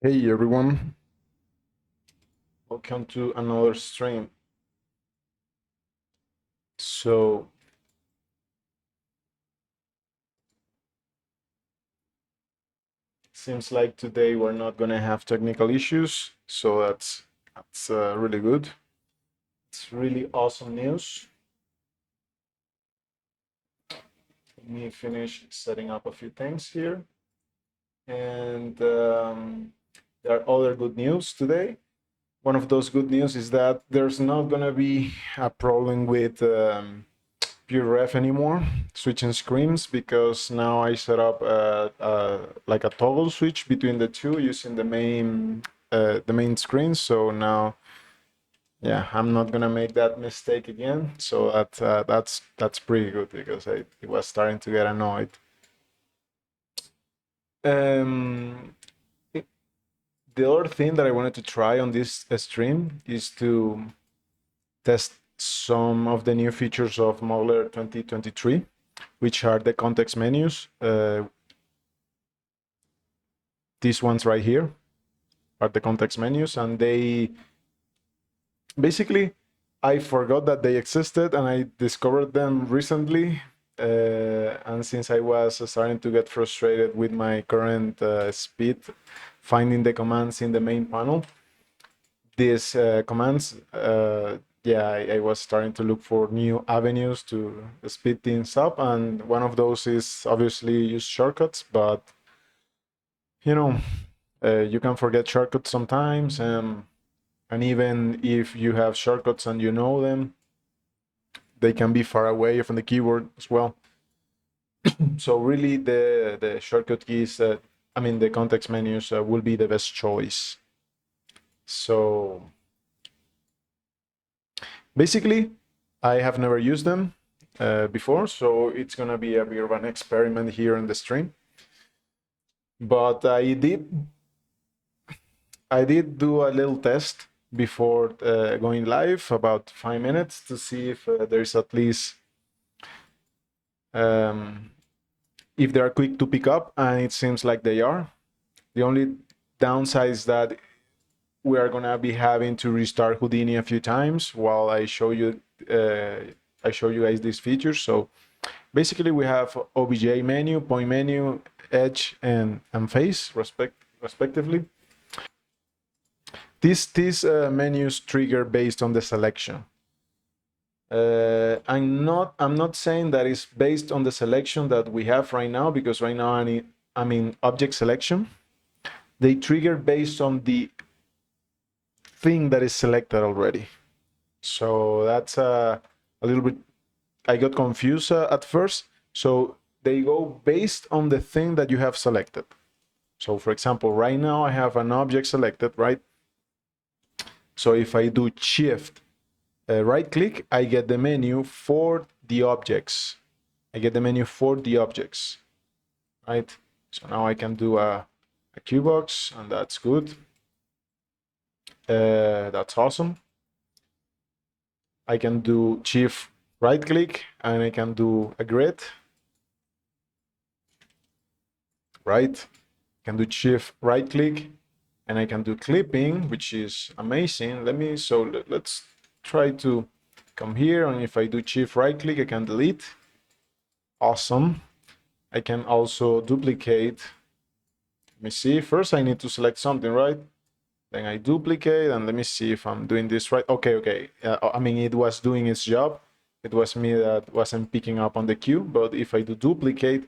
Hey everyone, welcome to another stream. So seems like today we're not gonna have technical issues, so that's really good. It's really awesome news. Let me finish setting up a few things here, and there are other good news today. One of those good news is that there's not gonna be a problem with PureRef anymore, switching screens, because now I set up like a toggle switch between the two using the main screen. So now, yeah, I'm not gonna make that mistake again. So that's pretty good because it was starting to get annoyed. Um, the other thing that I wanted to try on this stream is to test some of the new features of Modeler 2023, which are the context menus. These ones right here are the context menus, and they basically, I forgot that they existed and I discovered them recently. And since I was starting to get frustrated with my current speed, finding the commands in the main panel, these commands, yeah, I was starting to look for new avenues to speed things up. And one of those is obviously use shortcuts, but you know, you can forget shortcuts sometimes, and even if you have shortcuts and you know them, they can be far away from the keyboard as well. So really, the shortcut keys, I mean, the context menus will be the best choice. So basically, I have never used them before, so it's gonna be a bit of an experiment here in the stream. But I did do a little test before going live, about 5 minutes, to see if there's at least um, if they are quick to pick up, and it seems like they are. The only downside is that we are gonna be having to restart Houdini a few times while I show you guys these features. So basically, we have OBJ menu, point menu, edge, and face respectively. These menus trigger based on the selection. I'm not saying that it's based on the selection that we have right now, because right now I'm in object selection. They trigger based on the thing that is selected already. So that's a little bit, I got confused at first. So they go based on the thing that you have selected. So for example, right now I have an object selected, right? So if I do shift right click, I get the menu for the objects. I get the menu for the objects, right? So now I can do a cue box, and that's good. That's awesome. I can do shift right click and I can do a grid, right? I can do shift right click and I can do clipping, which is amazing. Let's try to come here, and if I do shift right click, I can delete. Awesome. I can also duplicate. Let me see. First, I need to select something, right? Then I duplicate, and let me see if I'm doing this right. Okay. I mean, it was doing its job. It was me that wasn't picking up on the cue, but if I do duplicate,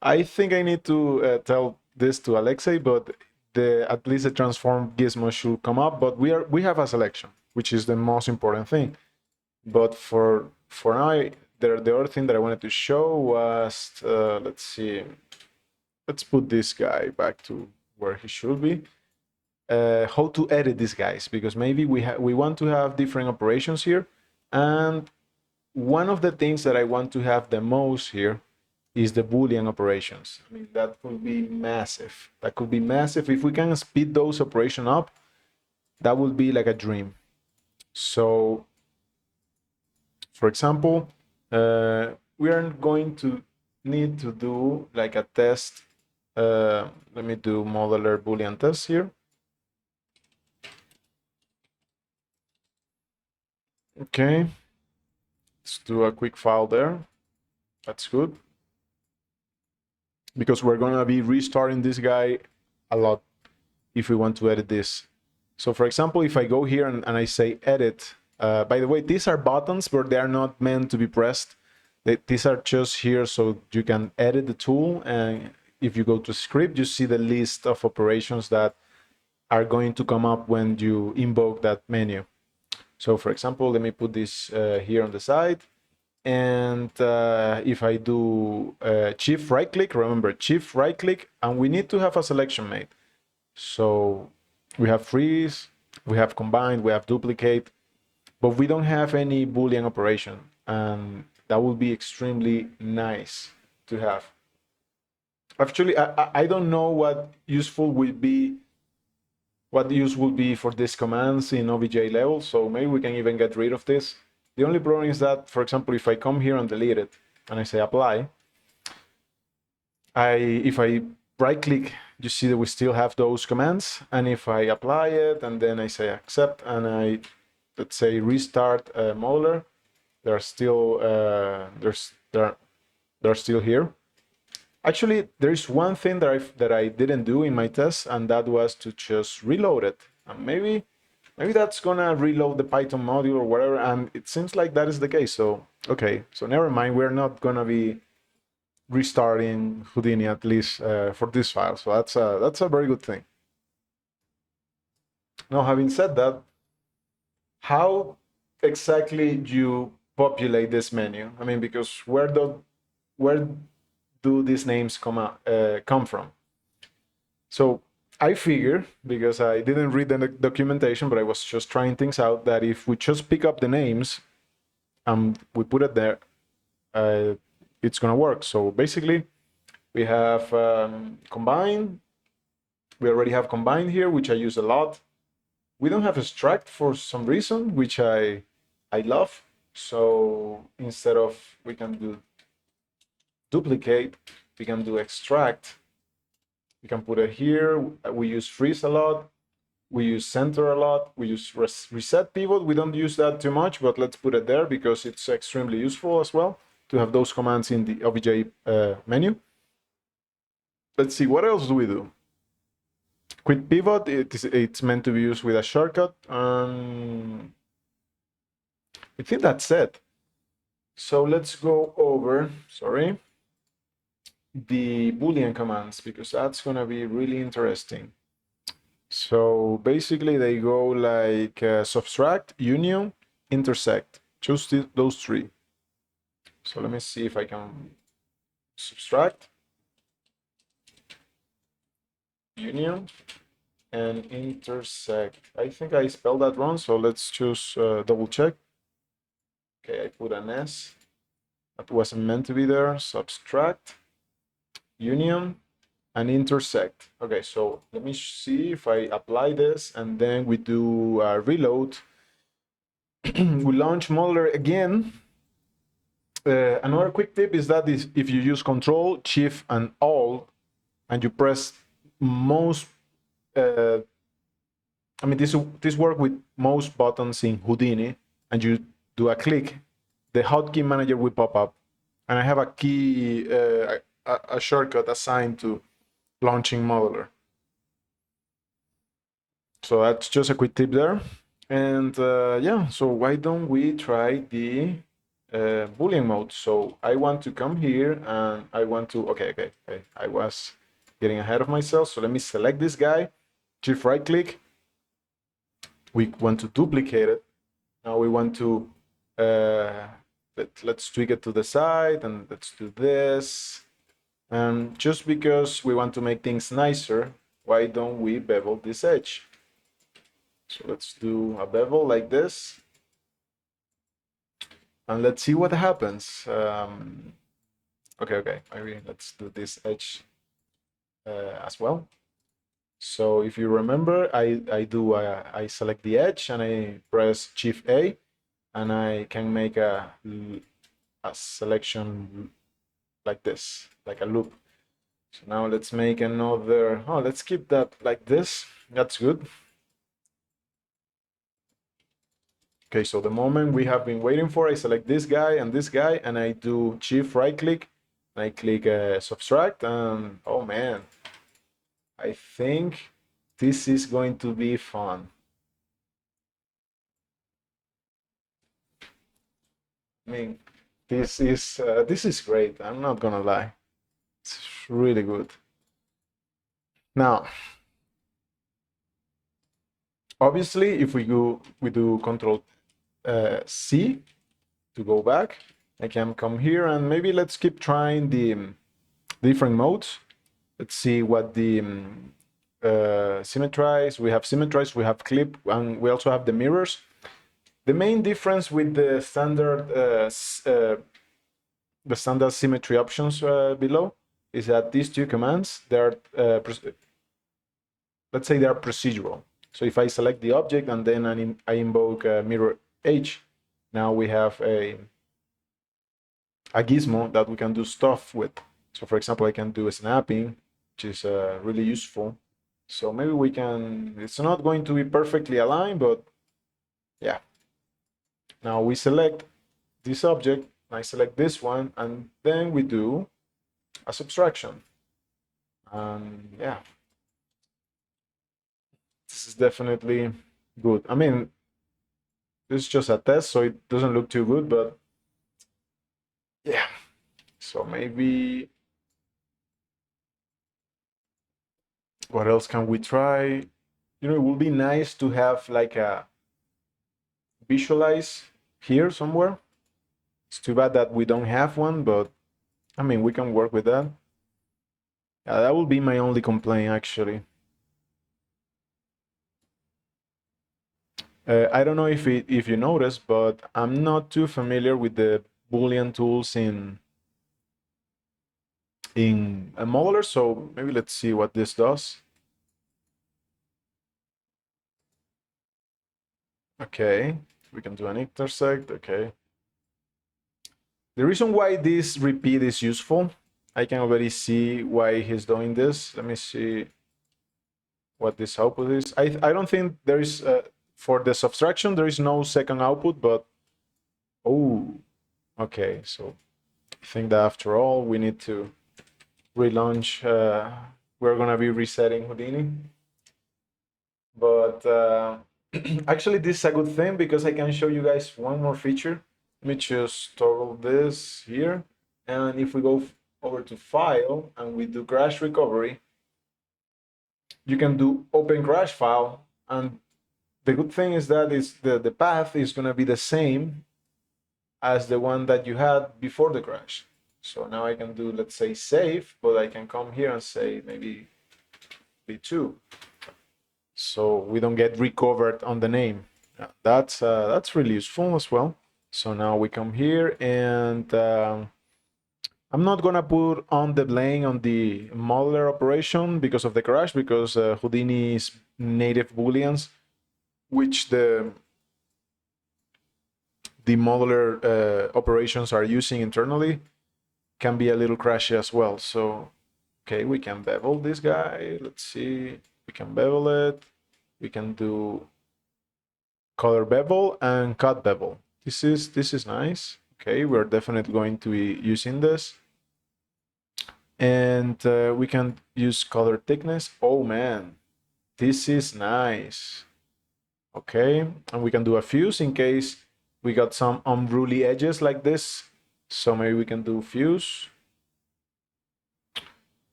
I think I need to tell this to Alexei, but at least the transform gizmo should come up. But we have a selection, which is the most important thing. But for now, the other thing that I wanted to show was let's see, let's put this guy back to where he should be. How to edit these guys, because maybe we want to have different operations here, and one of the things that I want to have the most here is the Boolean operations. I mean, that could be massive. That could be massive. If we can speed those operations up, that would be like a dream. So, for example, we are going to need to do like a test Let me do modeler Boolean test here. Okay, let's do a quick file there. That's good. Because we're gonna be restarting this guy a lot if we want to edit this. So for example, if I go here and I say edit, by the way, these are buttons, but they are not meant to be pressed. These are just here so you can edit the tool. And if you go to script, you see the list of operations that are going to come up when you invoke that menu. So for example, let me put this here on the side. And if I do shift right click, remember shift right click, and we need to have a selection made. So we have freeze, we have combine, we have duplicate, but we don't have any Boolean operation. And that would be extremely nice to have. Actually, I don't know what useful would be, what use would be for these commands in OBJ level. So maybe we can even get rid of this. The only problem is that, for example, if I come here and delete it and I say apply, if I right click, you see that we still have those commands. And if I apply it and then I say accept and I, let's say, restart modeler, they're still they're still here. Actually, there is one thing that I didn't do in my test, and that was to just reload it. And maybe that's gonna reload the Python module or whatever, and it seems like that is the case. So okay, so never mind, we're not gonna be restarting Houdini, at least for this file. So that's a very good thing. Now, having said that, how exactly you populate this menu? I mean, because where do these names come from? So I figure, because I didn't read the documentation, but I was just trying things out, that if we just pick up the names and we put it there, it's gonna work. So basically, we have combine. We already have combine here, which I use a lot. We don't have extract for some reason, which I love. So instead of, we can do duplicate, we can do extract. We can put it here. We use freeze a lot. We use center a lot. We use reset pivot. We don't use that too much, but let's put it there because it's extremely useful as well to have those commands in the OBJ menu. Let's see, what else do we do? Quick pivot, it's meant to be used with a shortcut. I think that's it. So let's go over, the Boolean commands, because that's going to be really interesting. So basically they go like subtract, union, intersect. Choose those three. So let me see if I can subtract, union, and intersect. I think I spelled that wrong, so let's choose double check. Okay, I put an S. That wasn't meant to be there. Subtract, union, and intersect. Okay, so let me see if I apply this and then we do a reload. We launch modeler again. Another quick tip is that if you use Control, Shift, and Alt, and you press most, I mean, this works with most buttons in Houdini, and you do a click, the hotkey manager will pop up. And I have a key, a shortcut assigned to launching modeler. So that's just a quick tip there. And yeah, so why don't we try the Boolean mode? So I want to come here and I want to, okay. I was getting ahead of myself. So let me select this guy, shift right click. We want to duplicate it. Now we want to, let's tweak it to the side and let's do this. And just because we want to make things nicer, why don't we bevel this edge? So let's do a bevel like this. And let's see what happens. Okay. Maybe let's do this edge as well. So if you remember, I select the edge and I press Shift A, and I can make a selection like this, like a loop. So now let's make another, oh, let's keep that like this. That's good. Okay, so the moment we have been waiting for, I select this guy, and I do shift right click, and I click subtract, and oh man, I think this is going to be fun. I mean, this is great. I'm not gonna lie, it's really good. Now, obviously, if we do Control C to go back, I can come here and maybe let's keep trying the different modes. Let's see what the symmetrize. We have symmetrize, we have clip, and we also have the mirrors. The main difference with the standard symmetry options below is that these two commands, they're let's say they are procedural. So if I select the object and then I invoke mirror H, now we have a gizmo that we can do stuff with. So for example, I can do a snapping, which is really useful. So maybe we can, it's not going to be perfectly aligned, but yeah. Now we select this object, I select this one, and then we do a subtraction. And yeah, this is definitely good. I mean, this is just a test, so it doesn't look too good, but yeah. So maybe, what else can we try? You know, it would be nice to have like a visualize here somewhere. It's too bad that we don't have one, but I mean, we can work with that. That will be my only complaint, actually. I don't know if you noticed, but I'm not too familiar with the Boolean tools in a modeler, so maybe let's see what this does. Okay, we can do an intersect, okay. The reason why this repeat is useful, I can already see why he's doing this. Let me see what this output is. I don't think there is, for the subtraction, there is no second output, but, oh, okay, so I think that after all, we need to relaunch, we're gonna be resetting Houdini. But actually this is a good thing because I can show you guys one more feature. Let me just toggle this here. And if we go over to file and we do crash recovery, you can do open crash file. And the good thing is that the path is gonna be the same as the one that you had before the crash. So now I can do, let's say, save, but I can come here and say maybe B2. So we don't get recovered on the name. That's really useful as well. So now we come here and I'm not gonna put on the blame on the modeler operation because of the crash, because Houdini's native Booleans, which the modeler operations are using internally, can be a little crashy as well. So, okay, we can bevel this guy. Let's see, we can bevel it. We can do color bevel and cut bevel. This is nice. Okay, we're definitely going to be using this. And we can use color thickness. Oh man, this is nice. Okay, and we can do a fuse in case we got some unruly edges like this. So maybe we can do fuse.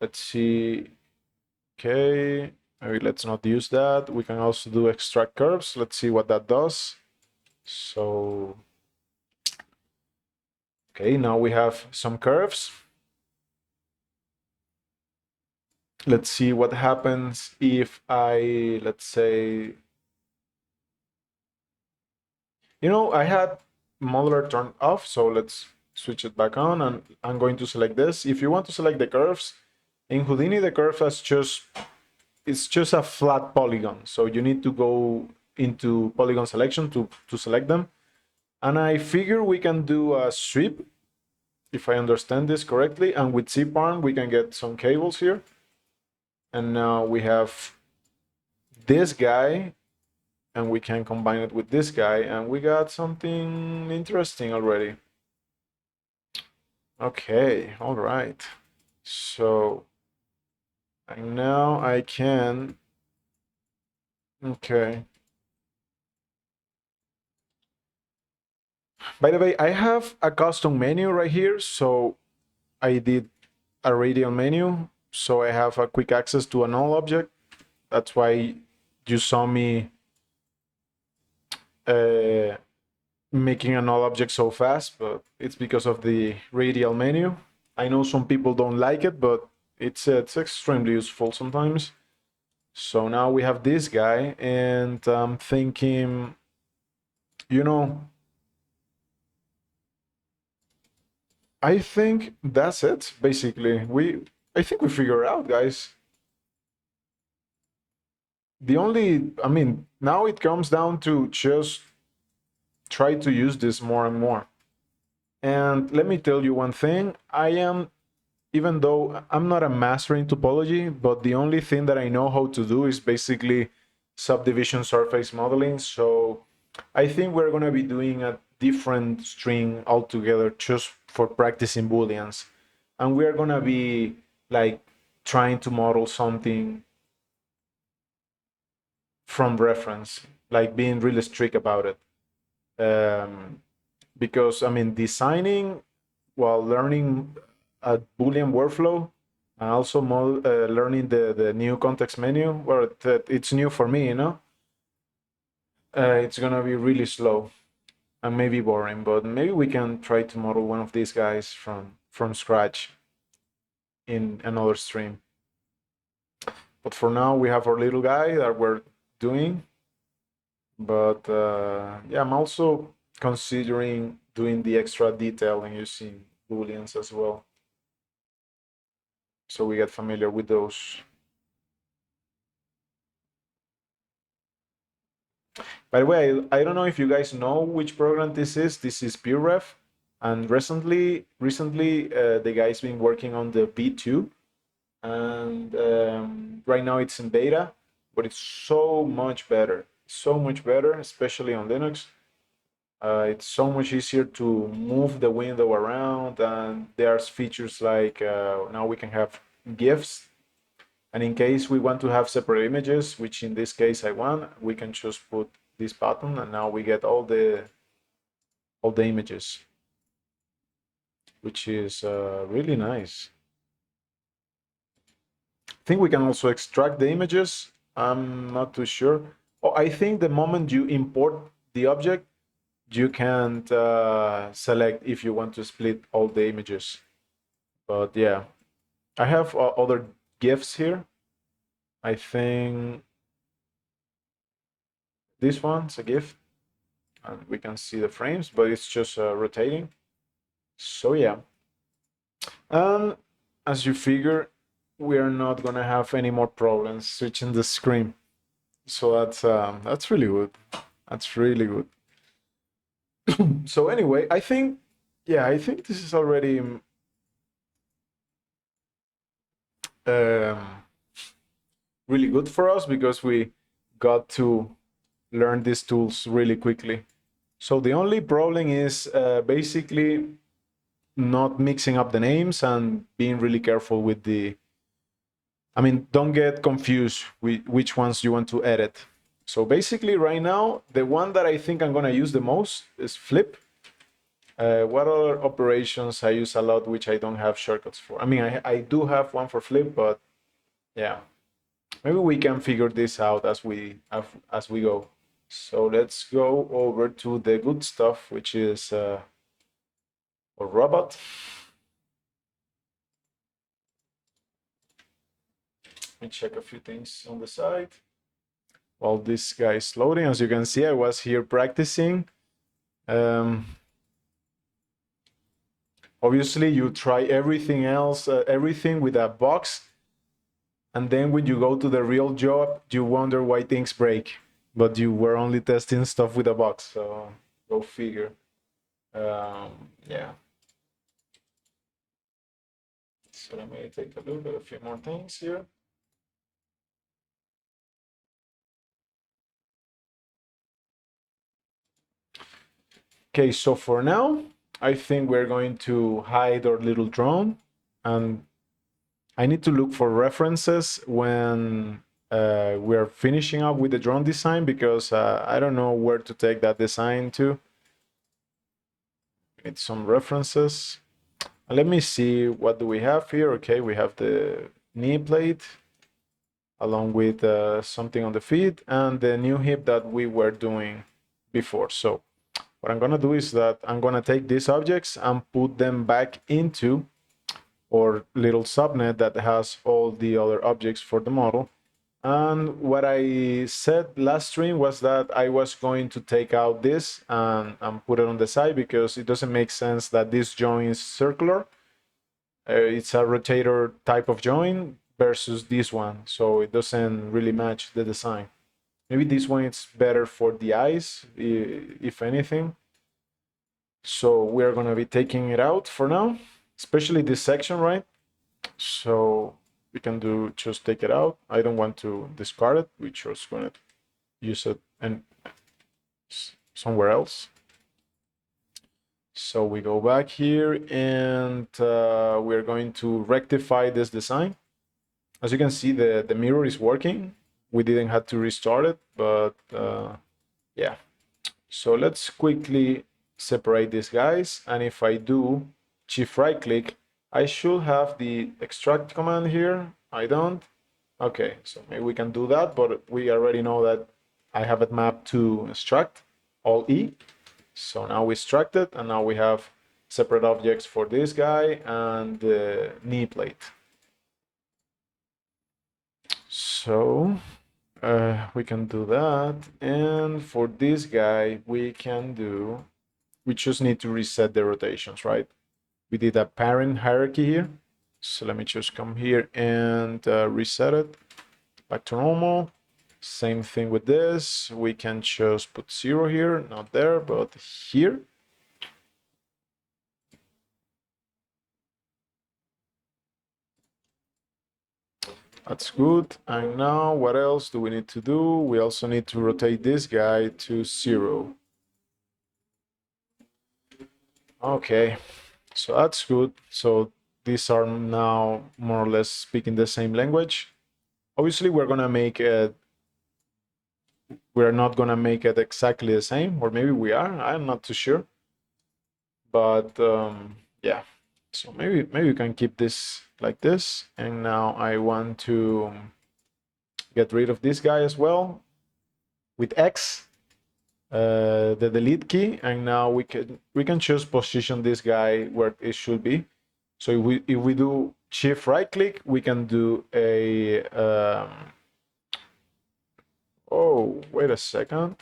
Let's see. Okay, maybe let's not use that. We can also do extract curves. Let's see what that does. So, okay, now we have some curves. Let's see what happens if I, let's say, you know, I had modeler turned off, so let's switch it back on, and I'm going to select this. If you want to select the curves, in Houdini, the curve is just a flat polygon, so you need to go into polygon selection to select them. And I figure we can do a sweep if I understand this correctly. And with zparm, we can get some cables here. And now we have this guy, and we can combine it with this guy, and we got something interesting already. Okay, all right. So now I can, okay. By the way, I have a custom menu right here. So I did a radial menu. So I have a quick access to a null object. That's why you saw me making a null object so fast, but it's because of the radial menu. I know some people don't like it, but it's extremely useful sometimes. So now we have this guy, and I'm thinking, you know, I think that's it, basically. I think we figure out, guys. I mean, now it comes down to just try to use this more and more. And let me tell you one thing, even though I'm not a master in topology, but the only thing that I know how to do is basically subdivision surface modeling. So I think we're going to be doing a different string altogether just for practicing Booleans. And we're going to be like trying to model something from reference, like being really strict about it. Because I mean, designing while learning a Boolean workflow and also learning the new context menu, well, it's new for me, you know. It's gonna be really slow and maybe boring, but maybe we can try to model one of these guys from scratch in another stream. But for now, we have our little guy that we're doing. But yeah, I'm also considering doing the extra detailing using Booleans as well, so we get familiar with those. By the way, I don't know if you guys know which program this is. This is PureRef, and recently the guy's been working on the V2, and right now it's in beta, but it's so much better, especially on Linux. It's so much easier to move the window around, and there's features like now we can have GIFs, and in case we want to have separate images, which in this case I want, we can just put this button, and now we get all the images, which is really nice. I think we can also extract the images. I'm not too sure. Oh, I think the moment you import the object, you can select if you want to split all the images. But yeah, I have other GIFs here. I think this one's a GIF, and we can see the frames, but it's just rotating. So yeah, and as you figure, we are not gonna have any more problems switching the screen. So that's really good. That's really good. So anyway, I think this is already really good for us because we got to learn these tools really quickly. So the only problem is basically not mixing up the names and being really careful with don't get confused with which ones you want to edit. So basically right now, the one that I think I'm gonna use the most is flip. What other operations I use a lot, which I don't have shortcuts for? I do have one for flip, but yeah, maybe we can figure this out as we go. So let's go over to the good stuff, which is a robot. Let me check a few things on the side. While this guy is loading, as you can see, I was here practicing. Obviously, you try everything else, everything with a box, and then when you go to the real job, you wonder why things break. But you were only testing stuff with a box, so go figure. Yeah. So let me take a look at a few more things here. Okay, so for now, I think we're going to hide our little drone, and I need to look for references when we're finishing up with the drone design, because I don't know where to take that design to. We need some references. And let me see, what do we have here? Okay, we have the knee plate along with something on the feet and the new hip that we were doing before. So what I'm gonna do is that I'm gonna take these objects and put them back into our little subnet that has all the other objects for the model. And what I said last stream was that I was going to take out this and put it on the side, because it doesn't make sense that this joint is circular. It's a rotator type of joint versus this one, so it doesn't really match the design. Maybe this one is better for the eyes, if anything. So we're gonna be taking it out for now, especially this section, right? So we can do just take it out. I don't want to discard it. We're just gonna use it and somewhere else. So we go back here and we're going to rectify this design. As you can see, the mirror is working. We didn't have to restart it, but yeah. So let's quickly separate these guys. And if I do shift right click, I should have the extract command here. I don't. Okay, so maybe we can do that, but we already know that I have it mapped to extract, Alt E. So now we extract it, and now we have separate objects for this guy and the knee plate. So we can do that. And for this guy, we just need to reset the rotations, right? We did a parent hierarchy here. So let me just come here and reset it back to normal. Same thing with this. We can just put 0 here, not there, but here. That's good. And now what else do we need to do? We also need to rotate this guy to 0. Okay, so that's good. So these are now more or less speaking the same language. Obviously, we're not gonna make it exactly the same, or maybe we are. I'm not too sure. But yeah, so maybe we can keep this like this. And now I want to get rid of this guy as well with X, the delete key, and now we can just position this guy where it should be. So if we do shift right click, we can do a oh, wait a second.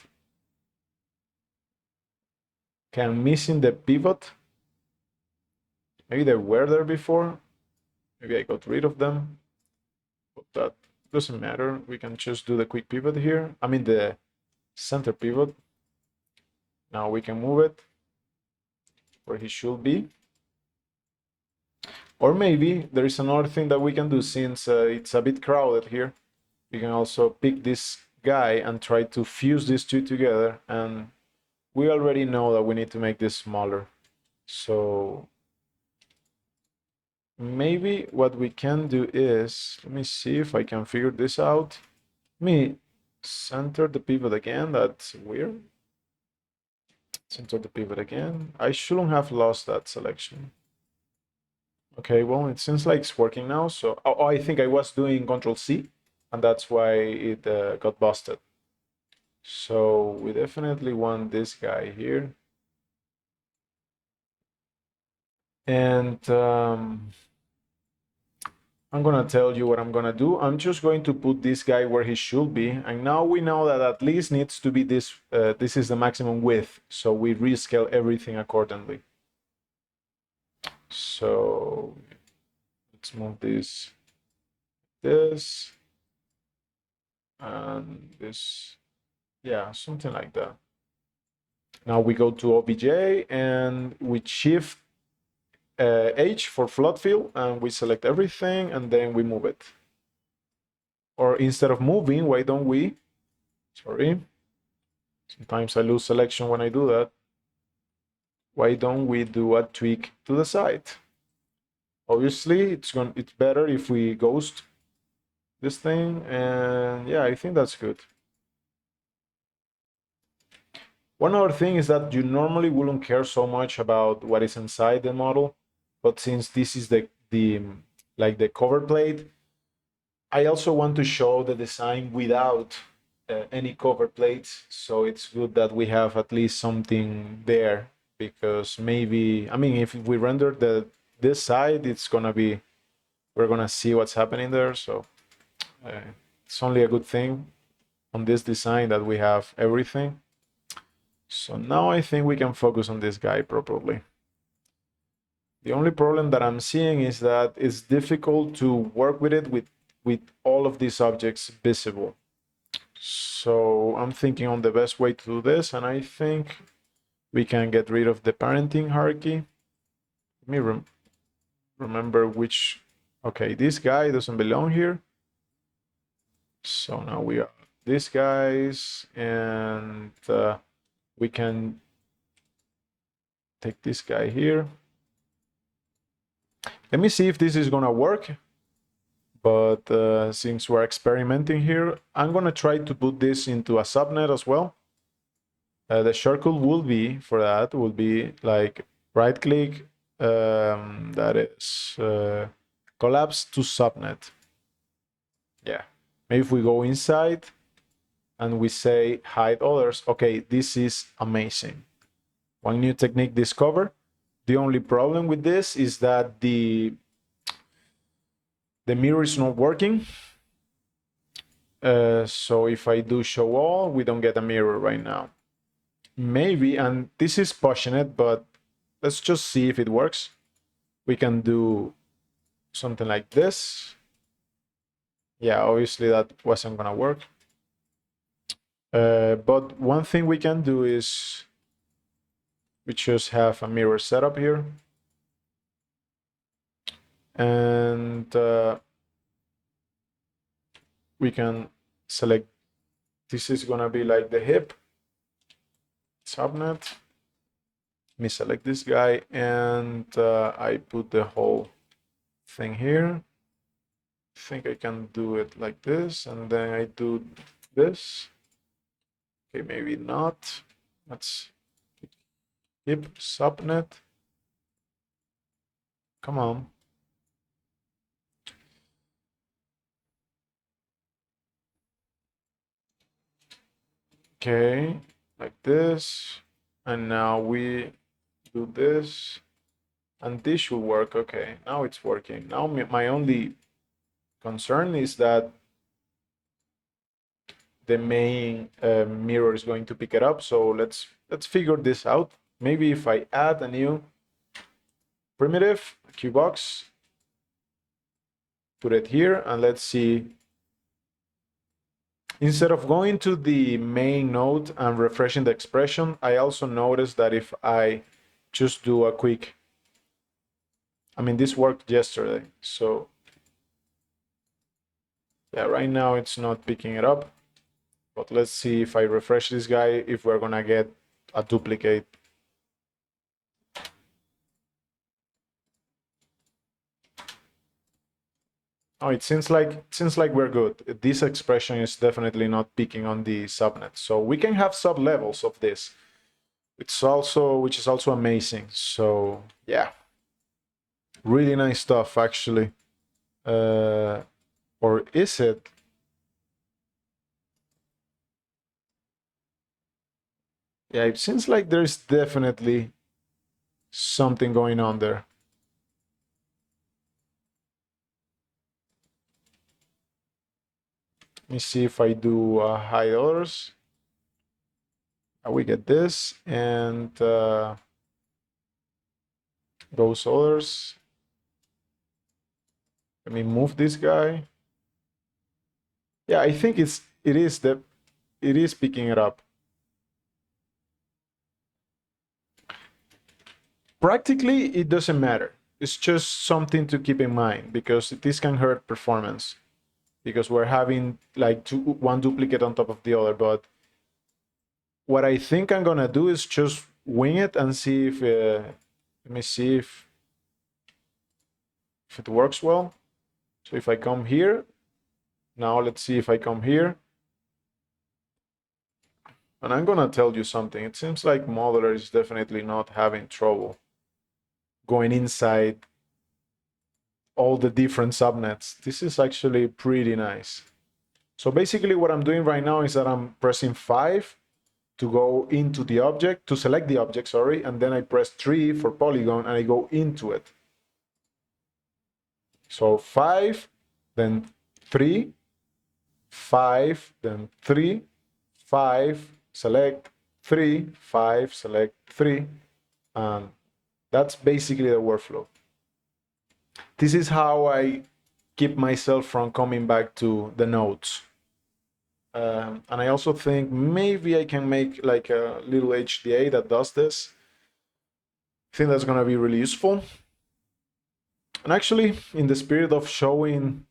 Okay, I'm missing the pivot. Maybe they were there before. Maybe I got rid of them, but that doesn't matter. We can just do the quick pivot here. I mean the center pivot. Now we can move it where he should be. Or maybe there is another thing that we can do, since it's a bit crowded here. We can also pick this guy and try to fuse these two together. And we already know that we need to make this smaller. So maybe what we can do is, let me see if I can figure this out. Let me center the pivot again. That's weird. Center the pivot again. I shouldn't have lost that selection. Okay, well, it seems like it's working now. So I think I was doing Control C, and that's why it got busted. So we definitely want this guy here. And I'm gonna tell you what I'm gonna do. I'm just going to put this guy where he should be. And now we know that at least needs to be this. This is the maximum width. So we rescale everything accordingly. So let's move this, and this. Yeah, something like that. Now we go to OBJ and we shift H for float fill, and we select everything, and then we move it. Or instead of moving, why don't we, sorry, sometimes I lose selection when I do that. Why don't we do a tweak to the side? Obviously, it's better if we ghost this thing, and yeah, I think that's good. One other thing is that you normally wouldn't care so much about what is inside the model, but since this is the like the cover plate, I also want to show the design without any cover plates, so it's good that we have at least something there, because maybe, I mean, if we render this side, we're gonna see what's happening there, so it's only a good thing on this design that we have everything. So now I think we can focus on this guy properly. The only problem that I'm seeing is that it's difficult to work with it with all of these objects visible. So I'm thinking on the best way to do this, and I think we can get rid of the parenting hierarchy. Let me remember which, okay, this guy doesn't belong here. So now we are these guys, and we can take this guy here. Let me see if this is gonna work. But since we're experimenting here, I'm gonna try to put this into a subnet as well. The shortcut will be, for that, will be like right click, that is collapse to subnet. Yeah, maybe if we go inside and we say hide others, okay, this is amazing. One new technique discovered. The only problem with this is that the mirror is not working. So if I do show all, we don't get a mirror right now. Maybe, and this is pushing it, but let's just see if it works. We can do something like this. Yeah, obviously that wasn't gonna work. But one thing we can do is we just have a mirror setup here. And we can select, this is gonna be like the hip subnet. Let me select this guy, and I put the whole thing here. I think I can do it like this, and then I do this. Okay, maybe not. Let's hip subnet. Come on. Okay, like this. And now we do this, and this should work. Okay, now it's working. Now my only concern is that the main mirror is going to pick it up. So let's figure this out. Maybe if I add a new primitive QBox, put it here, and let's see. Instead of going to the main node and refreshing the expression, I also noticed that if I just do a quick, I mean, this worked yesterday, so yeah, right now it's not picking it up. But let's see if I refresh this guy, if we're gonna get a duplicate. Oh, it seems like we're good. This expression is definitely not picking on the subnet. So we can have sub levels of this. Which is also amazing. So yeah, really nice stuff actually. Or is it? Yeah, it seems like there's definitely something going on there. Let me see if I do hide others. We get this, and those others. Let me move this guy. Yeah, I think it is picking it up. Practically, it doesn't matter. it's just something to keep in mind, because this can hurt performance, because we're having like one duplicate on top of the other. But what I think I'm gonna do is just wing it and see if let me see if it works well. So if I come here, now let's see if I come here. And I'm gonna tell you something. It seems like Modeler is definitely not having trouble going inside all the different subnets. This is actually pretty nice. So basically what I'm doing right now is that I'm pressing 5 to go into the object, to select the object, sorry, and then I press 3 for polygon and I go into it. So 5, then 3, 5, then 3, 5, select 3, 5, select 3, and that's basically the workflow. This is how I keep myself from coming back to the nodes. And I also think maybe I can make like a little HDA that does this. I think that's gonna be really useful. And actually, in the spirit of showing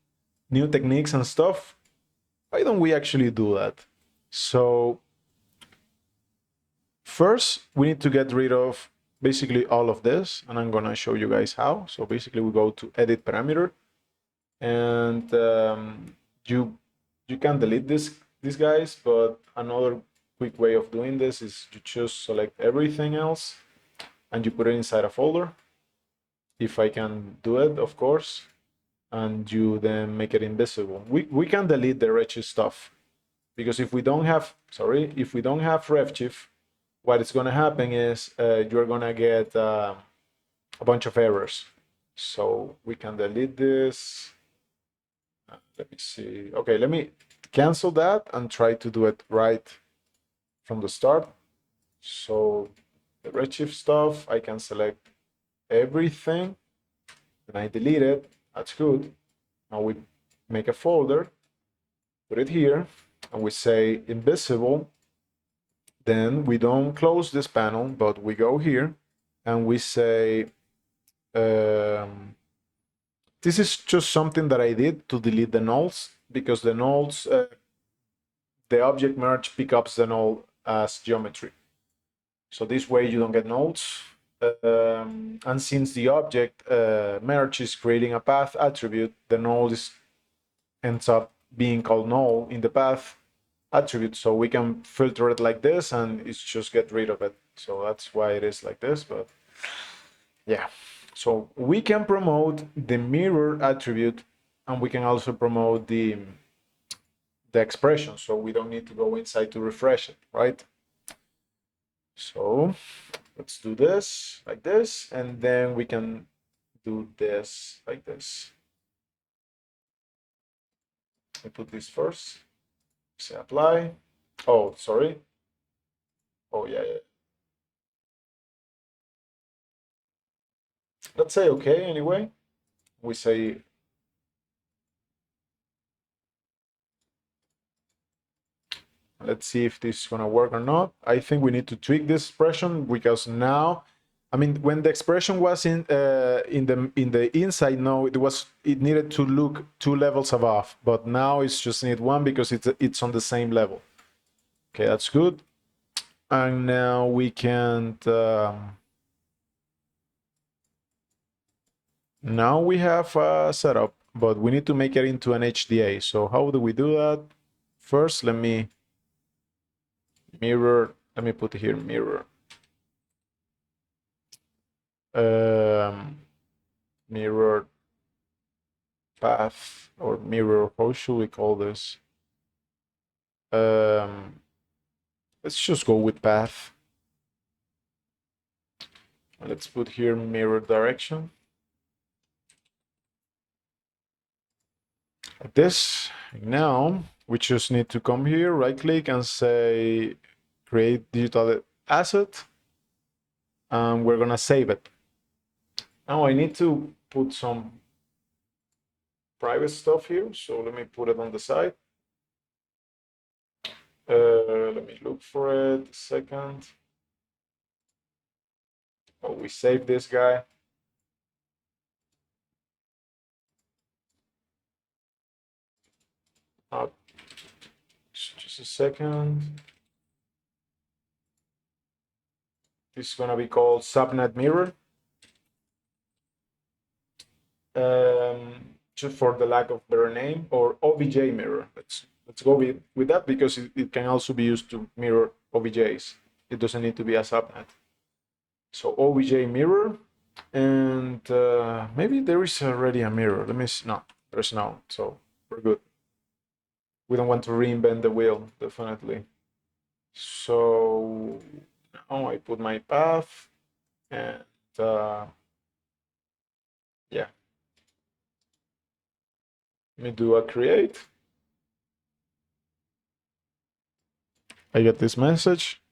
new techniques and stuff, why don't we actually do that? So first, we need to get rid of basically all of this, and I'm gonna show you guys how. So basically, we go to edit parameter, and you can delete these guys, but another quick way of doing this is you just select everything else and you put it inside a folder, if I can do it, of course, and you then make it invisible. We can delete the Redshift stuff, because if we don't have Redshift, what is going to happen is you're going to get a bunch of errors. So we can delete this. Let me see. Okay, let me cancel that and try to do it right from the start. So the Redshift stuff, I can select everything, and I delete it. That's good. Now we make a folder, put it here, and we say invisible. Then we don't close this panel, but we go here and we say, this is just something that I did to delete the nulls, because the nulls, the object merge picks up the null as geometry. So this way you don't get nulls. And since the object merge is creating a path attribute, the null ends up being called null in the path attribute. So we can filter it like this and it's just get rid of it. So that's why it is like this. But yeah, so we can promote the mirror attribute, and we can also promote the expression, so we don't need to go inside to refresh it, right? So let's do this like this, and then we can do this like this. I put this first, say apply. Oh, sorry. Oh, yeah. Let's say okay anyway. We say let's see if this is gonna work or not. I think we need to tweak this expression, because now, I mean, when the expression was in the inside node, it needed to look 2 levels above, but now it's just need 1 because it's on the same level. Okay, that's good. And now we can now we have a setup, but we need to make it into an HDA. So how do we do that? First, let me mirror. Let me put here mirror. Mirror path, or mirror, how should we call this? Let's just go with path. Let's put here mirror direction. Like this. Now we just need to come here, right click, and say create digital asset, and we're gonna save it. Now I need to put some private stuff here, so let me put it on the side. Let me look for it a second. Oh, we saved this guy. Just a second. This is gonna be called subnet mirror. Just for the lack of better name, or OBJ mirror. Let's go with that because it can also be used to mirror OBJs. It doesn't need to be a subnet. So OBJ mirror, and maybe there is already a mirror. Let me see. No, there's no. So we're good. We don't want to reinvent the wheel, definitely. So now I put my path, and yeah. Let me do a create. I get this message.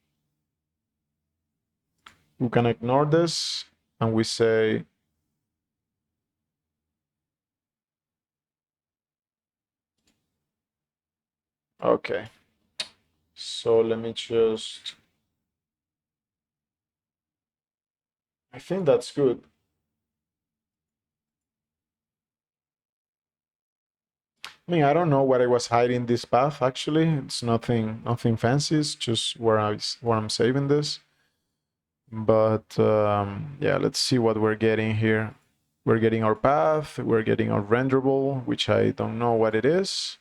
We can ignore this, and we say, okay. So let me just, I think that's good. I mean, I don't know what I was hiding this path, actually. It's nothing fancy. It's just where I'm saving this. But yeah, let's see what we're getting here. We're getting our path, we're getting our renderable, which I don't know what it is.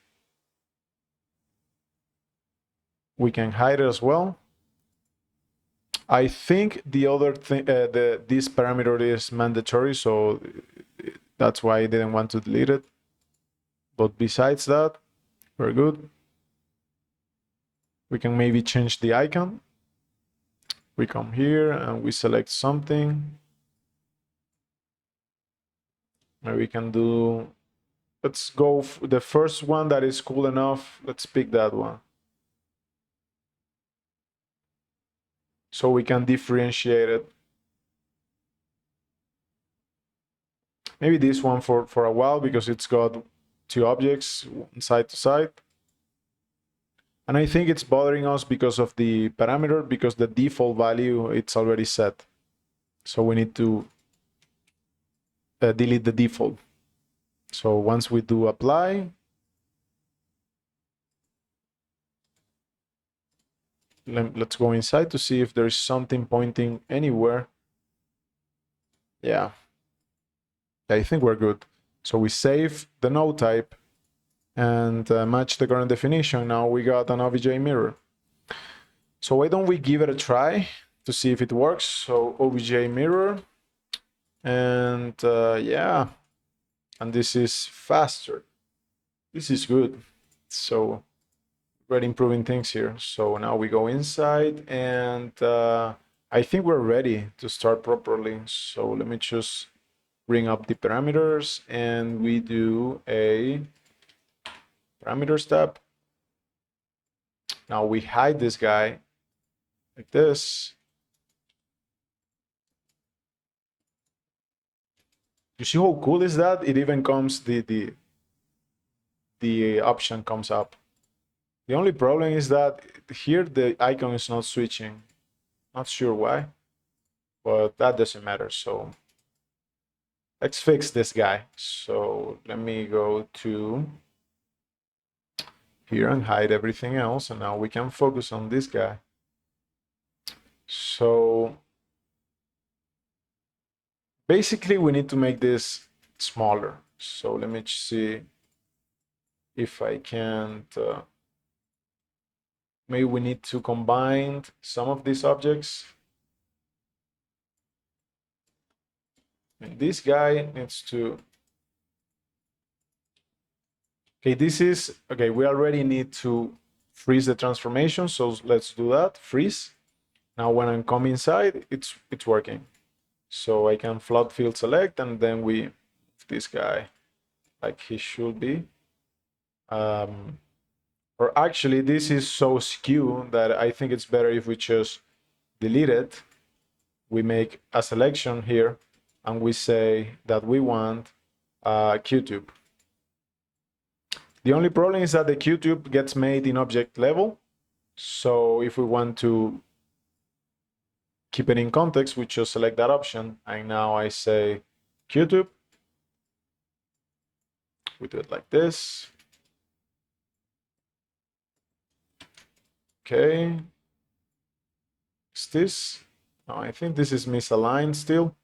We can hide it as well. I think the other thing, this parameter is mandatory, so that's why I didn't want to delete it. But besides that, we're good. We can maybe change the icon. We come here and we select something. Maybe we can do, let's go the first one that is cool enough. Let's pick that one. So we can differentiate it. Maybe this one for a while because it's got two objects side to side. And I think it's bothering us because of the parameter, because the default value, it's already set. So we need to delete the default. So once we do apply, let's go inside to see if there's something pointing anywhere. Yeah, I think we're good. So we save the node type and match the current definition. Now we got an OBJ mirror. So why don't we give it a try to see if it works? So OBJ mirror, and yeah, and this is faster. This is good. So we're improving things here. So now we go inside, and I think we're ready to start properly. So let me just bring up the parameters, and we do a parameters tab. Now we hide this guy like this. You see how cool is that? It even comes, the option comes up. The only problem is that here the icon is not switching. Not sure why, but that doesn't matter. So let's fix this guy. So let me go to here and hide everything else, and now we can focus on this guy. So basically we need to make this smaller. So let me see if I can't, maybe we need to combine some of these objects. And this guy needs to, okay, this is, okay, we already need to freeze the transformation. So let's do that, freeze. Now when I come inside, it's working. So I can flood field select, and then we, this guy, like he should be. Or actually, this is so skewed that I think it's better if we just delete it. We make a selection here, and we say that we want QTube. The only problem is that the QTube gets made in object level. So if we want to keep it in context, we just select that option, and now I say QTube. We do it like this. Okay. Is this? No, I think this is misaligned still.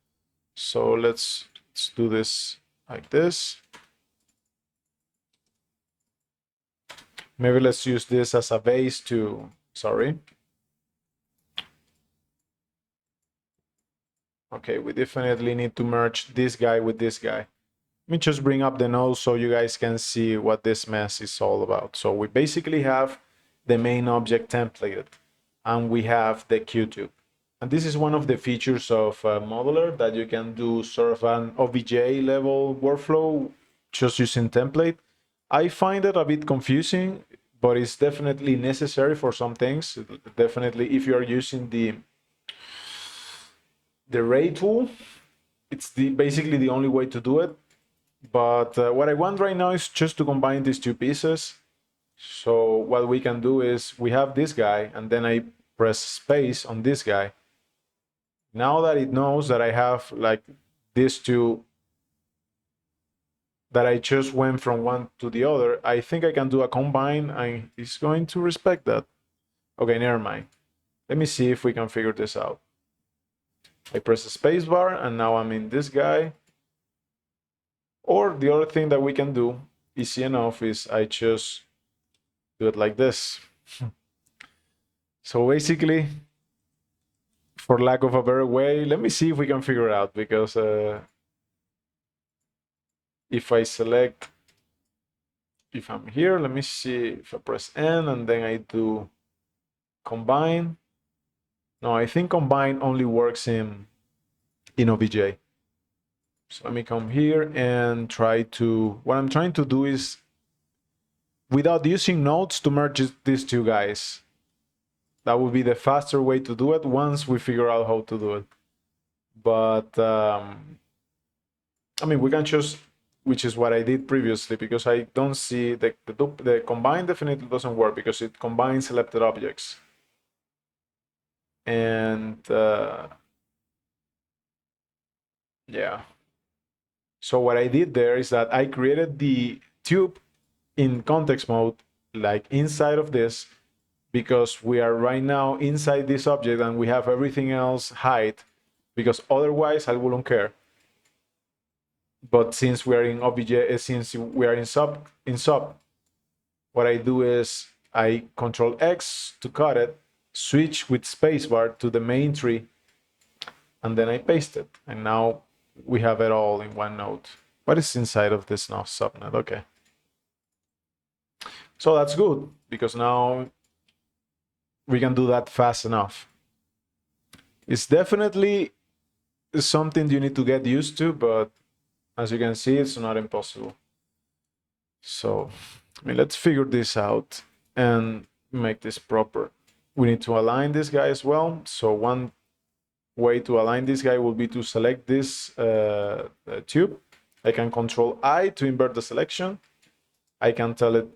So let's do this like this. Maybe let's use this as a base to, sorry. Okay, we definitely need to merge this guy with this guy. Let me just bring up the node so you guys can see what this mess is all about. So we basically have the main object templated, and we have the Qtube. And this is one of the features of Modeler, that you can do sort of an OBJ level workflow just using template. I find it a bit confusing, but it's definitely necessary for some things. Definitely, if you're using the ray tool, it's basically the only way to do it. But what I want right now is just to combine these two pieces. So what we can do is we have this guy, and then I press space on this guy. Now that it knows that I have like these two, that I just went from one to the other, I think I can do a combine, and it's going to respect that. Okay, never mind. Let me see if we can figure this out. I press the space bar, and now I'm in this guy. Or the other thing that we can do, easy enough, is I just do it like this. So basically, for lack of a better way, let me see if we can figure it out, because if I select, if I'm here, let me see if I press N and then I do combine. No, I think combine only works in OBJ. So let me come here and try to, what I'm trying to do is, without using nodes, to merge these two guys. That would be the faster way to do it once we figure out how to do it. But I mean, we can choose, which is what I did previously, because I don't see the combine definitely doesn't work because it combines selected objects. And yeah. So what I did there is that I created the tube in context mode, like inside of this, because we are right now inside this object and we have everything else hide, because otherwise I wouldn't care. But since we are in OBJ, since we are in sub, what I do is I Control X to cut it, switch with spacebar to the main tree, and then I paste it. And now we have it all in one node. What is inside of this now? Subnet, okay. So that's good, because now we can do that fast enough. It's definitely something you need to get used to, but as you can see, it's not impossible. So, I mean, let's figure this out and make this proper. We need to align this guy as well. So one way to align this guy will be to select this tube. I can Control I to invert the selection. I can tell it,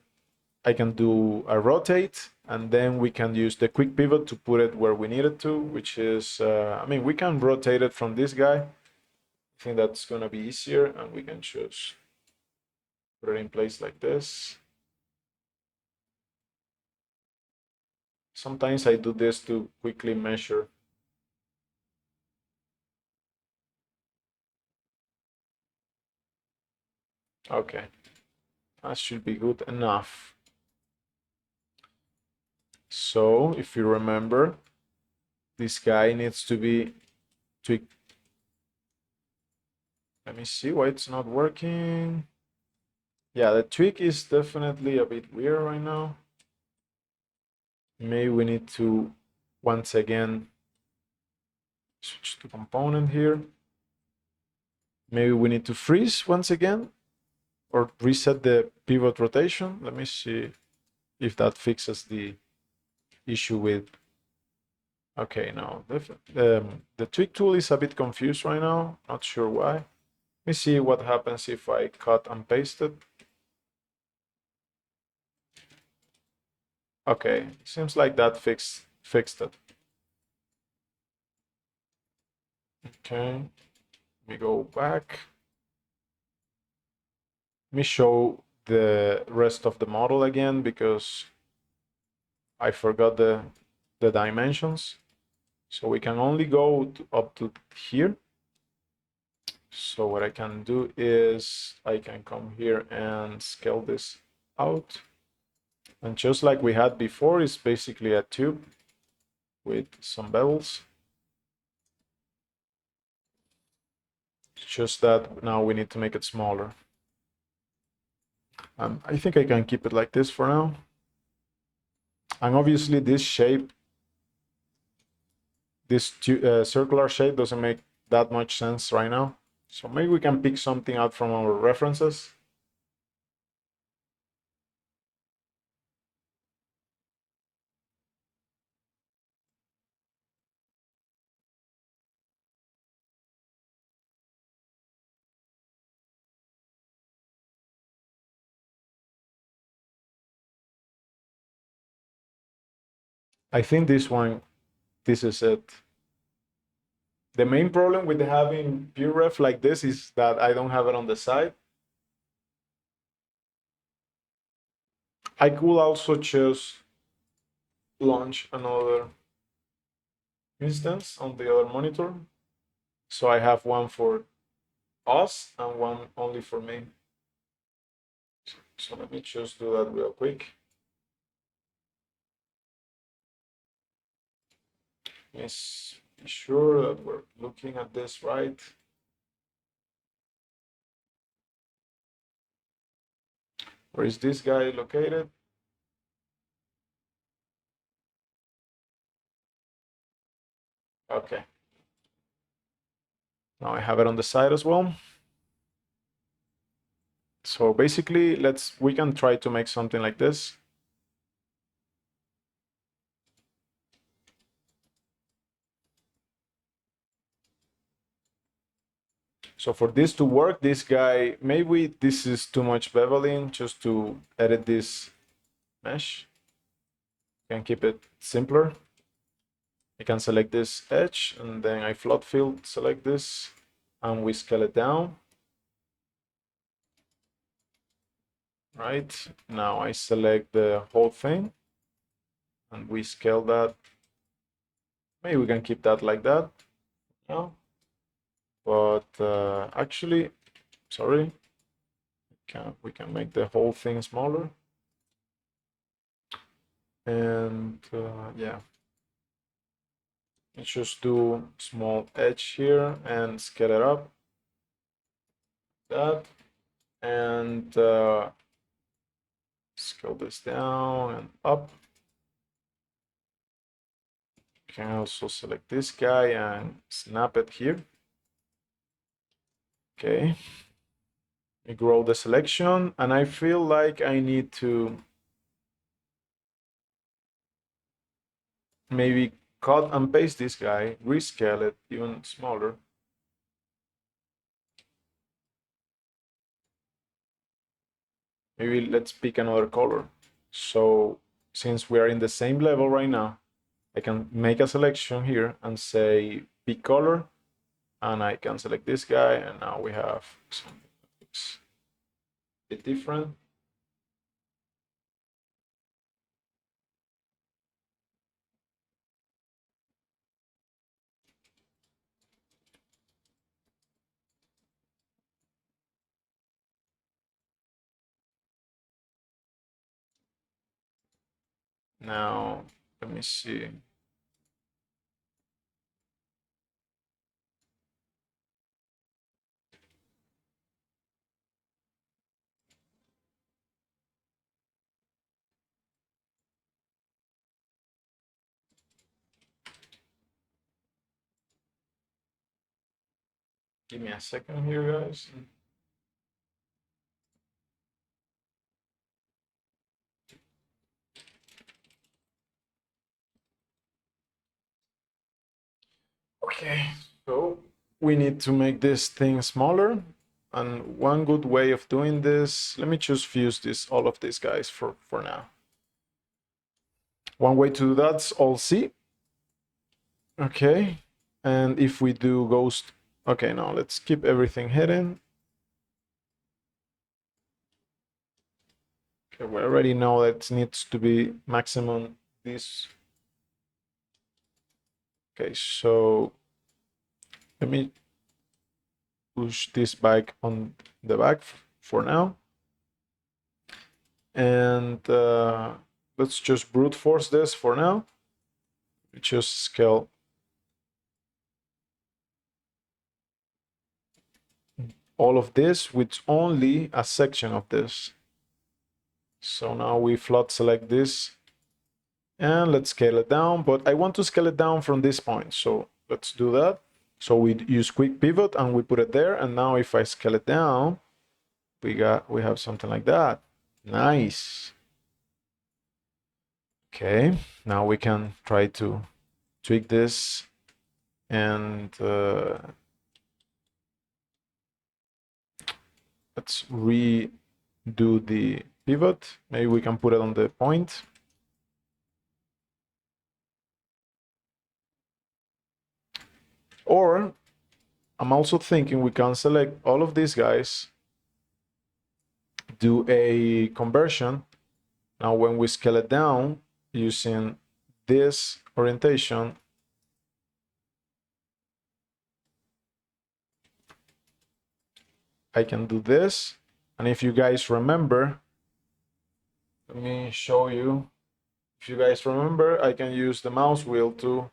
I can do a rotate, and then we can use the quick pivot to put it where we need it to, which is, I mean, we can rotate it from this guy. I think that's going to be easier, and we can just put it in place like this. Sometimes I do this to quickly measure. Okay, that should be good enough. So if you remember, this guy needs to be tweaked. Let me see why it's not working. Yeah, the tweak is definitely a bit weird right now. Maybe we need to, once again, switch to component here. Maybe we need to freeze once again, or reset the pivot rotation. Let me see if that fixes the issue with. Okay, no, the tweak tool is a bit confused right now. Not sure why. Let me see what happens if I cut and paste it. Okay, seems like that fixed it. Okay, let me go back. Let me show the rest of the model again, because I forgot the dimensions. So we can only go up to here. So what I can do is I can come here and scale this out. And just like we had before, it's basically a tube with some bevels. It's just that now we need to make it smaller. I think I can keep it like this for now. And obviously this shape, this circular shape doesn't make that much sense right now. So maybe we can pick something out from our references. I think this one, this is it. The main problem with having PureRef like this is that I don't have it on the side. I could also just launch another instance on the other monitor. So I have one for us and one only for me. So let me just do that real quick. Let's be sure that we're looking at this right. Where is this guy located? Okay. Now I have it on the side as well. So basically, we can try to make something like this. So for this to work, this guy, maybe this is too much beveling just to edit this mesh. Can keep it simpler. I can select this edge and then I float field select this and we scale it down. Right, now I select the whole thing and we scale that. Maybe we can keep that like that. No, but actually, sorry, we can make the whole thing smaller. And yeah, let's just do small edge here and scale it up. That and scale this down and up. Can also select this guy and snap it here. Okay. I grow the selection and I feel like I need to maybe cut and paste this guy, rescale it even smaller. Maybe let's pick another color. So since we are in the same level right now, I can make a selection here and say pick color, and I can select this guy, and now we have something that looks a bit different. Now, let me see. Give me a second here, guys. Okay, so we need to make this thing smaller. And one good way of doing this, let me just fuse all of these guys for now. One way to do that's Alt C. Okay, and if we do ghost, okay, now let's keep everything hidden. Okay, we already know that it needs to be maximum this. Okay, so let me push this back on the back for now. And let's just brute force this for now. Just scale all of this with only a section of this. So now we float select this and let's scale it down, but I want to scale it down from this point. So let's do that. So we use quick pivot and we put it there. And now if I scale it down, we have something like that. Nice. Okay, now we can try to tweak this and let's redo the pivot. Maybe we can put it on the point. Or I'm also thinking we can select all of these guys, do a conversion. Now when we scale it down using this orientation, I can do this. And if you guys remember, let me show you. If you guys remember, I can use the mouse wheel to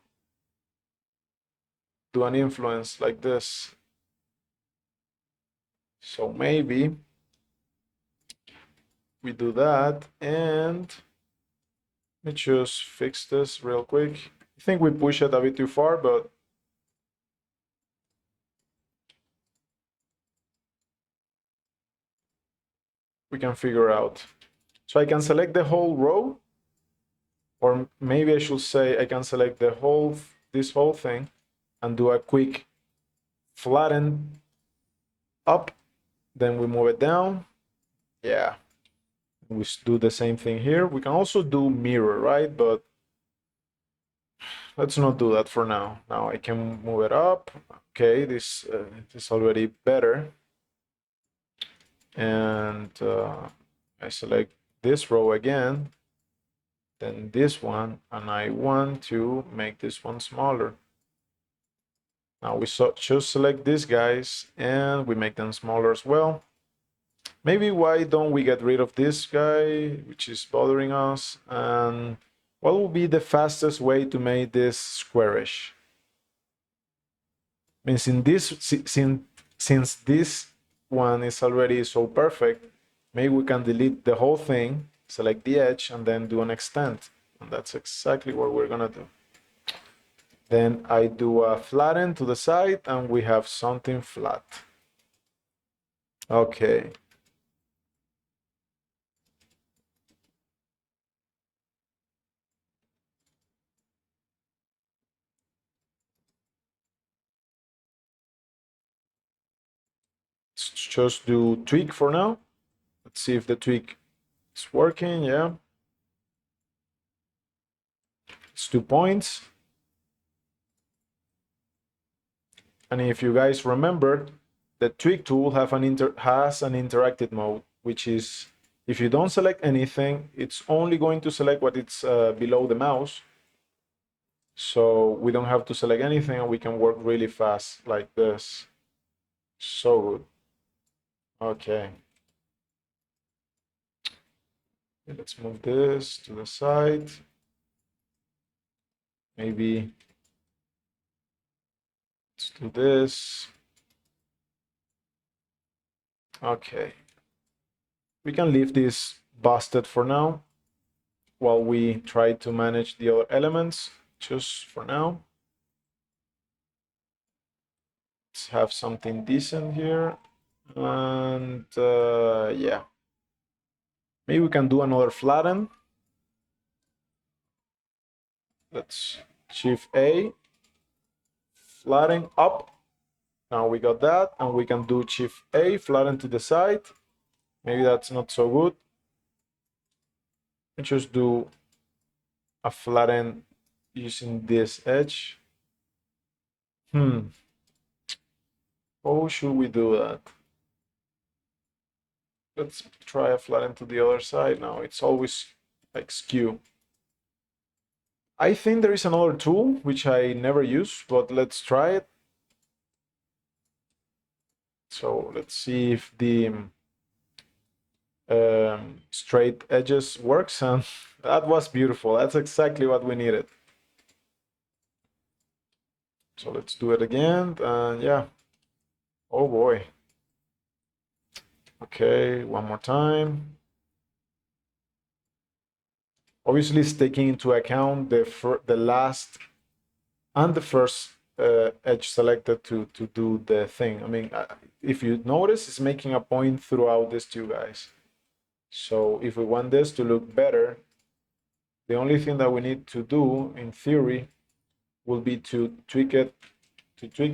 do an influence like this. So maybe we do that, and let me just fix this real quick. I think we push it a bit too far, but we can figure out. So I can select the whole row, or maybe I should say I can select the whole, this whole thing, and do a quick flatten up, then we move it down. Yeah, we do the same thing here. We can also do mirror, right? But let's not do that for now. Now I can move it up. Okay, this is already better. And I select this row again, then this one, and I want to make this one smaller. Now we just select these guys and we make them smaller as well. Maybe why don't we get rid of this guy, which is bothering us? And what will be the fastest way to make this squarish? Means in this, since this one is already so perfect, maybe we can delete the whole thing, select the edge, and then do an extend. And that's exactly what we're gonna do. Then I do a flatten to the side and we have something flat. Okay. Let's just do tweak for now. Let's see if the tweak is working. Yeah. It's 2 points. And if you guys remember, the tweak tool has an interactive mode, which is if you don't select anything, it's only going to select what it's below the mouse. So we don't have to select anything and we can work really fast like this. So good. Okay. Let's move this to the side. Maybe let's do this. Okay. We can leave this busted for now while we try to manage the other elements, just for now. Let's have something decent here. And yeah. Maybe we can do another flatten. Let's Shift A, flatten up. Now we got that, and we can do Shift A, flatten to the side. Maybe that's not so good. Let's just do a flatten using this edge. How should we do that? Let's try a flatten to the other side now. It's always like skew. I think there is another tool which I never use, but let's try it. So let's see if the straight edges works, and that was beautiful. That's exactly what we needed. So let's do it again, and yeah. Oh boy. Okay, one more time. Obviously, it's taking into account the last and the first edge selected to do the thing. I mean, if you notice, it's making a point throughout these two guys. So if we want this to look better, the only thing that we need to do, in theory, will be to tweak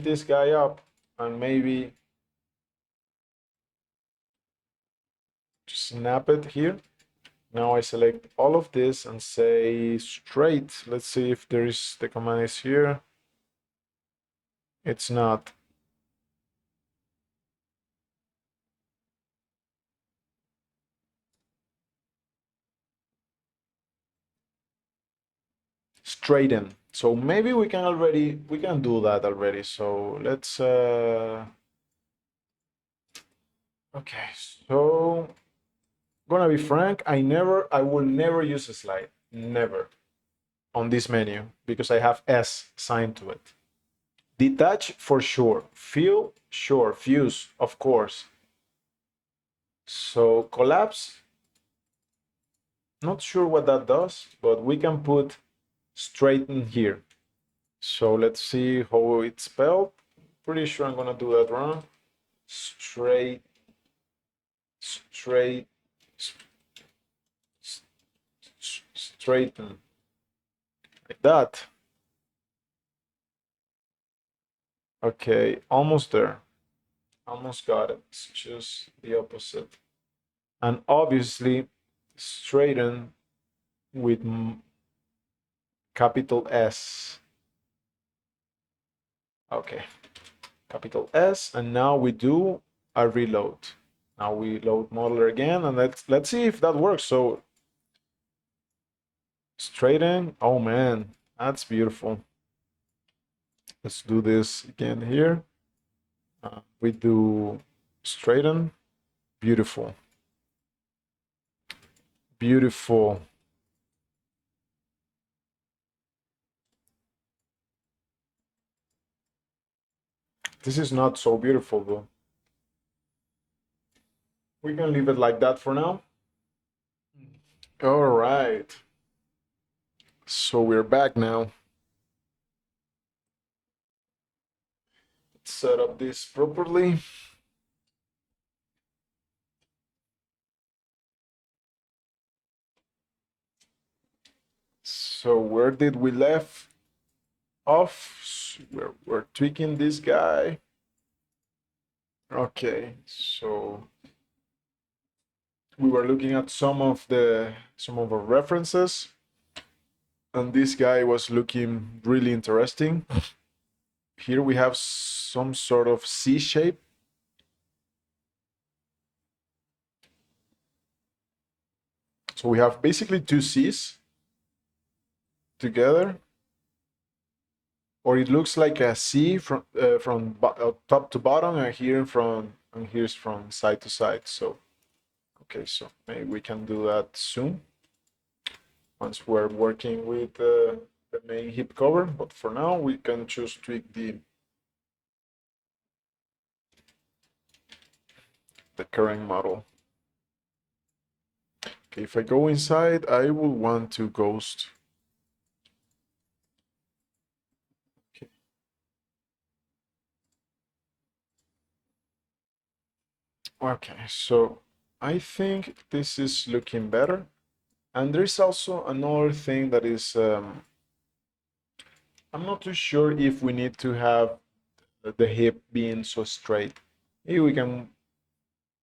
this guy up, and maybe snap it here. Now I select all of this and say straight. Let's see if the command is here. It's not. Straighten. So maybe we can do that already. So let's okay, so gonna be frank, I will never use a slide. Never on this menu because I have S signed to it. Detach for sure. Fill, sure. Fuse, of course. So collapse, not sure what that does, but we can put straighten here. So let's see how it's spelled. Pretty sure I'm gonna do that wrong. Straight, straighten, like that. Okay, almost there. Almost got it. It's just the opposite. And obviously, straighten with capital S. Okay, capital S, and now we do a reload. Now we load modeler again, and let's see if that works. So straighten. Oh man, that's beautiful. Let's do this again here. We do straighten. Beautiful. Beautiful. This is not so beautiful though. We can leave it like that for now. All right. So we're back now. Let's set up this properly. So where did we left off? We're tweaking this guy. Okay, so we were looking at some of our references, and this guy was looking really interesting. Here we have some sort of C shape. So we have basically two C's together, or it looks like a C from top to bottom, and here's from side to side. So okay, so maybe we can do that soon once we're working with the main heap cover. But for now, we can just tweak the current model. Okay, if I go inside, I will want to ghost. Okay. Okay, so I think this is looking better. And there's also another thing that is, I'm not too sure if we need to have the hip being so straight. Maybe we can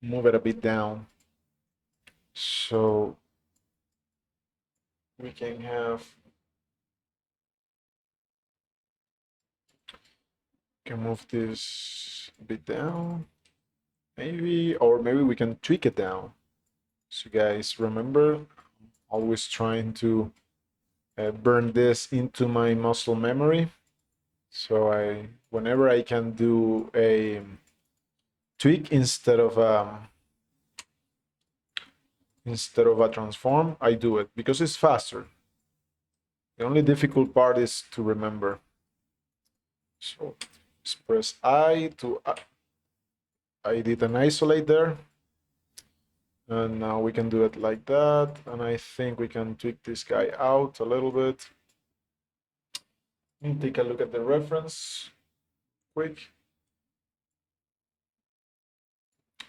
move it a bit down. So we can move this a bit down, maybe, or maybe we can tweak it down. So guys, remember, always trying to burn this into my muscle memory. So whenever I can do a tweak instead of a transform, I do it because it's faster. The only difficult part is to remember. So press I to I did an isolate there, and now we can do it like that. And I think we can tweak this guy out a little bit. Let me take a look at the reference quick.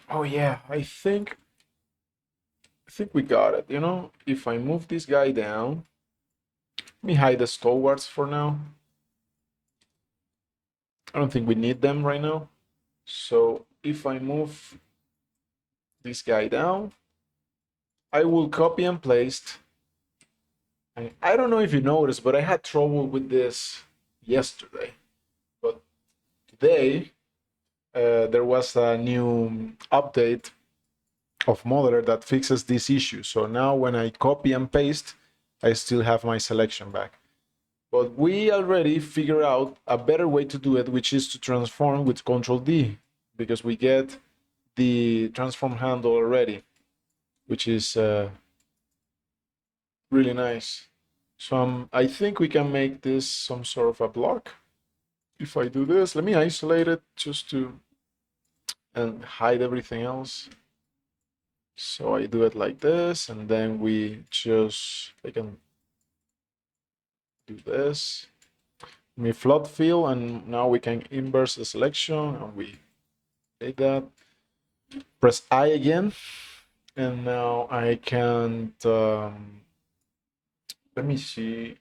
Oh yeah, I think we got it. You know, if I move this guy down, let me hide the stalwarts for now. I don't think we need them right now. So if I move this guy down, I will copy and paste. And I don't know if you noticed, but I had trouble with this yesterday. But today, there was a new update of Modeler that fixes this issue. So now when I copy and paste, I still have my selection back. But we already figured out a better way to do it, which is to transform with Control D, because we get the transform handle already, which is really nice. So I think we can make this some sort of a block. If I do this, let me isolate it just to and hide everything else. So I do it like this, and then I can do this. We float fill, and now we can inverse the selection, and we take that. Press I again, and now I can let me see,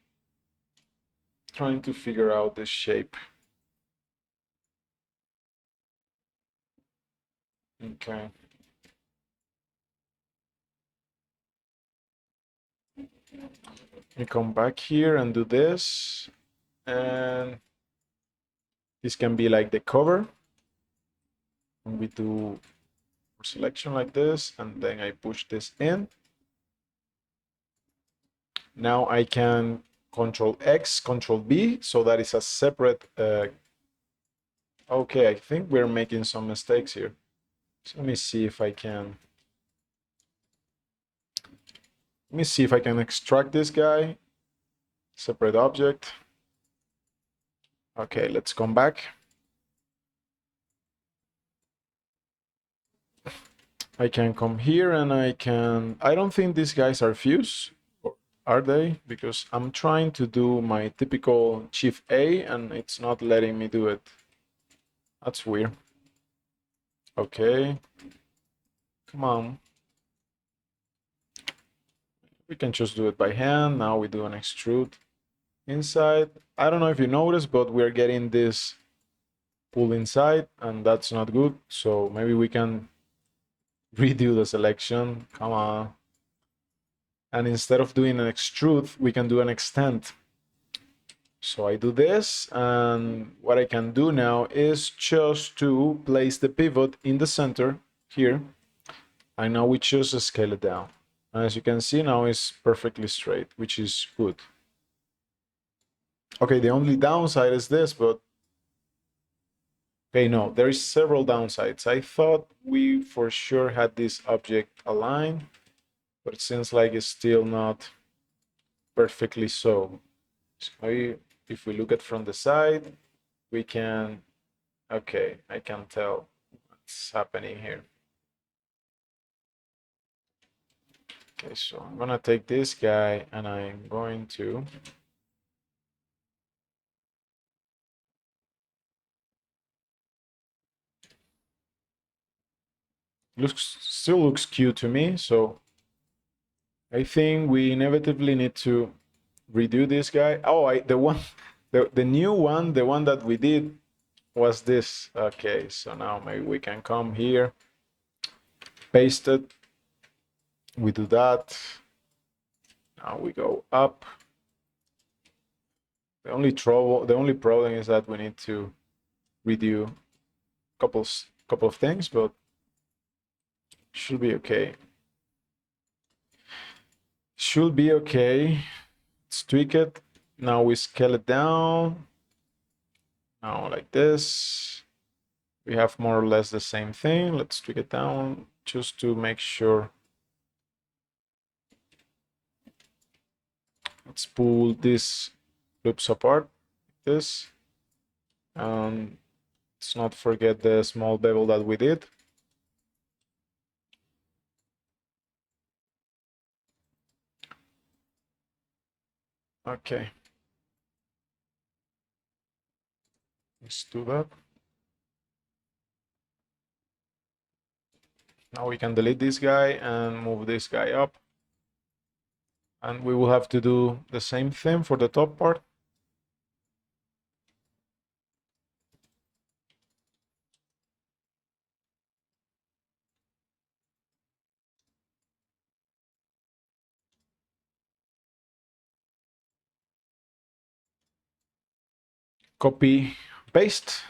trying to figure out this shape. Okay. We come back here and do this, and this can be like the cover. And we do selection like this, and then I push this in. Now I can Control X, Control B, so that is a separate. Okay, I think we're making some mistakes here. So let me see if I can. Let me see if I can extract this guy. Separate object. Okay, let's come back. I can come here and I don't think these guys are fused, are they? Because I'm trying to do my typical Shift A and it's not letting me do it. That's weird. Okay. Come on. We can just do it by hand. Now we do an extrude inside. I don't know if you noticed, but we're getting this pull inside and that's not good. So maybe we can redo the selection. Come on. And instead of doing an extrude, we can do an extend. So I do this, and what I can do now is just to place the pivot in the center here. And now we just scale it down. And as you can see, now it's perfectly straight, which is good. Okay, the only downside is this, but okay, no, there is several downsides. I thought we for sure had this object aligned, but it seems like it's still not perfectly so. So maybe if we look at from the side, we can, okay, I can tell what's happening here. Okay, so I'm gonna take this guy and I'm going to still looks cute to me, so I think we inevitably need to redo this guy. Oh, the new one, the one that we did was this. Okay, so now maybe we can come here, paste it. We do that. Now we go up. The only problem is that we need to redo a couple of things, but should be okay. Should be okay. Let's tweak it. Now we scale it down. Now like this. We have more or less the same thing. Let's tweak it down just to make sure. Let's pull these loops apart, like this. Let's not forget the small bevel that we did. Okay. Let's do that. Now we can delete this guy and move this guy up. And we will have to do the same thing for the top part. Copy, paste,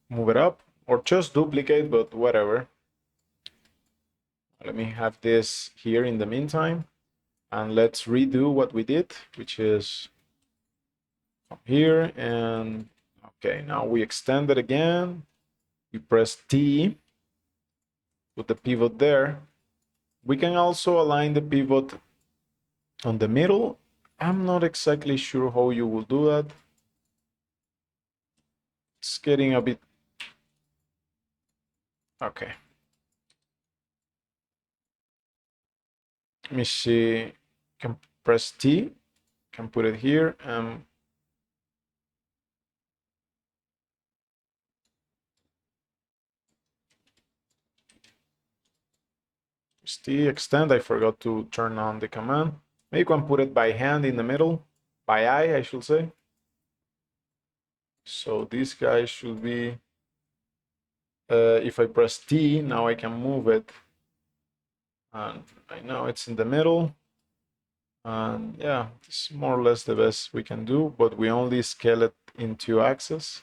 move it up, or just duplicate, but whatever. Let me have this here in the meantime. And let's redo what we did, which is here. And okay, now we extend it again. We press T, put the pivot there. We can also align the pivot on the middle. I'm not exactly sure how you will do that. It's getting a bit... Okay. Let me see. Can press T, can put it here. T extend. I forgot to turn on the command. Maybe you can put it by hand in the middle, by eye, I should say. So this guy should be. If I press T, now I can move it. And I know it's in the middle. And yeah, it's more or less the best we can do, but we only scale it in 2 axes.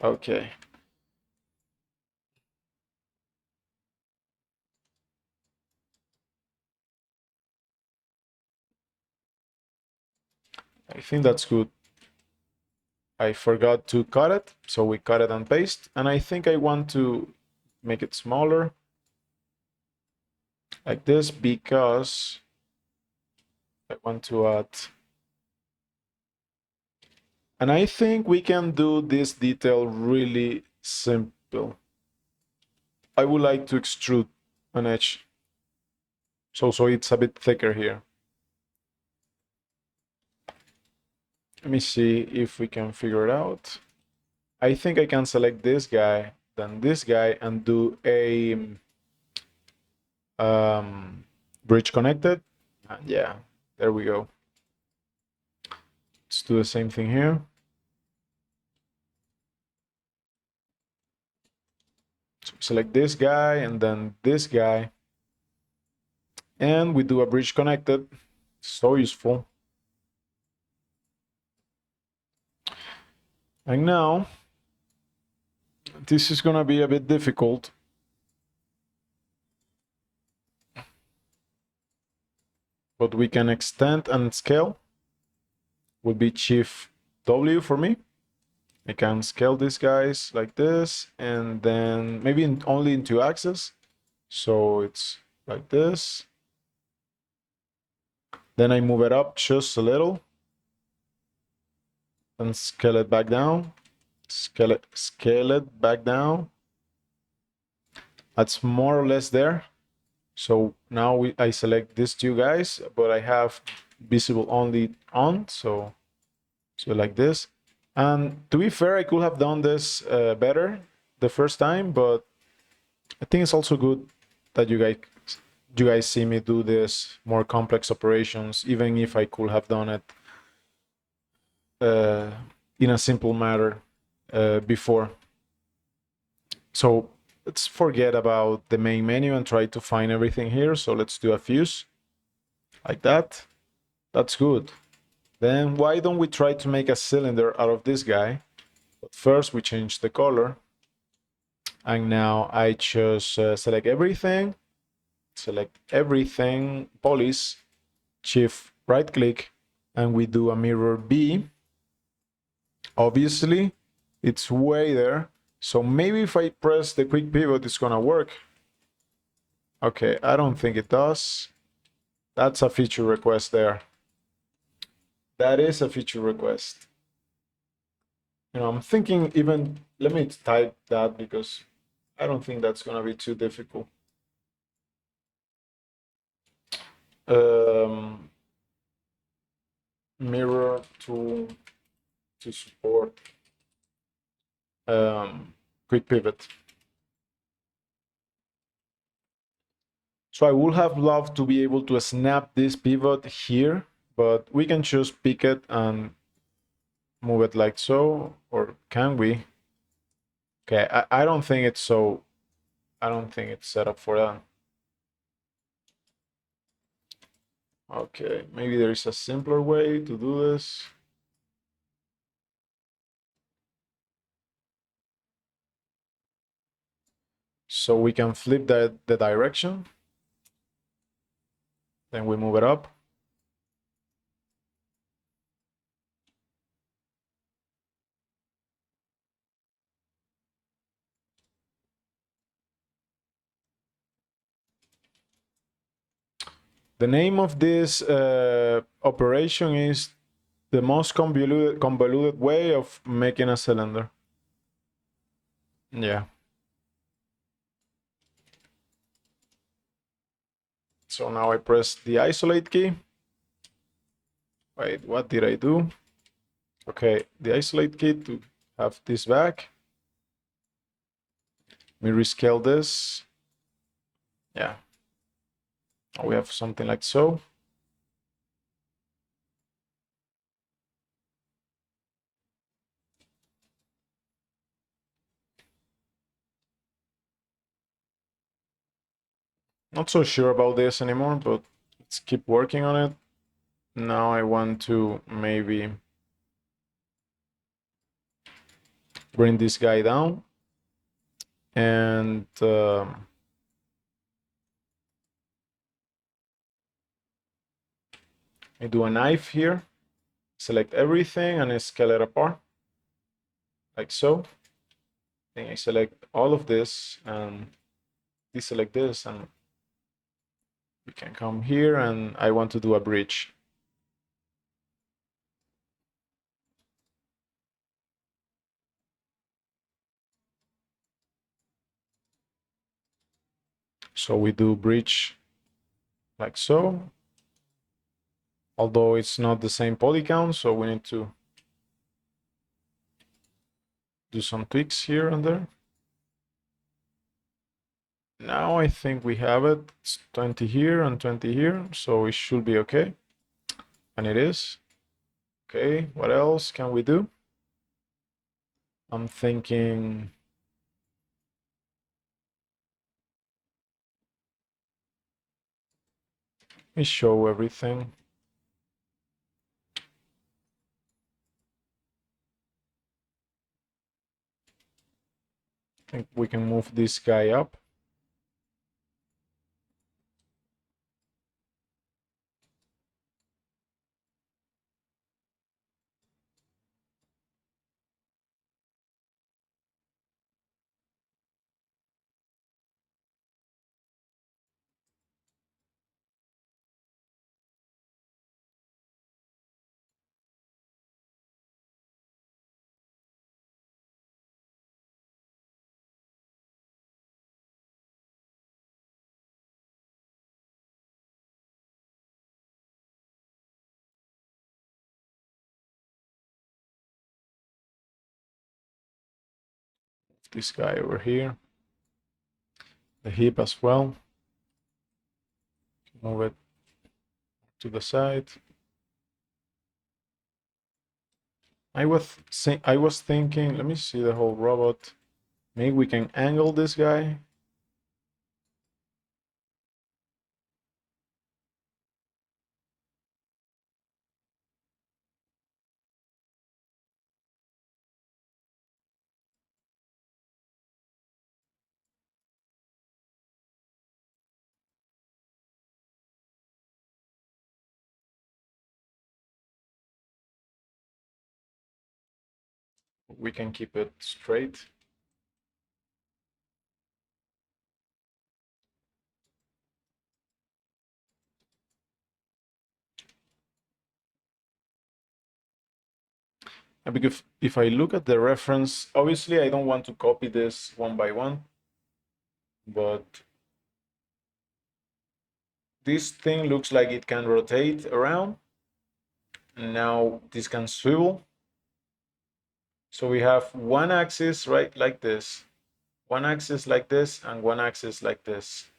Okay. I think that's good. I forgot to cut it, so we cut it and paste. And I think I want to make it smaller, like this, because I want to add. And I think we can do this detail really simple. I would like to extrude an edge, so it's a bit thicker here. Let me see if we can figure it out. I think I can select this guy, then this guy, and do a bridge connected. And yeah, there we go. Let's do the same thing here. So select this guy and then this guy. And we do a bridge connected. So useful. And now, this is gonna be a bit difficult. But we can extend and scale. Would be Shift W for me. I can scale these guys like this, and then maybe only in 2 axes. So it's like this. Then I move it up just a little. And scale it back down. Scale it back down. That's more or less there. So now I select these 2 guys, but I have visible only on, so like this. And to be fair, I could have done this better the first time, but I think it's also good that you guys see me do this more complex operations, even if I could have done it in a simple manner before. So let's forget about the main menu and try to find everything here. So let's do a fuse like that. That's good. Then why don't we try to make a cylinder out of this guy? But first we change the color. And now I just select everything, polish, Shift right click, and we do a mirror B, obviously it's way there. So maybe if I press the quick pivot, it's gonna work. Okay, I don't think it does. That's a feature request there. That is a feature request. I'm thinking even, let me type that because I don't think that's gonna be too difficult. Mirror tool to support quick pivot. So I would have loved to be able to snap this pivot here, but we can just pick it and move it like so, or can we? Okay, I don't think it's so, I don't think it's set up for that. Okay, maybe there is a simpler way to do this. So we can flip the direction. Then we move it up. The name of this operation is the most convoluted way of making a cylinder. Yeah. So now I press the isolate key. Wait, what did I do? Okay, the isolate key to have this back. Let me rescale this. Yeah. Now we have something like so. Not so sure about this anymore, but let's keep working on it. Now I want to maybe bring this guy down and I do a knife here, select everything and I scale it apart like so. Then I select all of this and deselect this, and we can come here and I want to do a bridge. So we do bridge like so, although it's not the same poly count, so we need to do some tweaks here and there. Now I think we have it. It's 20 here and 20 here, so it should be okay. And it is. Okay, what else can we do? I'm thinking let me show everything. I think we can move this guy up. This guy over here. The hip as well. Move it to the side. I was thinking, let me see the whole robot. Maybe we can angle this guy. We can keep it straight. And because if I look at the reference, obviously I don't want to copy this one by one, but this thing looks like it can rotate around. And now this can swivel. So we have one axis, right, like this, one axis like this, and one axis like this.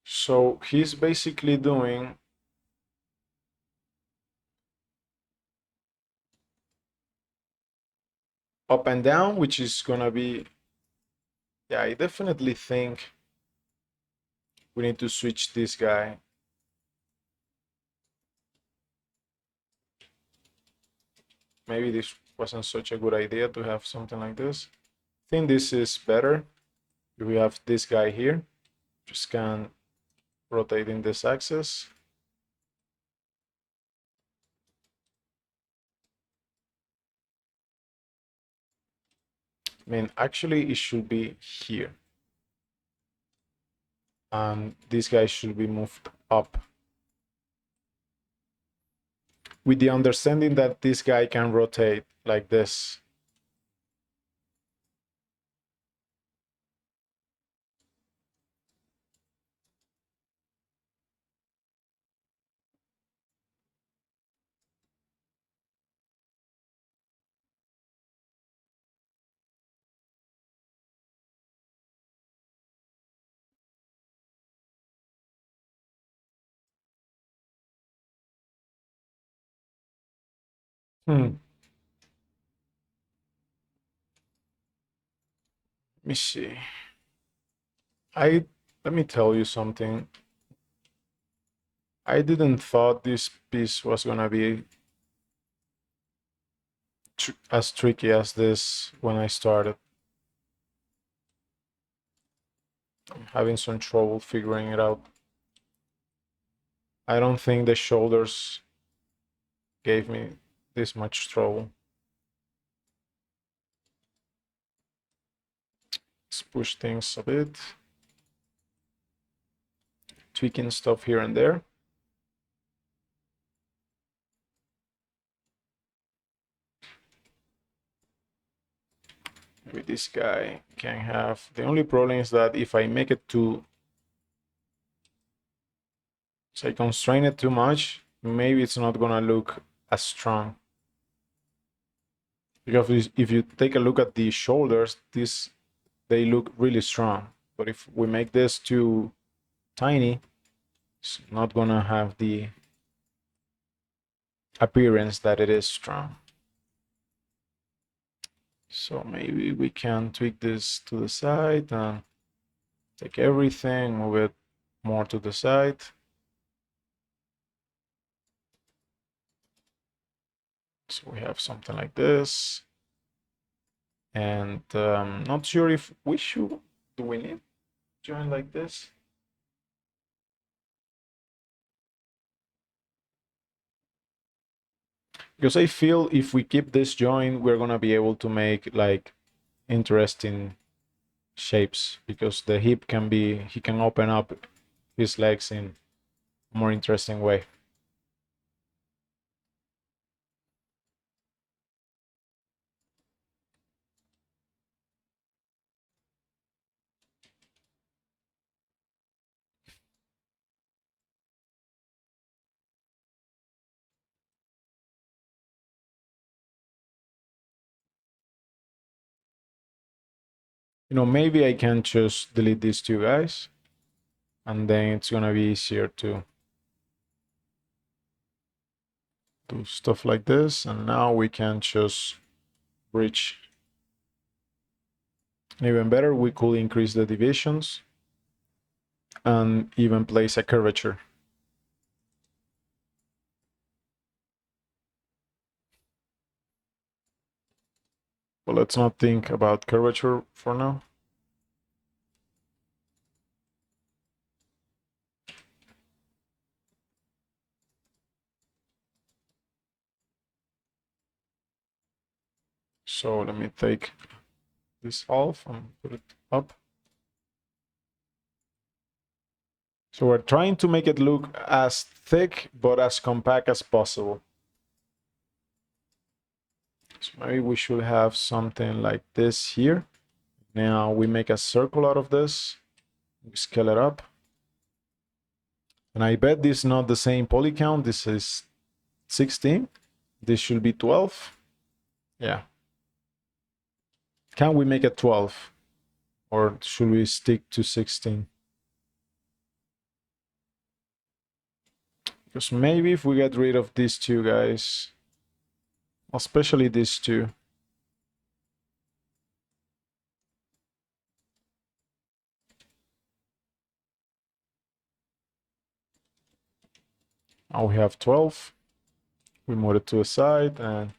So he's basically doing up and down, which is gonna be, yeah, I definitely think we need to switch this guy. Maybe this wasn't such a good idea to have something like this. I think this is better. We have this guy here, just can rotate in this axis. I mean, actually it should be here. And this guy should be moved up. With the understanding that this guy can rotate like this. Let me see. Let me tell you something. I didn't thought this piece was gonna be as tricky as this when I started. I'm having some trouble figuring it out. I don't think the shoulders gave me this much trouble. Let's push things a bit. Tweaking stuff here and there. With this guy can have, the only problem is that if I make it too, so I constrain it too much, maybe it's not gonna look as strong. Because if you take a look at the shoulders, they look really strong. But if we make this too tiny, it's not gonna have the appearance that it is strong. So maybe we can tweak this to the side and take everything, move it more to the side. So we have something like this. And not sure if we should, do we need join like this? Because I feel if we keep this join, we're gonna be able to make like interesting shapes, because the hip can be, he can open up his legs in a more interesting way. You know, maybe I can just delete these two guys, and then it's gonna be easier to do stuff like this. And now we can just bridge. And even better, we could increase the divisions and even place a curvature. But let's not think about curvature for now. So let me take this off and put it up. So we're trying to make it look as thick but as compact as possible. So maybe we should have something like this here. Now we make a circle out of this. We scale it up. And I bet this is not the same poly count. This is 16. This should be 12. Yeah. Can we make it 12? Or should we stick to 16? Because maybe if we get rid of these two guys, especially these two, now we have 12. We move it to the side and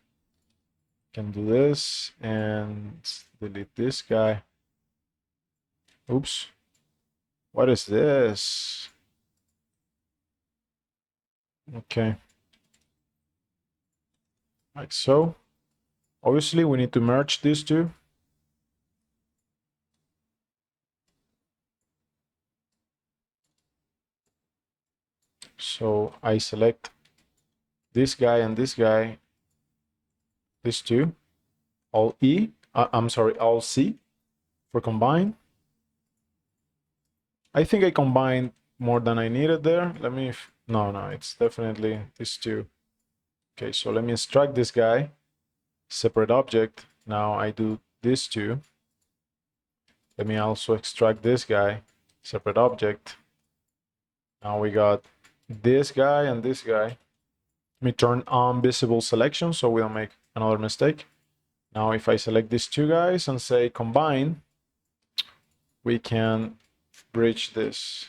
can do this and delete this guy. Oops. What is this? Okay. Like so. Obviously, we need to merge these two. So I select this guy and this guy, these two, Alt E, I'm sorry, Alt C for combine. I think I combined more than I needed there. Let me, no, it's definitely these two. Okay, so let me extract this guy, separate object. Now I do these two. Let me also extract this guy, separate object. Now we got this guy and this guy. Let me turn on visible selection so we don't make another mistake. Now if I select these two guys and say combine, we can bridge this.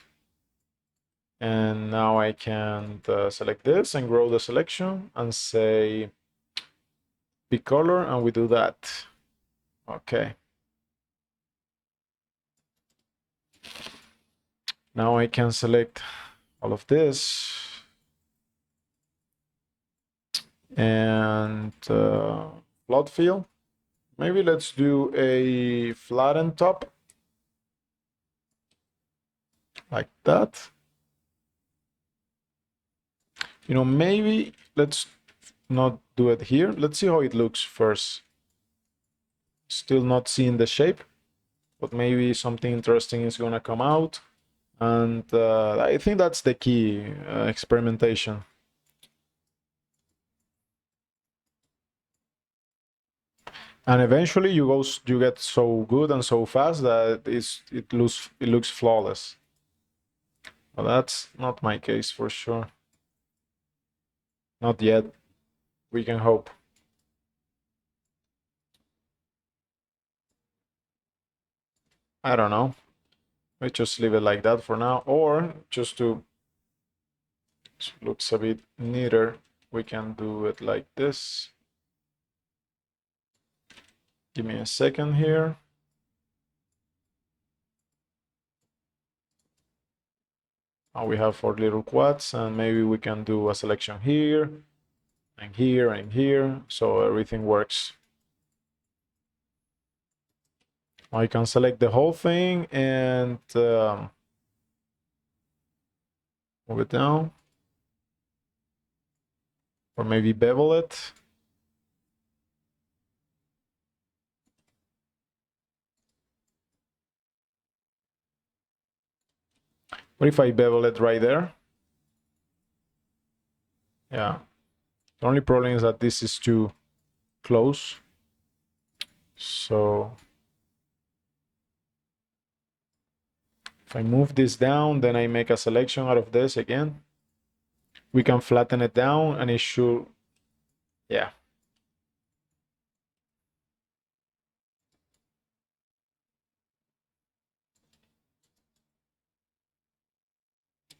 And now I can select this and grow the selection and say pick color, and we do that. Okay. Now I can select all of this and float fill. Maybe let's do a flatten top like that. You know, maybe let's not do it here. Let's see how it looks first. Still not seeing the shape, but maybe something interesting is gonna come out. And I think that's the key, experimentation. And eventually you get so good and so fast that it looks flawless. Well, that's not my case for sure. Not yet. We can hope. I don't know. We just leave it like that for now, or just to looks a bit neater, we can do it like this. Give me a second here. Now we have 4 little quads, and maybe we can do a selection here and here and here, so everything works. I can select the whole thing and move it down, or maybe bevel it. What if I bevel it right there? Yeah. The only problem is that this is too close. So if I move this down, then I make a selection out of this again. We can flatten it down and it should, yeah.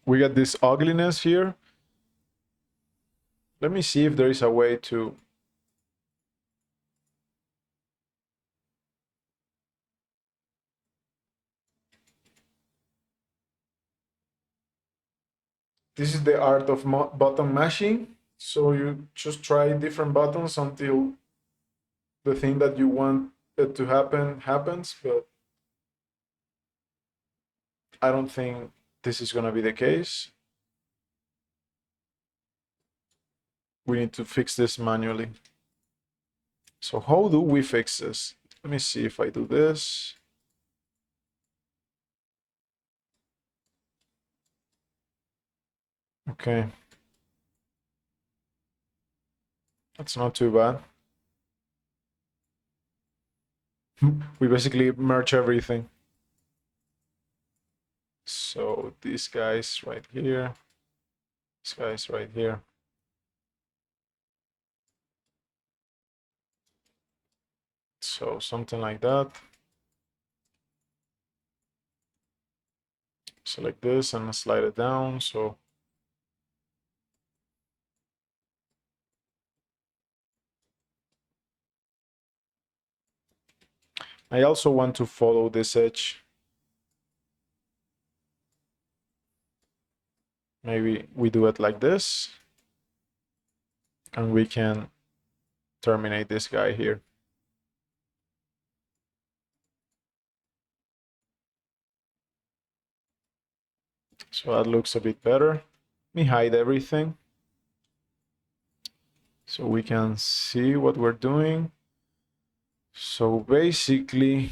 We got this ugliness here. Let me see if there is a way to this is the art of button mashing. So you just try different buttons until the thing that you want it to happen happens, but I don't think this is gonna be the case. We need to fix this manually. So how do we fix this? Let me see if I do this. Okay. That's not too bad. We basically merge everything. So this guy's right here. This guy's right here. So something like that. Select this and slide it down. So I also want to follow this edge. Maybe we do it like this. And we can terminate this guy here. So that looks a bit better. Let me hide everything so we can see what we're doing. So basically,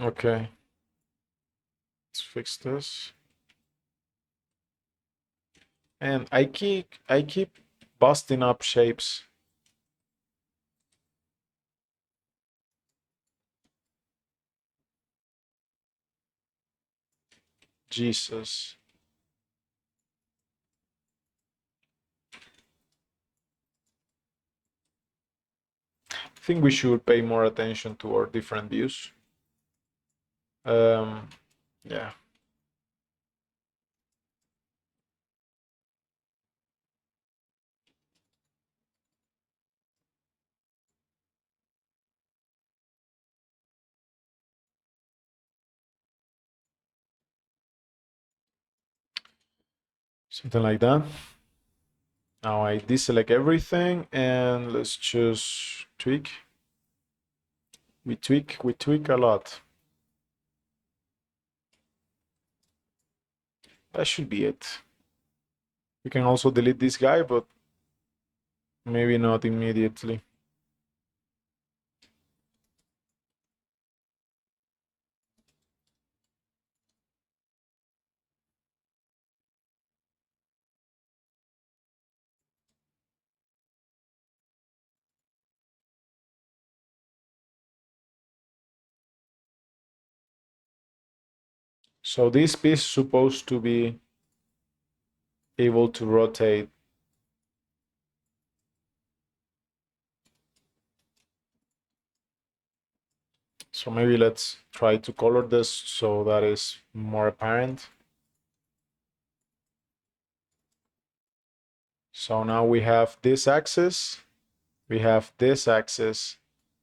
okay, let's fix this. And I keep busting up shapes. Jesus. I think we should pay more attention to our different views. Yeah. Something like that. Now I deselect everything and let's just tweak. We tweak a lot. That should be it. We can also delete this guy, but maybe not immediately. So this piece is supposed to be able to rotate. So maybe let's try to color this so that is more apparent. So now we have this axis, we have this axis,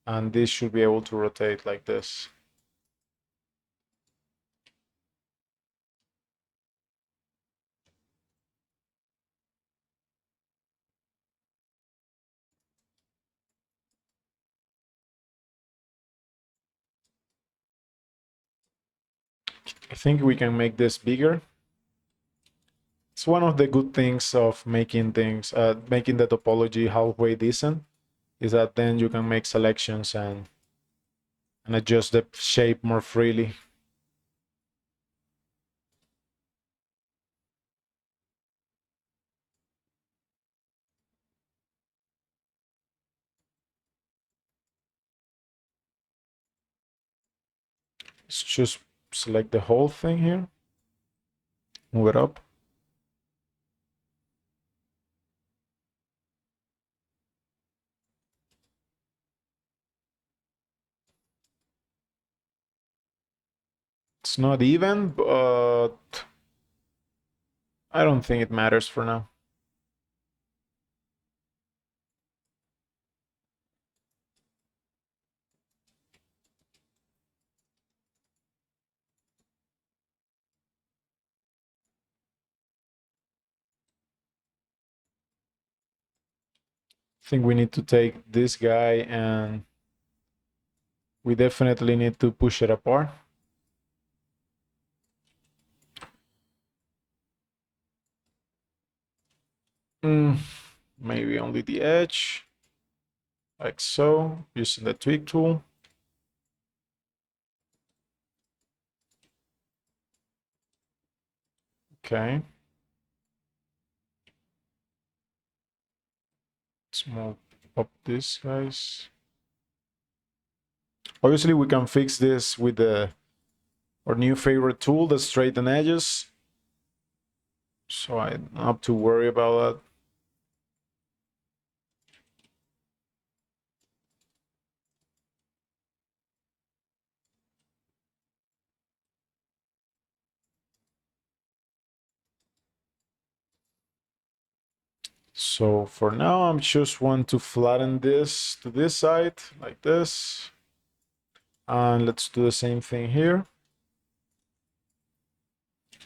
and this should be able to rotate like this. I think we can make this bigger. It's one of the good things of making things, making the topology halfway decent, is that then you can make selections and adjust the shape more freely. Let's just select the whole thing here, move it up. It's not even, but I don't think it matters for now. I think we need to take this guy and we definitely need to push it apart. Maybe only the edge, like so, using the tweak tool. Okay. Let's move up this, guys. Obviously, we can fix this with our new favorite tool, the straighten edges. So I don't have to worry about that. So for now, I just want to flatten this to this side, like this. And let's do the same thing here.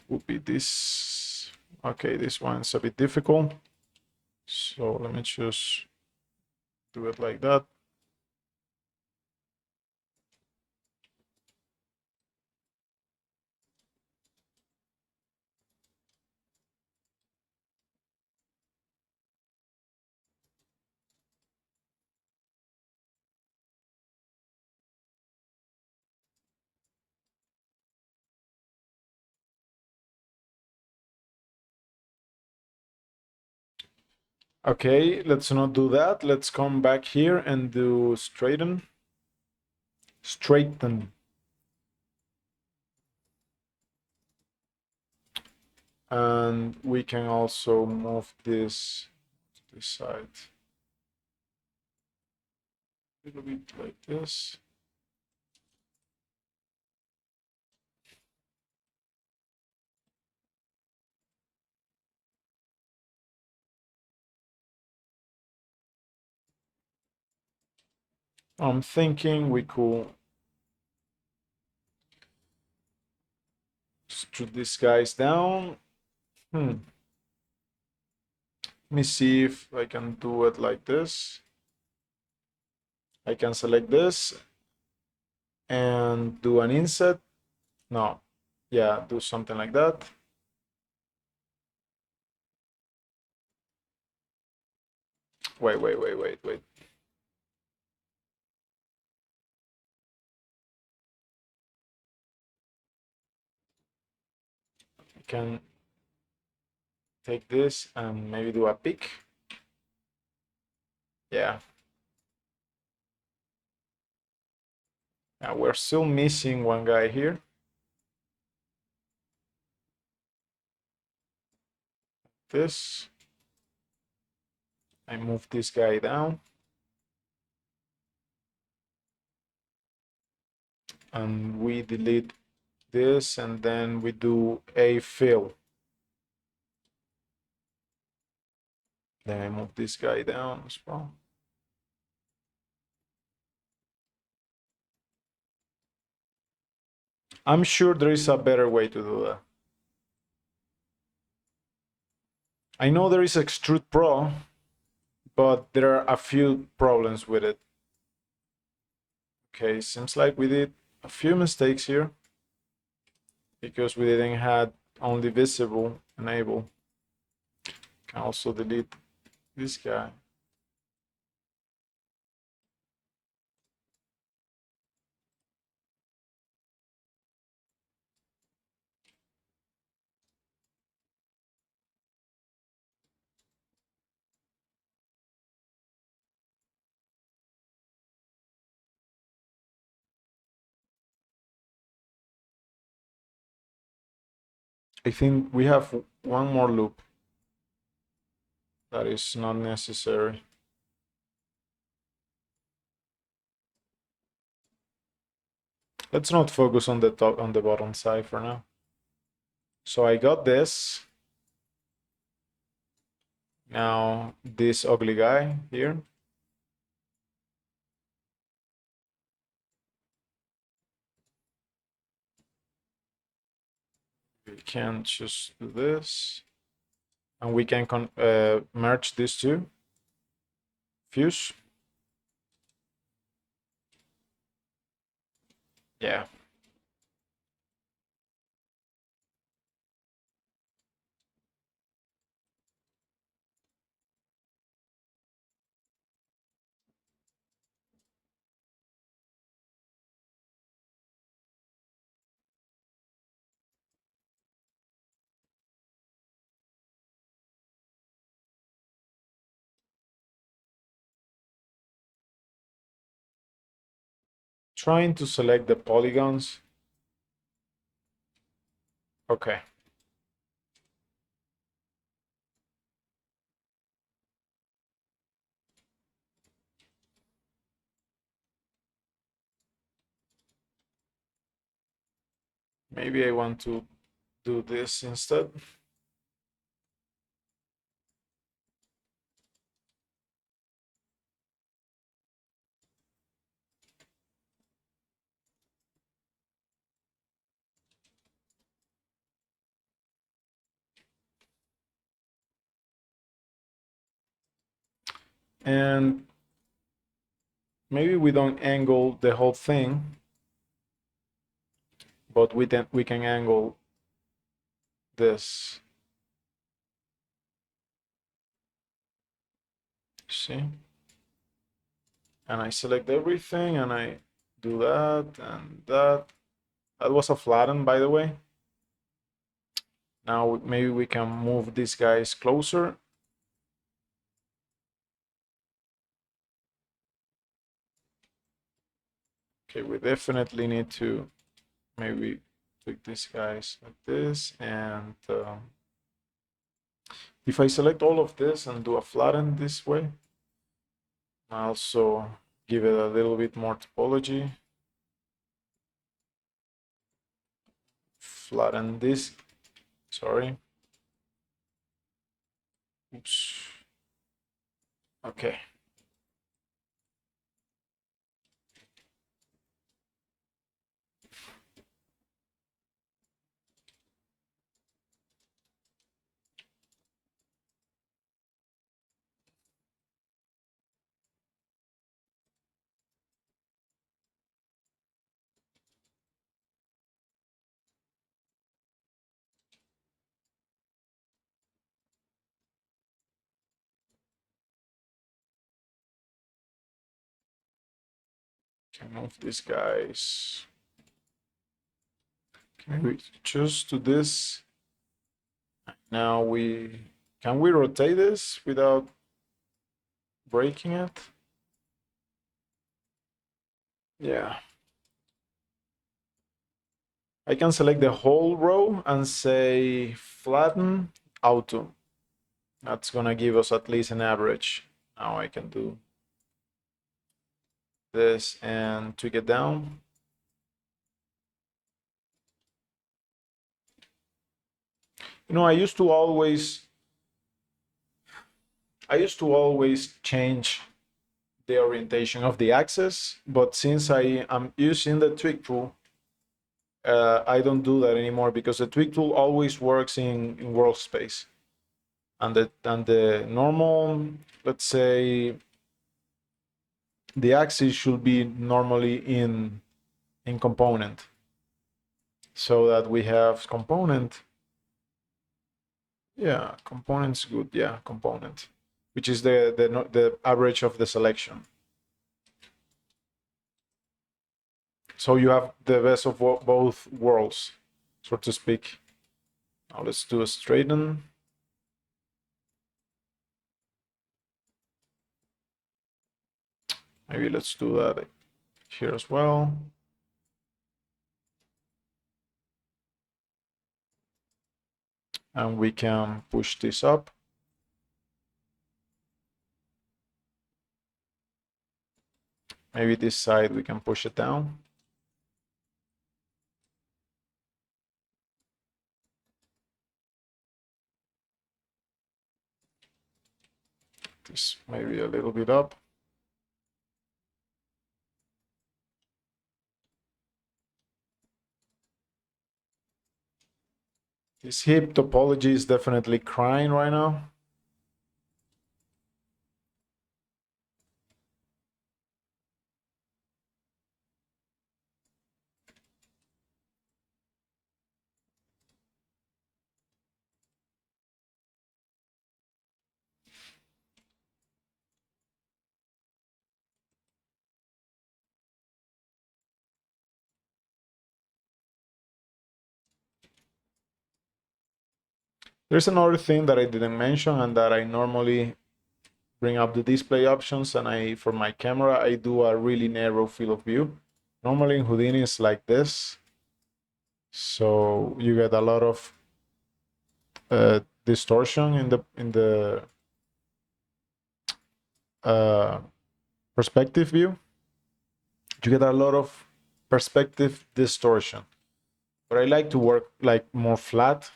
Would be this. Okay, this one's a bit difficult. So let me just do it like that. Okay, let's not do that. Let's come back here and do straighten. Straighten. And we can also move this to this side. A little bit like this. I'm thinking we could strip these guys down. Let me see if I can do it like this. I can select this and do an inset. No, yeah, do something like that. Wait. I can take this and maybe do a pick. Yeah. We're still missing one guy here. This. I move this guy down. And we delete this and then we do a fill. Then I move this guy down as well. I'm sure there is a better way to do that. I know there is Extrude Pro, but there are a few problems with it. Okay, seems like we did a few mistakes here because we didn't have only visible enable. Can also delete this guy. I think we have one more loop that is not necessary. Let's not focus on the top, on the bottom side for now. So I got this. Now this ugly guy here. We can just do this, and we can merge these two. Fuse. Yeah. Trying to select the polygons. Okay. Maybe I want to do this instead. And maybe we don't angle the whole thing, but we can angle this. See? And I select everything and I do that and that. That was a flatten, by the way. Now maybe we can move these guys closer. Okay, we definitely need to maybe tweak these guys like this. And if I select all of this and do a flatten this way, I also give it a little bit more topology. Flatten this, sorry. Oops. Okay. Can move these guys. Can we choose to this? Now can we rotate this without breaking it? Yeah. I can select the whole row and say flatten auto. That's gonna give us at least an average. Now I can do this and tweak it down. You know, I used to always change the orientation of the axis, but since I am using the tweak tool, I don't do that anymore because the tweak tool always works in world space, and the normal, let's say, the axis should be normally in component, so that we have component. Yeah, component's good. Yeah, component, which is the average of the selection. So you have the best of both worlds, so to speak. Now let's do a straighten. Maybe let's do that here as well. And we can push this up. Maybe this side we can push it down. this maybe a little bit up. This heap topology is definitely crying right now. There's another thing that I didn't mention and that I normally bring up the display options, and for my camera I do a really narrow field of view. Normally in Houdini it's like this, so you get a lot of distortion in the perspective view. You get a lot of perspective distortion, but I like to work like more flat.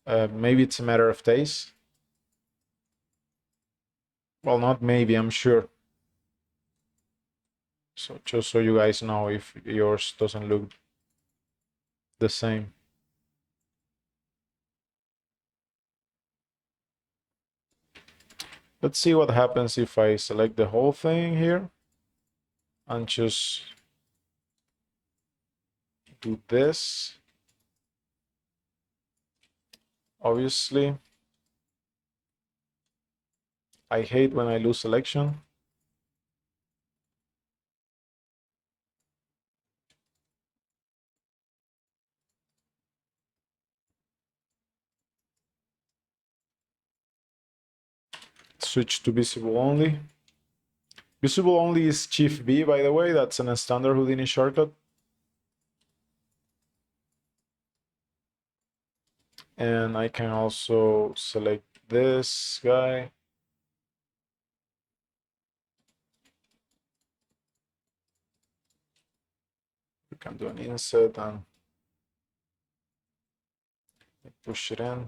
Maybe it's a matter of taste. Well, not maybe, I'm sure. So just so you guys know if yours doesn't look the same. Let's see what happens if I select the whole thing here and just do this. Obviously, I hate when I lose selection. Switch to visible only. Visible only is Shift V, by the way. That's a standard Houdini shortcut. And I can also select this guy. We can do an inset and push it in.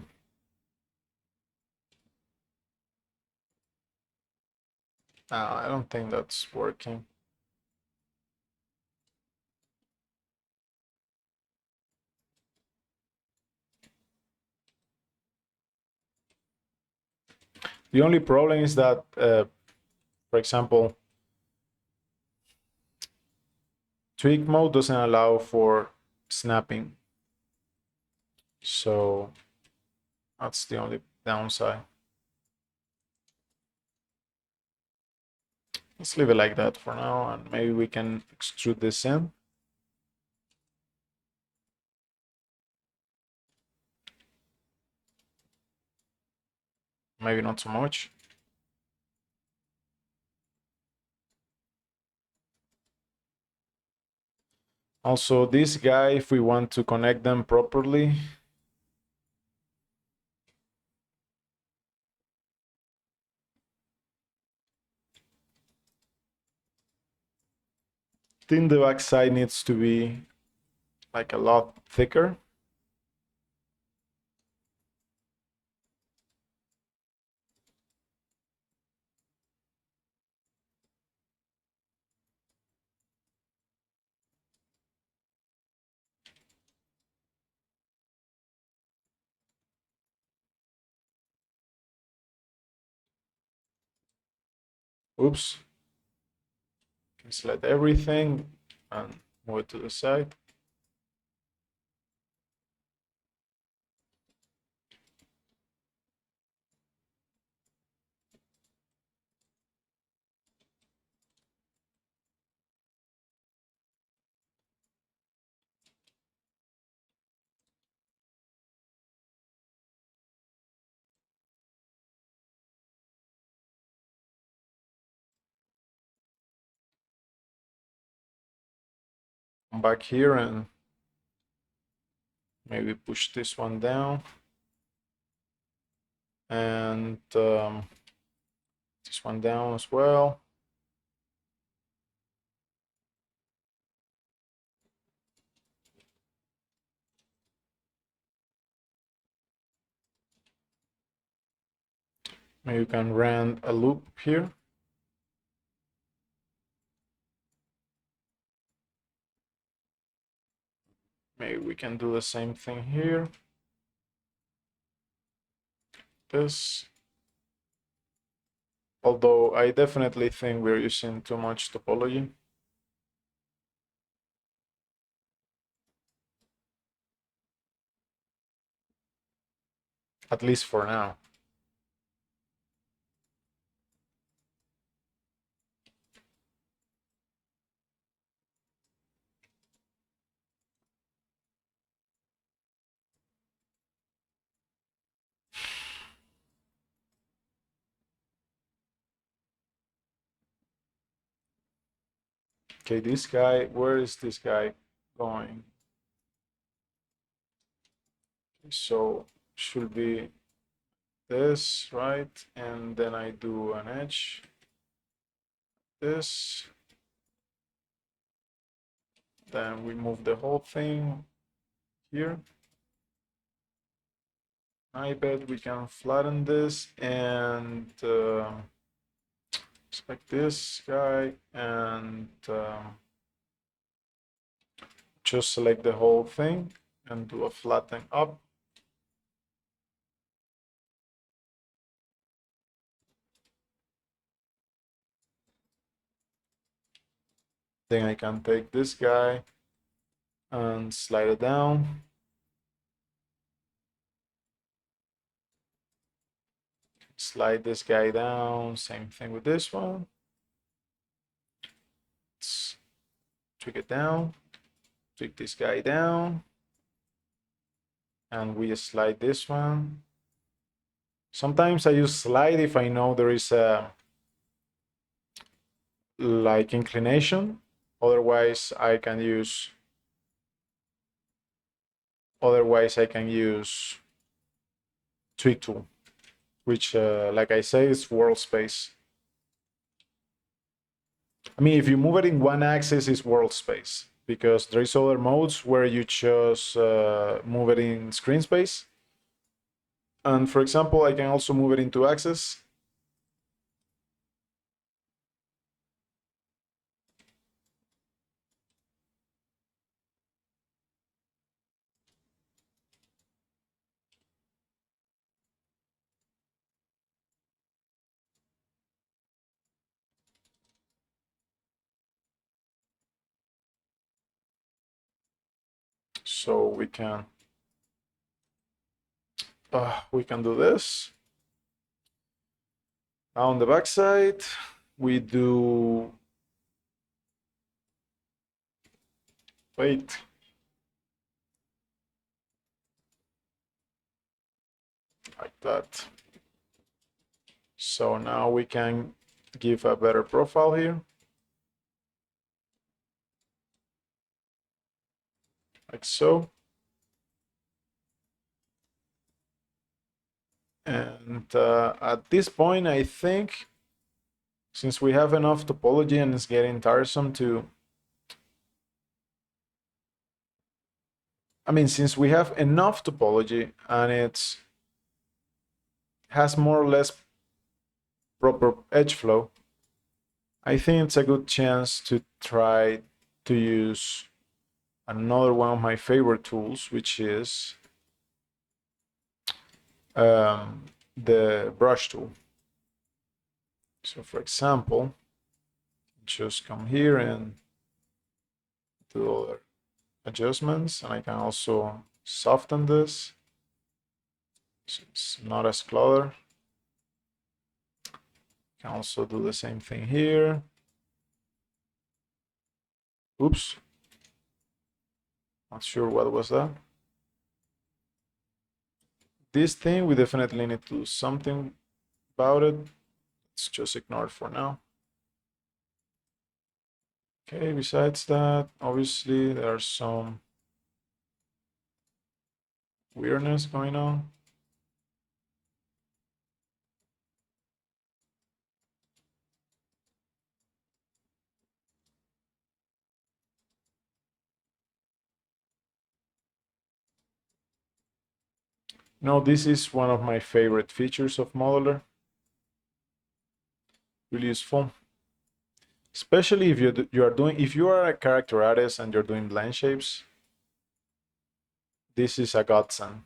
I don't think that's working. The only problem is that, for example, tweak mode doesn't allow for snapping. So that's the only downside. Let's leave it like that for now, and maybe we can extrude this in. Maybe not so much. Also, this guy, if we want to connect them properly, I think the backside needs to be like a lot thicker. Oops. Can select everything and move it to the side. Come back here and maybe push this one down. And this one down as well. Maybe you can run a loop here. Maybe we can do the same thing here. This. Although I definitely think we're using too much topology. At least for now. Okay, this guy, where is this guy going? So should be this, right? And then I do an edge, this. Then we move the whole thing here. I bet we can flatten this and select this guy and just select the whole thing and do a flatten up. Then I can take this guy and slide it down. Slide this guy down, same thing with this one. Let's tweak it down, tweak this guy down, and we slide this one. Sometimes I use slide if I know there is a like inclination. Otherwise I can use tweak tool, which like I say is world space. I mean, if you move it in one axis, it's world space, because there is other modes where you just move it in screen space. And for example, I can also move it into axis. So we can do this. Now on the back side, we do wait. Like that. So now we can give a better profile here. Like so. And at this point, I think, since we have enough topology and it's getting tiresome to, I mean, since we have enough topology and it has more or less proper edge flow, I think it's a good chance to try to use another one of my favorite tools, which is the brush tool. So for example, just come here and do other adjustments, and I can also soften this so it's not as cluttered. Can also do the same thing here. Oops, not sure what was that. This thing, we definitely need to do something about it. Let's just ignore it for now. Okay, besides that, obviously there's some weirdness going on. No, this is one of my favorite features of Modeler. really useful, especially if if you are a character artist and you're doing blend shapes. This is a godsend.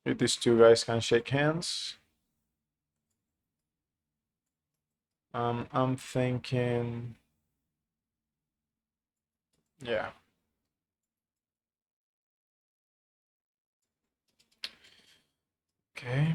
If these two guys can shake hands. I'm thinking, yeah. Okay.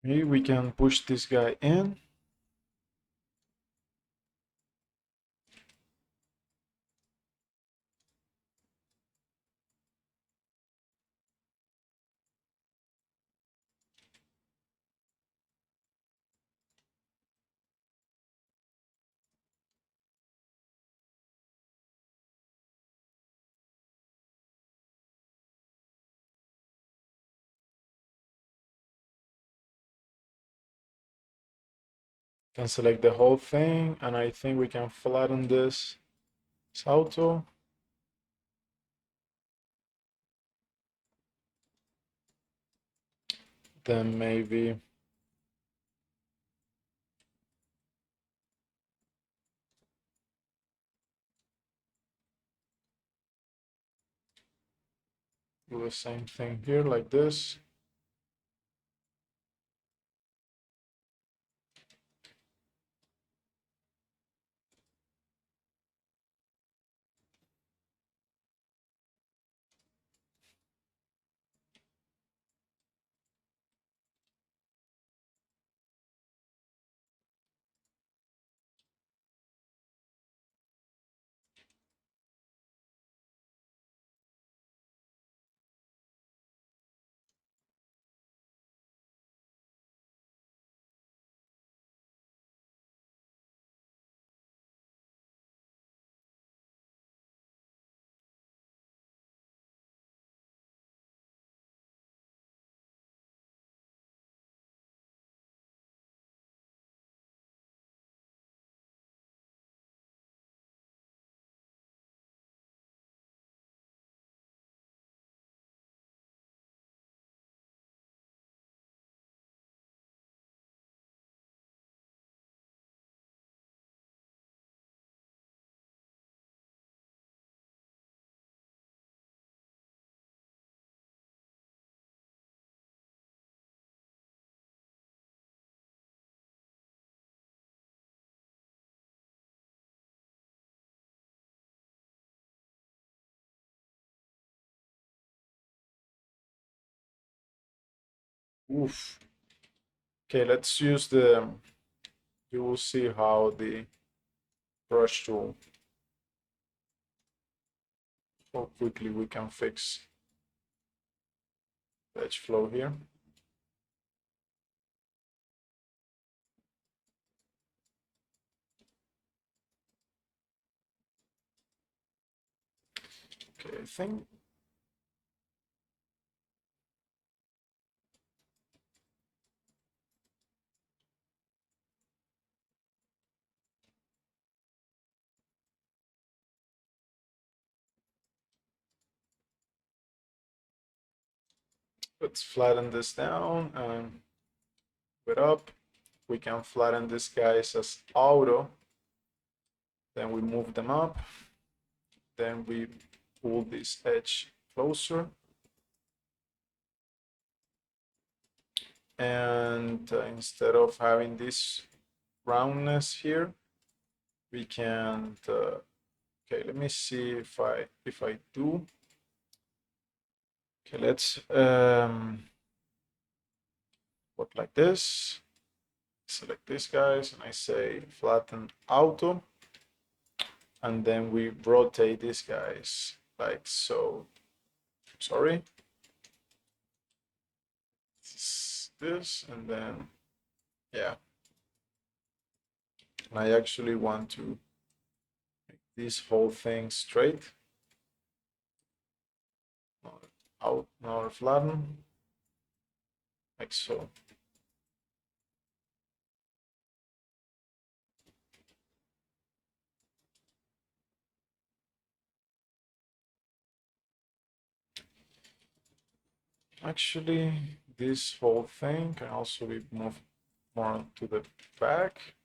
Maybe we can push this guy in. Can select the whole thing, and I think we can flatten this auto. Then maybe do the same thing here like this. Oof. Okay, let's use the, you will see how the brush tool, how quickly we can fix the edge flow here. Okay, I think Let's flatten this down and put it up. We can flatten these guys as auto. Then we move them up. Then we pull this edge closer. And instead of having this roundness here, we can, okay, let me see if I do. Okay, let's work like this. Select these guys and I say flatten auto. And then we rotate these guys like so. Sorry. This and then, yeah. And I actually want to make this whole thing straight. Out, now flatten, like so. Actually, this whole thing can also be moved more to the back.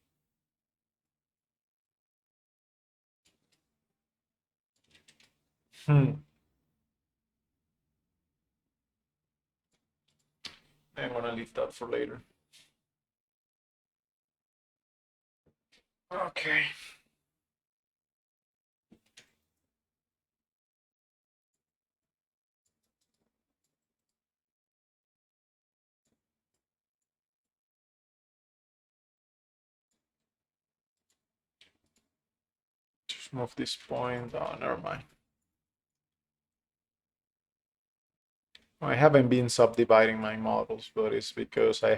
I'm gonna leave that for later. Okay. Just move this point. Oh, never mind. I haven't been subdividing my models, but it's because I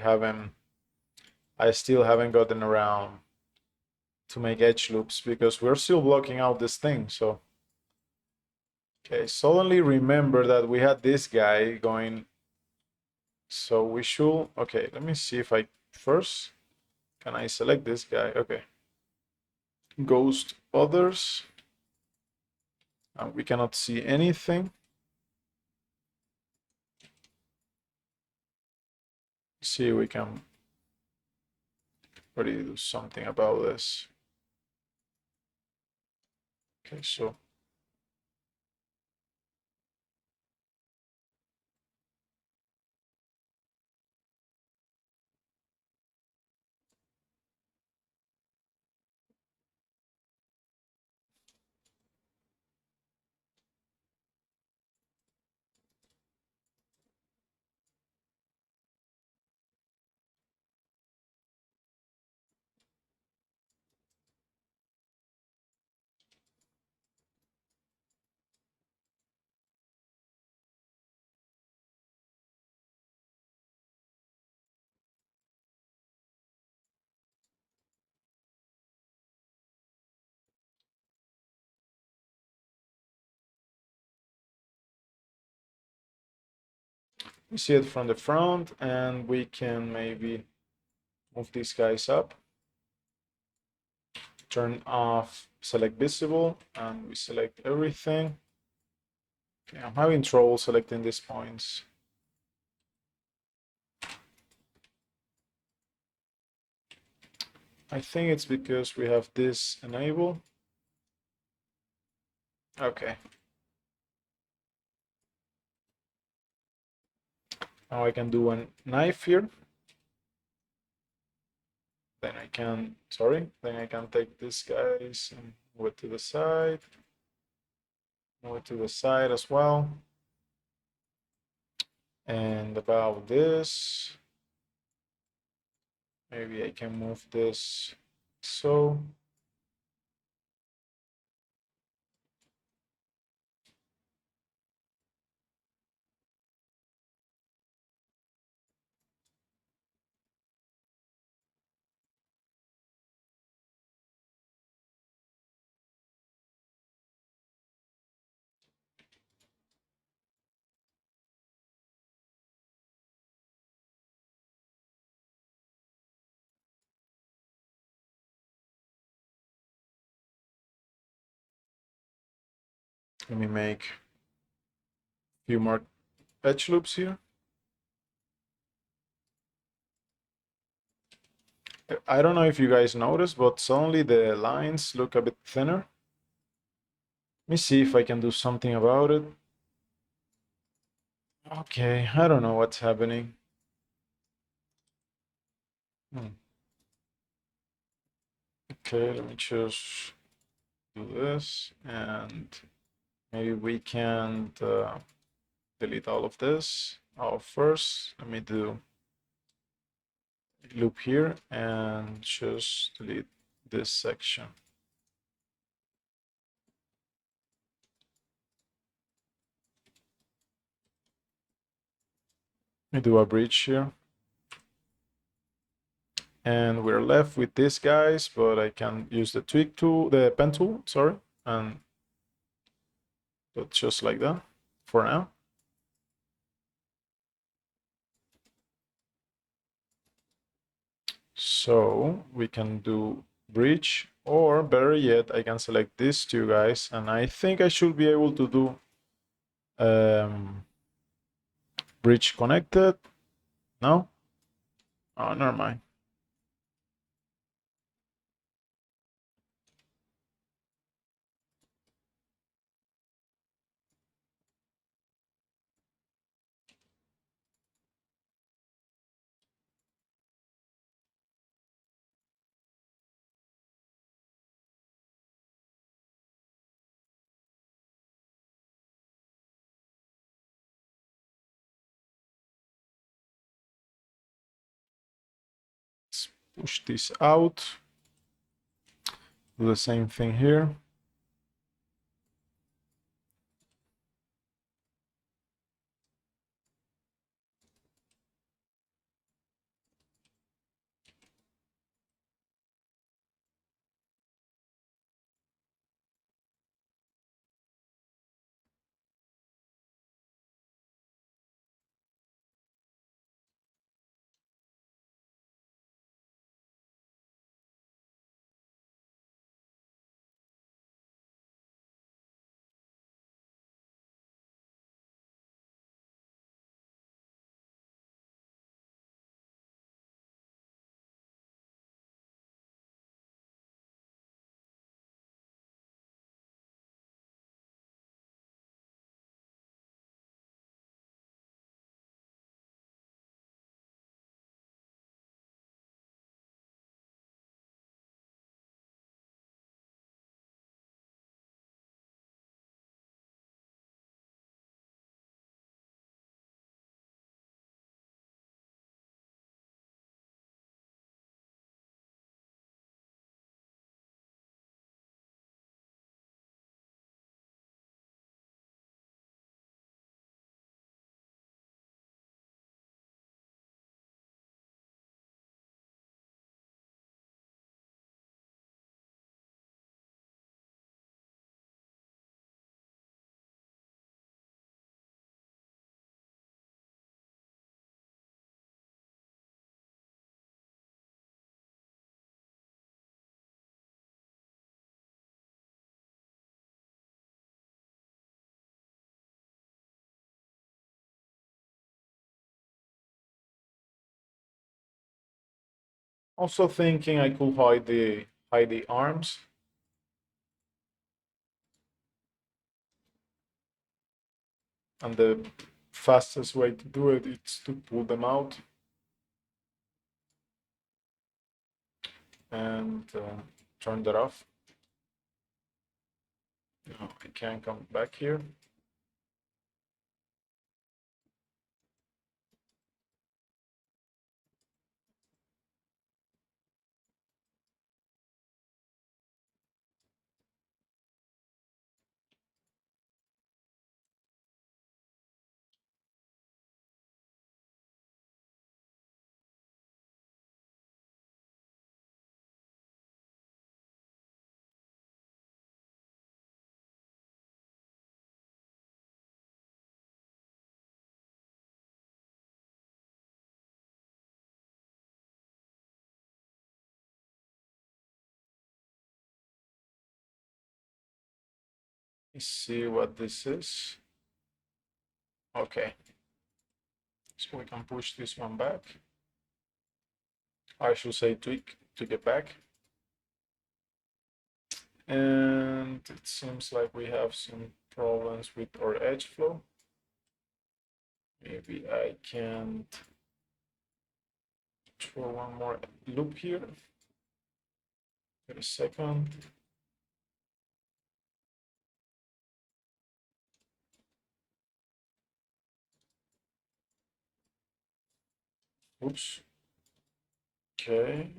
still haven't gotten around to make edge loops because we're still blocking out this thing. So, okay, suddenly remember that we had this guy going. So we should, okay, let me see if I first, can I select this guy? Okay. Ghost others. We cannot see anything. See, we can already do something about this. Okay, so we see it from the front and we can maybe move these guys up. Turn off, select visible, and we select everything. Okay, I'm having trouble selecting these points. I think it's because we have this enabled. Okay. Now I can do a knife here. Then I can, sorry, then I can take these guys and move it to the side. Move it to the side as well. And about this, maybe I can move this so. Let me make a few more edge loops here. I don't know if you guys noticed, but suddenly the lines look a bit thinner. Let me see if I can do something about it. Okay, I don't know what's happening. Okay, let me just do this, and maybe we can delete all of this. Oh, first, let me do loop here and just delete this section. Let me do a bridge here. And we're left with these guys, but I can use the tweak tool, the pen tool, sorry, and but just like that for now. So we can do bridge, or better yet, I can select these two guys, and I think I should be able to do bridge connected. No? Oh, never mind. Let's push this out. Do the same thing here. Also thinking I could hide the arms. And the fastest way to do it is to pull them out and turn that off. No, I can come back here. Let's see what this is. Okay, so we can push this one back. I should say tweak. to get back. And it seems like we have some problems with our edge flow. Maybe I can throw one more loop here. Wait a second. Oops. Okay.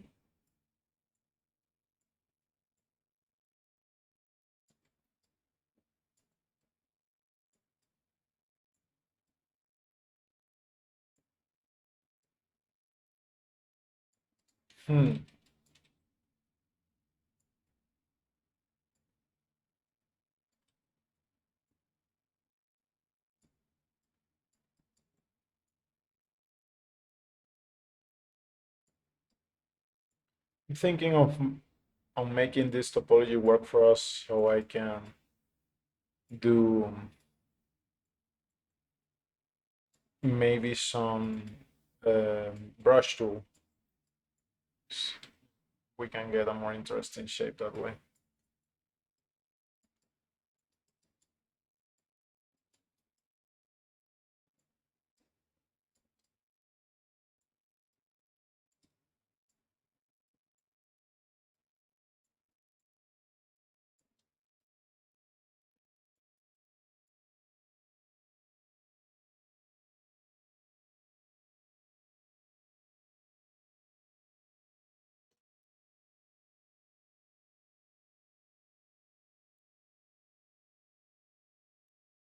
Hmm. I'm thinking of on making this topology work for us so I can do maybe some brush tool. We can get a more interesting shape that way.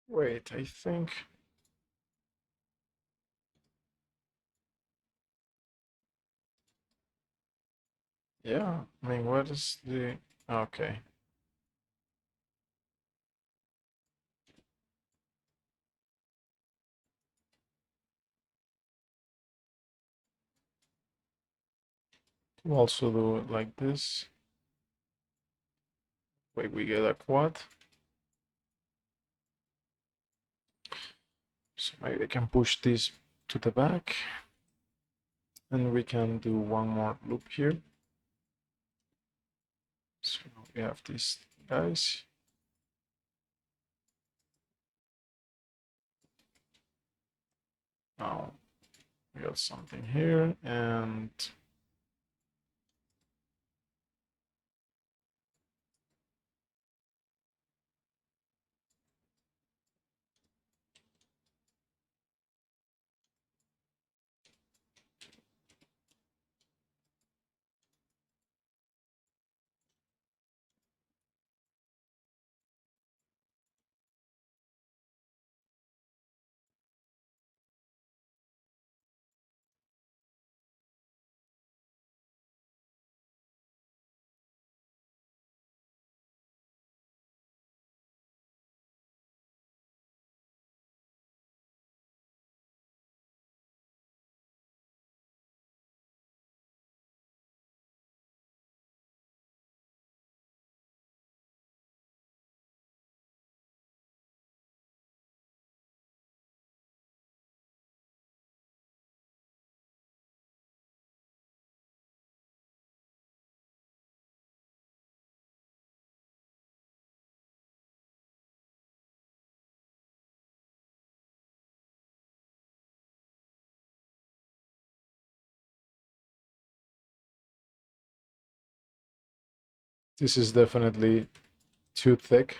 Wait, I think. Yeah, I mean, what is the. Okay. We'll also do it like this. Wait, we get a quad. So maybe I can push this to the back. And we can do one more loop here. So we have these guys. Now we got something here and this is definitely too thick.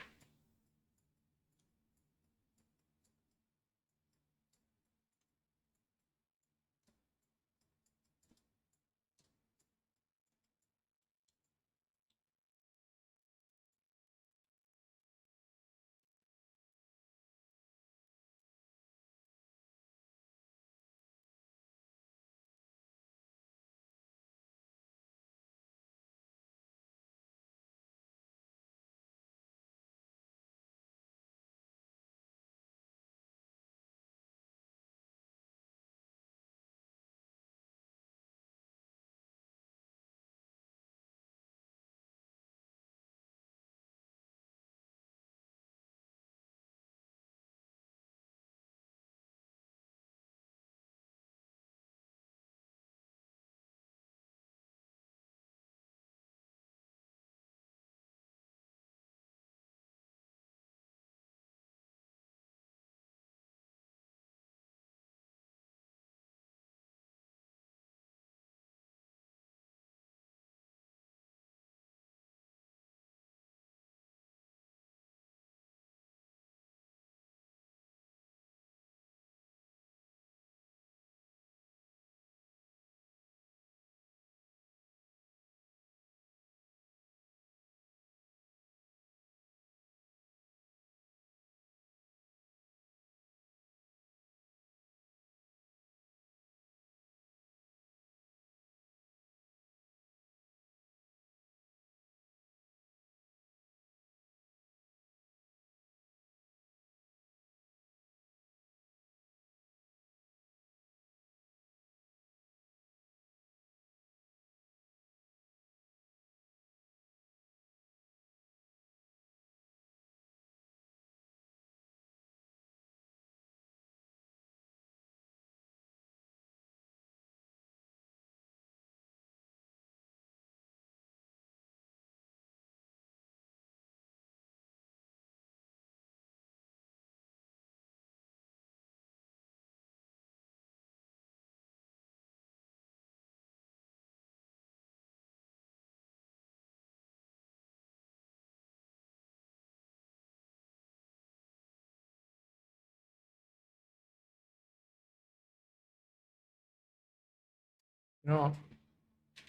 You know,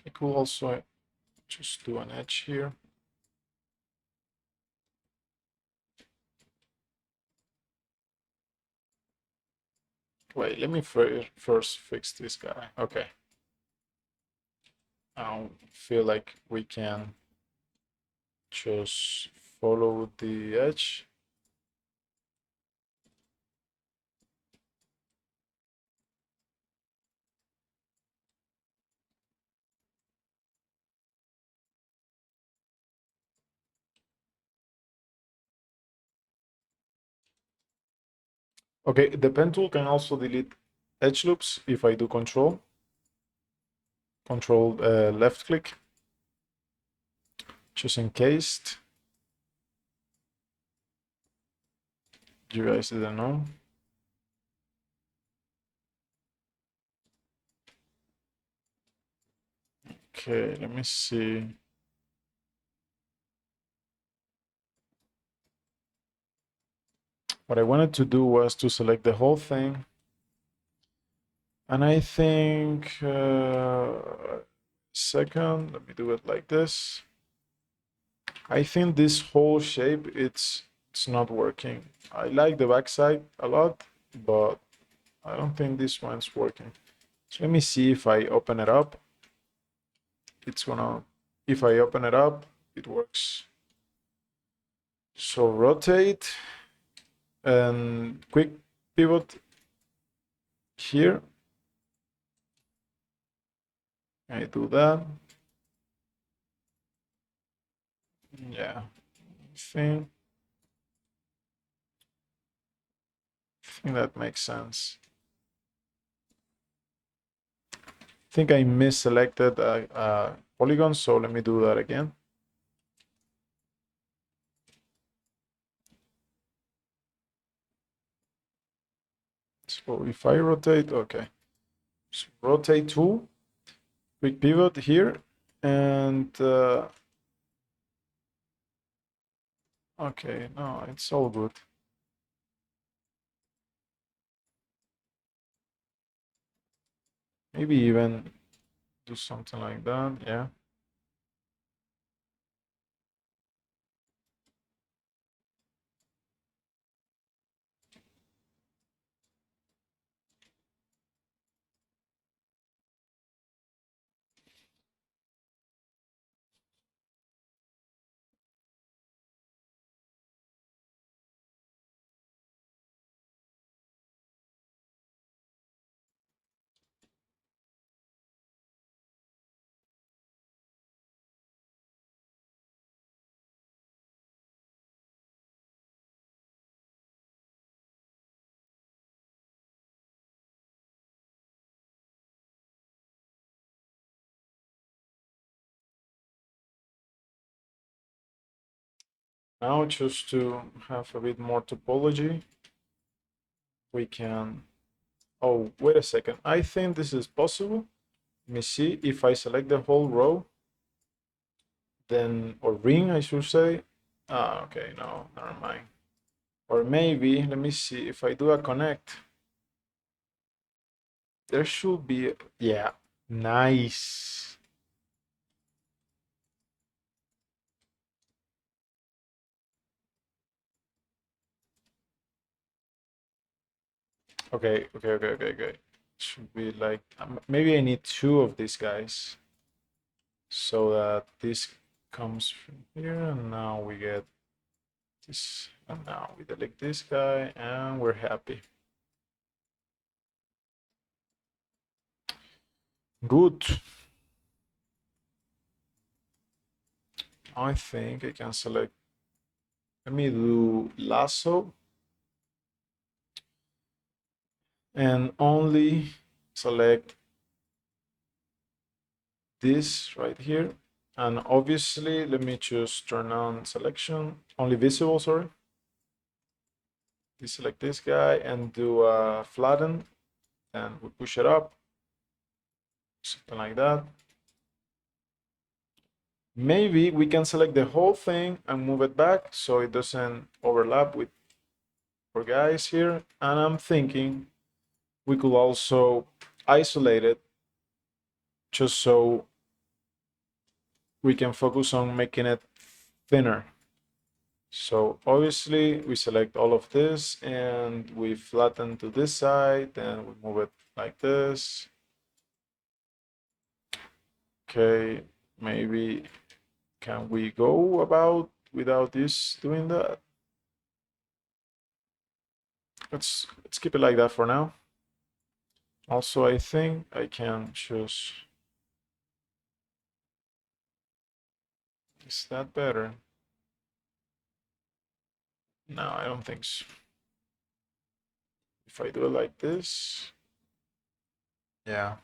I could also just do an edge here. Wait, let me first fix this guy. Okay. I feel like we can just follow the edge. Okay, the pen tool can also delete edge loops if I do control left click, just in case you guys didn't know. Okay, let me see. What I wanted to do was to select the whole thing. And I think, second, let me do it like this. I think this whole shape, it's not working. I like the backside a lot, but I don't think this one's working. So let me see if I open it up. It's gonna, if I open it up, it works. So rotate and quick pivot here. I do that. Yeah, I think that makes sense. I think I misselected a polygon, so let me do that again. So if I rotate, okay. So rotate tool, quick pivot here, and okay, no, it's all good. Maybe even do something like that, yeah. Now just to have a bit more topology, we can, oh, wait a second. I think this is possible. Let me see if I select the whole row, then, or ring, I should say. Ah, okay, no, never mind. Or maybe, let me see, if I do a connect, there should be, yeah, nice. Okay. Should be like, maybe I need two of these guys so that this comes from here, and now we get this, and now we delete this guy, and we're happy. Good. I think I can select, let me do lasso and only select this right here. And obviously, let me just turn on selection, only visible, sorry. Deselect this guy and do a flatten, and we push it up, something like that. Maybe we can select the whole thing and move it back so it doesn't overlap with our guys here. And I'm thinking we could also isolate it just so we can focus on making it thinner. So obviously we select all of this and we flatten to this side and we move it like this. Okay, maybe can we go about without this doing that? Let's keep it like that for now. Also, I think I can choose. Is that better? No, I don't think so. If I do it like this, yeah.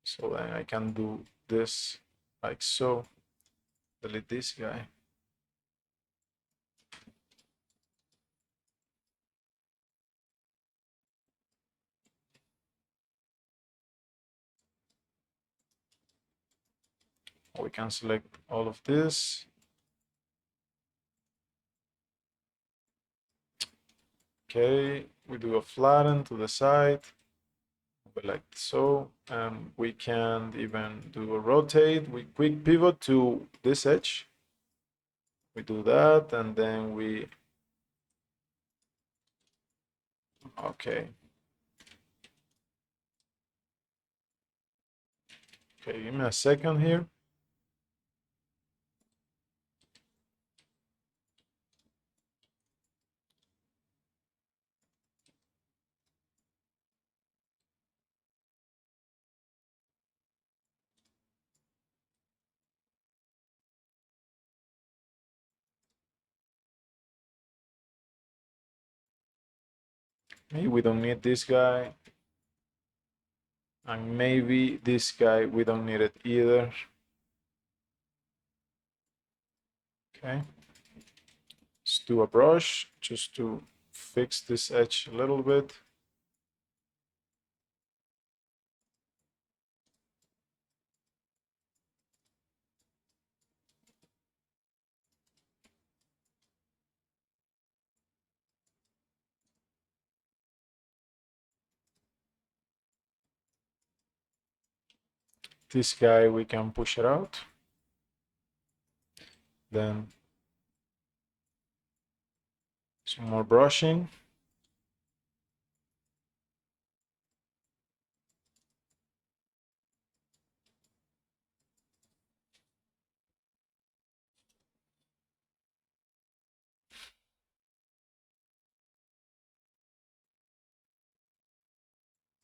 So then I can do this like so. Delete this guy. We can select all of this. Okay, we do a flatten to the side, like so, and we can even do a rotate. We quick pivot to this edge. We do that, and then we, okay. Okay, give me a second here. Maybe we don't need this guy. And maybe this guy, we don't need it either. Okay. Let's do a brush just to fix this edge a little bit. This guy, we can push it out. Then some more brushing.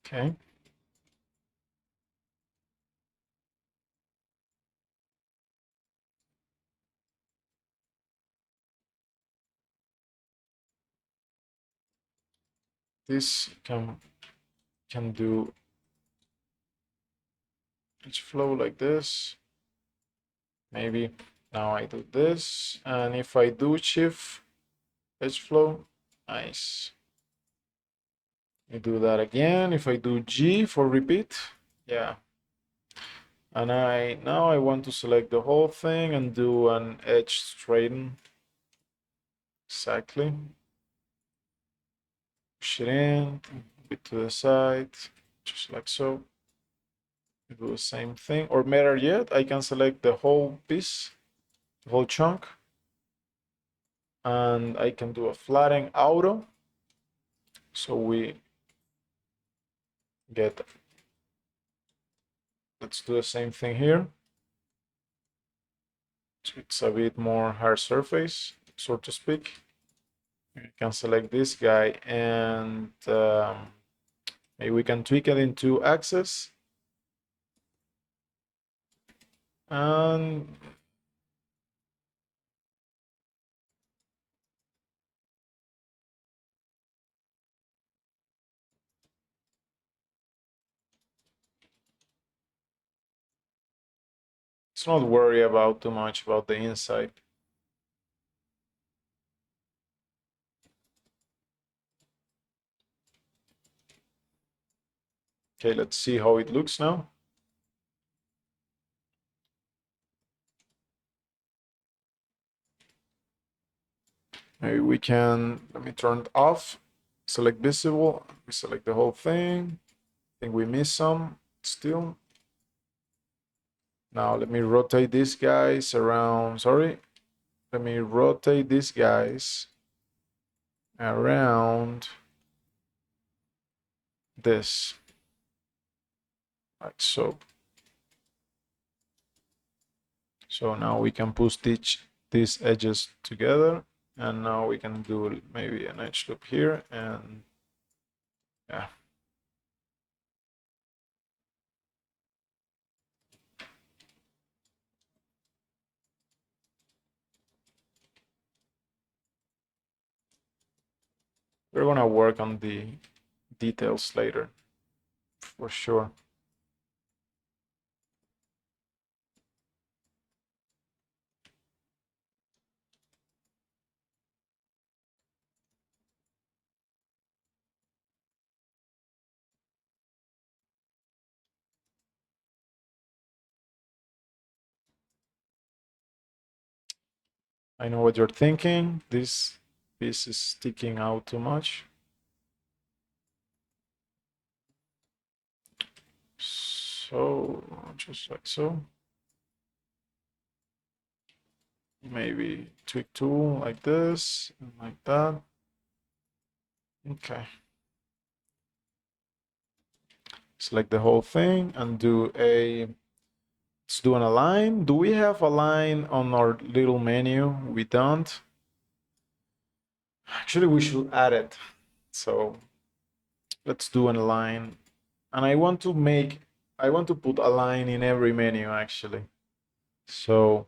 Okay. This can do each flow like this. Maybe now I do this, and if I do shift edge flow, nice. I do that again. If I do G for repeat, yeah. And now I want to select the whole thing and do an edge straighten. Exactly. Push it in, a bit to the side, just like so. Do the same thing, or better yet, I can select the whole piece, the whole chunk, and I can do a flatten auto. So we get, let's do the same thing here. It's a bit more hard surface, so to speak. You can select this guy and maybe we can tweak it into axis. And let's not worry about too much about the inside. Okay, let's see how it looks now. Maybe we can, let me turn it off, select visible, we select the whole thing. I think we missed some still. Now let me rotate these guys around. Sorry. Let me rotate these guys around this, like so. So now we can push these edges together, and now we can do maybe an edge loop here, and yeah. We're gonna work on the details later, for sure. I know what you're thinking. This piece is sticking out too much. So, just like so. Maybe tweak tool like this, and like that. Okay. Select the whole thing and do a, let's do an align. Do we have a line on our little menu? We don't. Actually, we should add it. So let's do an align. And I want to put a line in every menu actually. So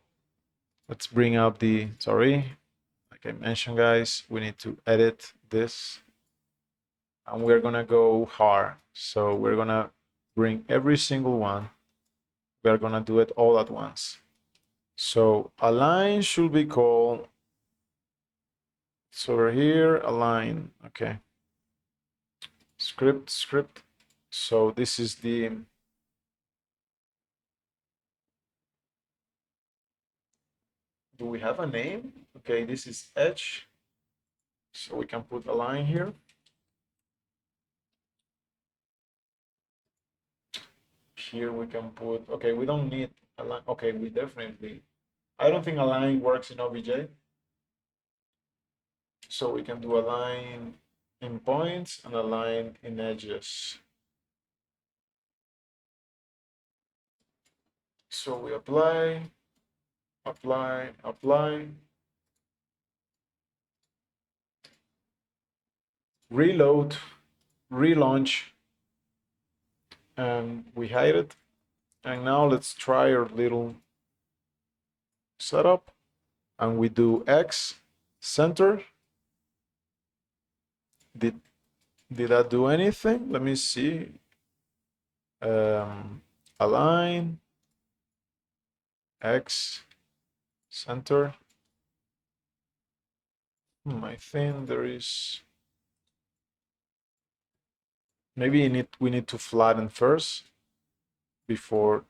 let's bring up the, sorry, like I mentioned, guys, we need to edit this, and we're gonna go hard. So we're gonna bring every single one. We're gonna do it all at once. So a line should be called, so over here, a line, okay. Script. So this is the, do we have a name? Okay, this is edge. So we can put a line here. Here we can put, okay, we don't need a line. Okay, we definitely, I don't think a line works in OBJ. So we can do a line in points and a line in edges. So we apply, reload, relaunch, and we hide it. And now let's try our little setup, and we do X center. Did that do anything? Let me see. Align, X center. I think there is, maybe we need to flatten first before.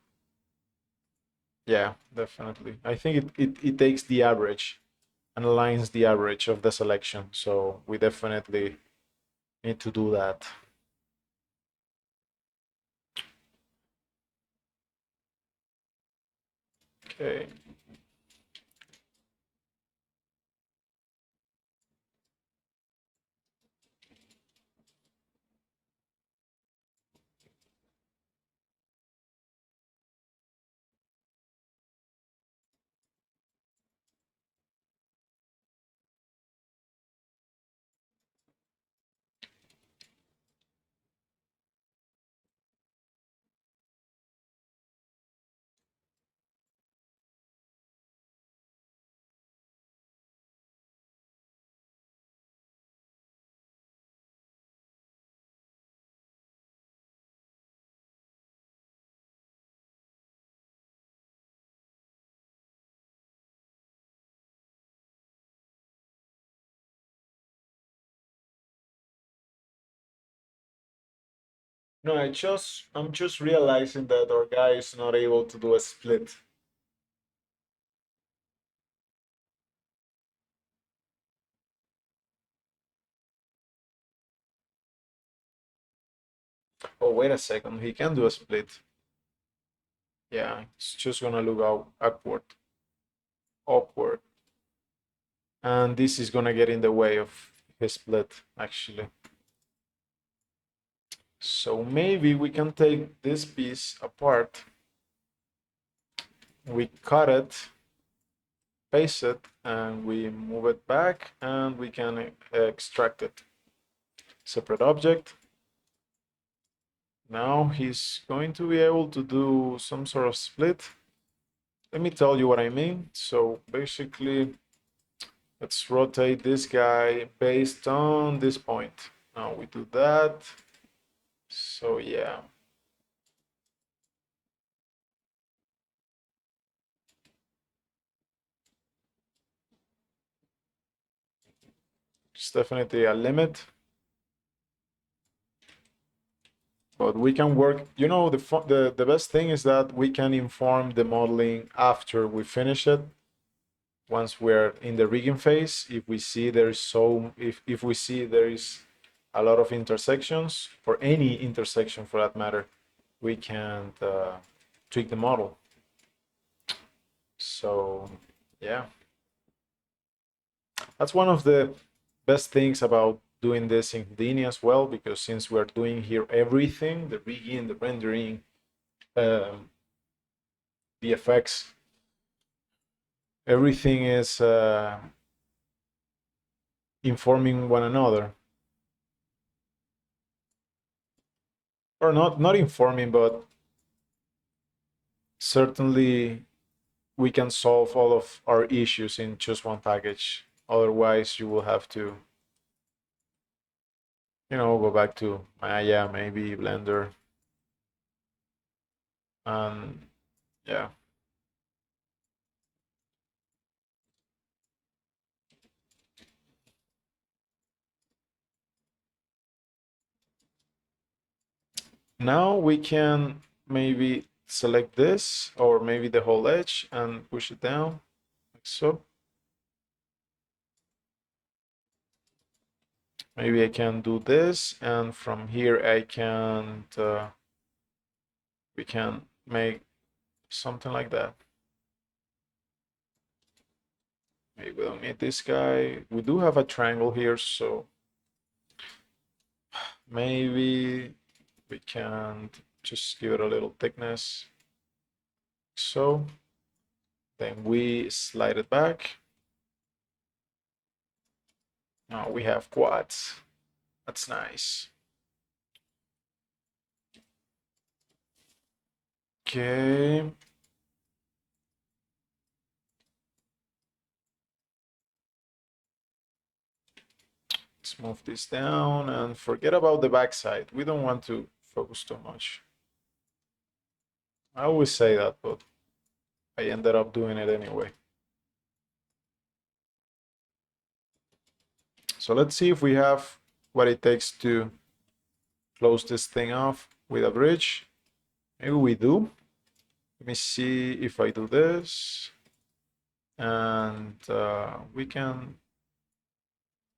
Yeah, definitely. I think it takes the average and aligns the average of the selection. So we definitely need to do that. Okay. No, I'm just realizing that our guy is not able to do a split. Oh, wait a second, he can do a split. Yeah, it's just gonna look out upward, and this is gonna get in the way of his split actually. So maybe we can take this piece apart, we cut it, paste it, and we move it back, and we can extract it. Separate object. Now he's going to be able to do some sort of split. Let me tell you what I mean. So basically, let's rotate this guy based on this point. Now we do that. So yeah. It's definitely a limit. But we can work, you know, the best thing is that we can inform the modeling after we finish it. Once we're in the rigging phase, if we see if we see there is a lot of intersections, or any intersection for that matter, we can tweak the model. So yeah, that's one of the best things about doing this in Houdini as well, because since we're doing here everything, the rigging, the rendering, um, the effects, everything is informing one another, or not informing, but certainly we can solve all of our issues in just one package. Otherwise, you will have to, go back to Maya, maybe Blender, and yeah. Now we can maybe select this, or maybe the whole edge, and push it down, like so. Maybe I can do this, and from here I can, we can make something like that. Maybe we don't need this guy. We do have a triangle here, so maybe we can just give it a little thickness. So then we slide it back. Now we have quads. That's nice. Okay. Let's move this down and forget about the backside. We don't want to focus too much. I always say that, but I ended up doing it anyway. So let's see if we have what it takes to close this thing off with a bridge. Maybe we do. Let me see if I do this. And we can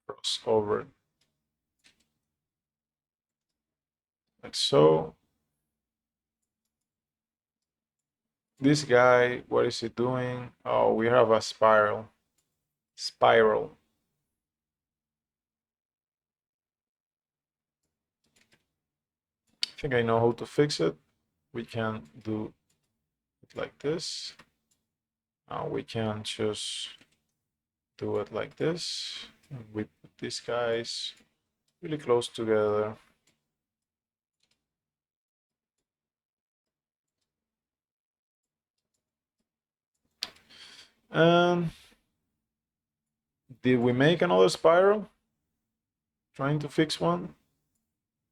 cross over like so. This guy, what is he doing? Oh, we have a spiral. Spiral. I think I know how to fix it. We can do it like this. Now we can just do it like this. We put these guys really close together. And did we make another spiral? Trying to fix one?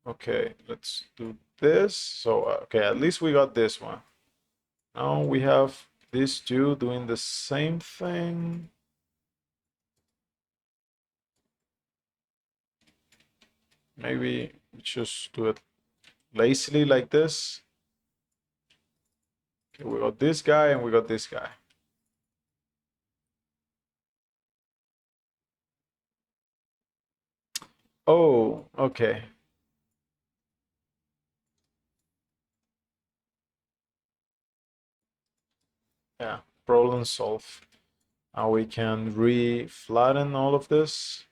Okay, let's do this. So, okay, at least we got this one. Now we have these two doing the same thing. Maybe just do it lazily like this. Okay, we got this guy and we got this guy. Oh, okay. problem solved. Now we can re-flatten all of this.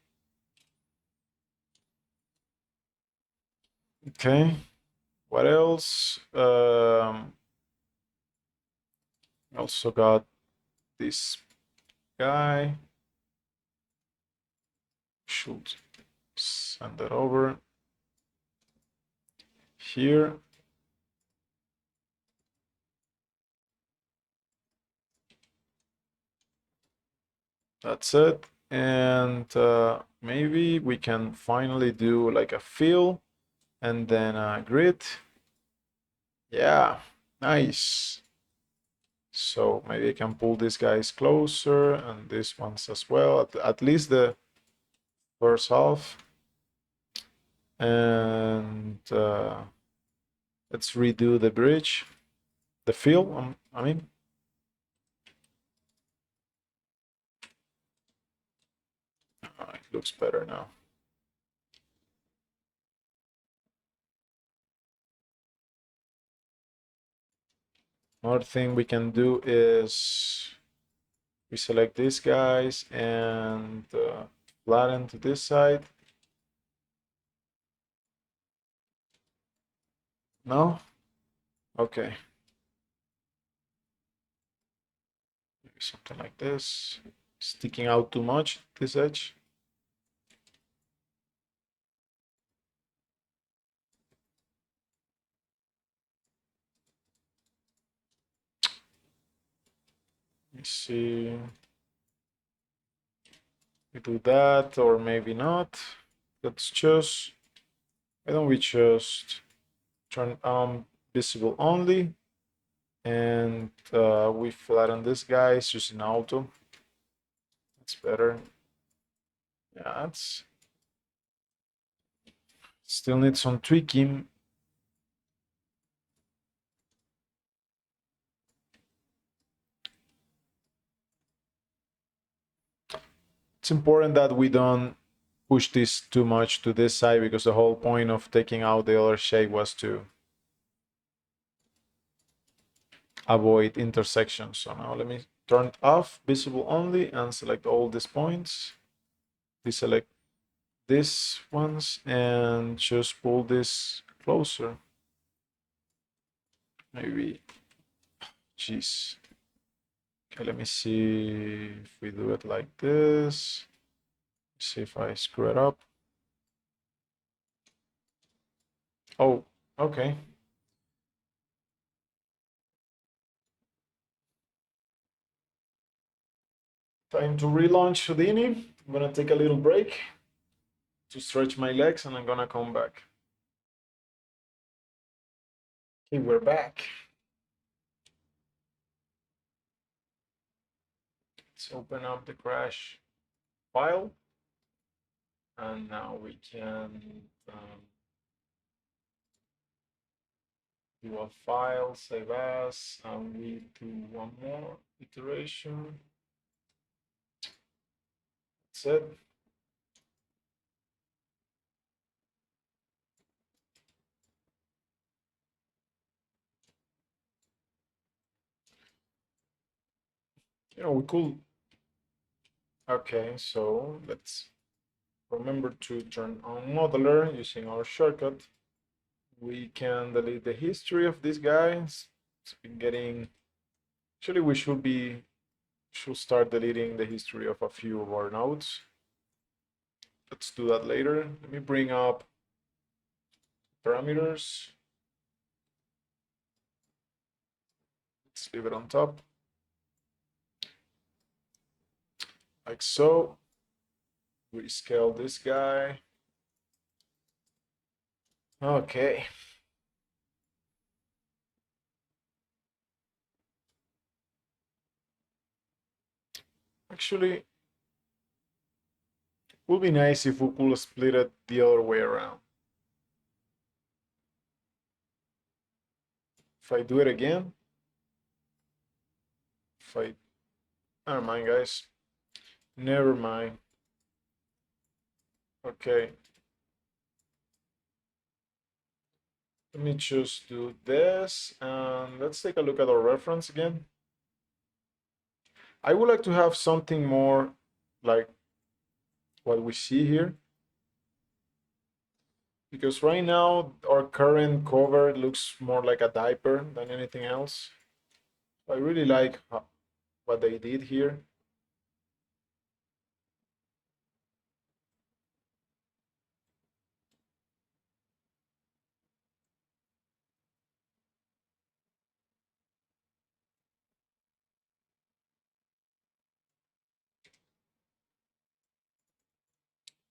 Okay, what else? Also got this guy. Should send that over here. That's it. And maybe we can finally do like a fill and then a grid. Yeah, nice. So maybe I can pull these guys closer and these ones as well, at least the first half. And let's redo the bridge, the fill, I mean. It looks better now. Another thing we can do is we select these guys and flatten to this side. No? Okay. Maybe something like this. Sticking out too much, this edge. Let me see. We do that, or maybe not. Let's just, why don't we just turn on visible only, and we flatten this guy using auto. That's better. Yeah, it's still need some tweaking. It's important that we don't push this too much to this side, because the whole point of taking out the other shape was to avoid intersections. So now let me turn off visible only and select all these points. Deselect these ones and just pull this closer. Maybe, geez. Okay, let me see if we do it like this. See if I screw it up. Oh, okay. Time to relaunch Houdini. I'm gonna take a little break to stretch my legs and I'm gonna come back. Okay, we're back. Let's open up the crash file. And now we can do a file, save as, and we do one more iteration. That's it. We could. Okay, so let's remember to turn on modeler using our shortcut. We can delete the history of this guy. It's been getting. Actually, we should start deleting the history of a few of our nodes. Let's do that later. Let me bring up parameters. Let's leave it on top. Like so. Rescale this guy. Okay. Actually, it would be nice if we could split it the other way around. If I do it again, never mind, guys. Never mind. Okay. Let me just do this, and let's take a look at our reference again. I would like to have something more like what we see here, because right now our current cover looks more like a diaper than anything else. I really like what they did here.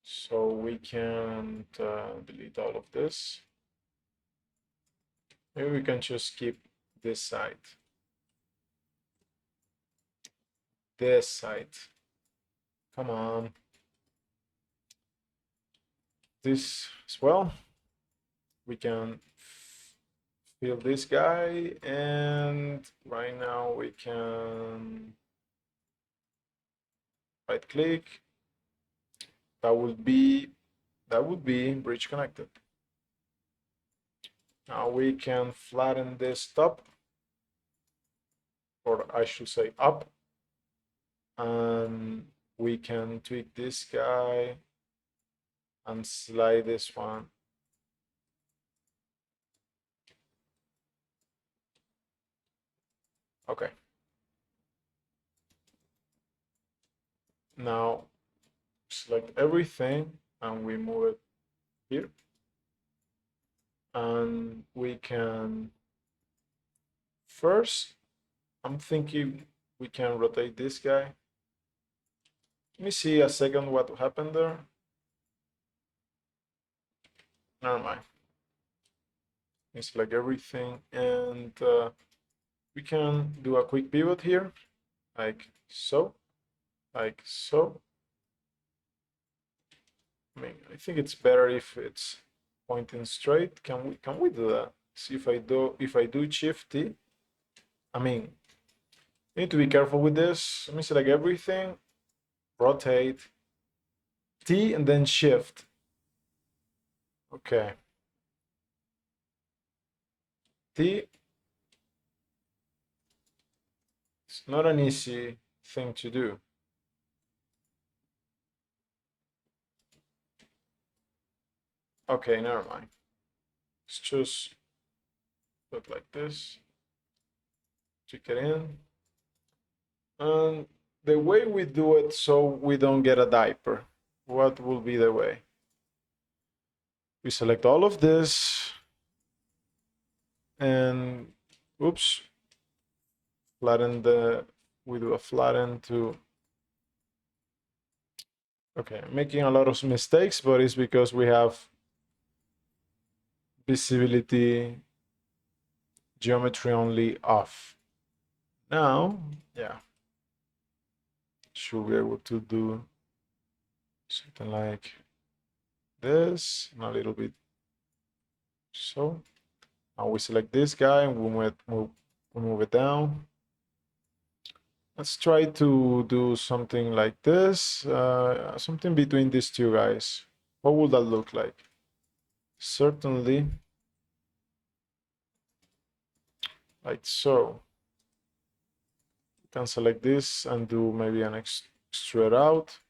So we can delete all of this. Maybe we can just keep this side. This side. Come on. This as well. We can fill this guy, and right now we can right click. That would be bridge connected. Now we can flatten this top, or I should say up, and we can tweak this guy and slide this one. Okay. Now select everything and we move it here. And we can first, I'm thinking we can rotate this guy. Let me see a second what happened there. Never mind. It's like everything, and we can do a quick pivot here, like so, like so. I mean, I think it's better if it's pointing straight. Can we do that? See if I do Shift T. I mean, you need to be careful with this. Let me select everything, rotate, T, and then Shift. Okay. T. It's not an easy thing to do. Okay, never mind. Let's just put like this. Tweak it in. And the way we do it so we don't get a diaper, what will be the way? We select all of this and oops, flatten we do a flatten to, okay, making a lot of mistakes, but it's because we have visibility geometry only off. Now, yeah, should be able to do something like this and a little bit so. Now we select this guy and we move it down. Let's try to do something like this, something between these two guys. What would that look like? Certainly, like so. You can select this and do maybe an extrude out.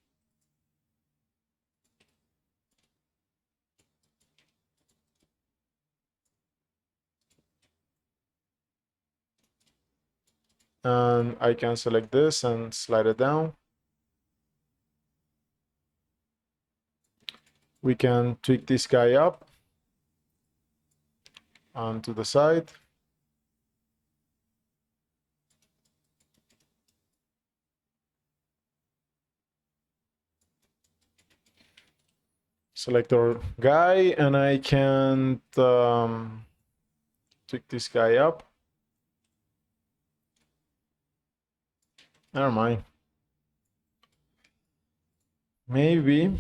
And I can select this and slide it down. We can tweak this guy up and to the side. Select our guy, and I can tweak this guy up. Never mind. Maybe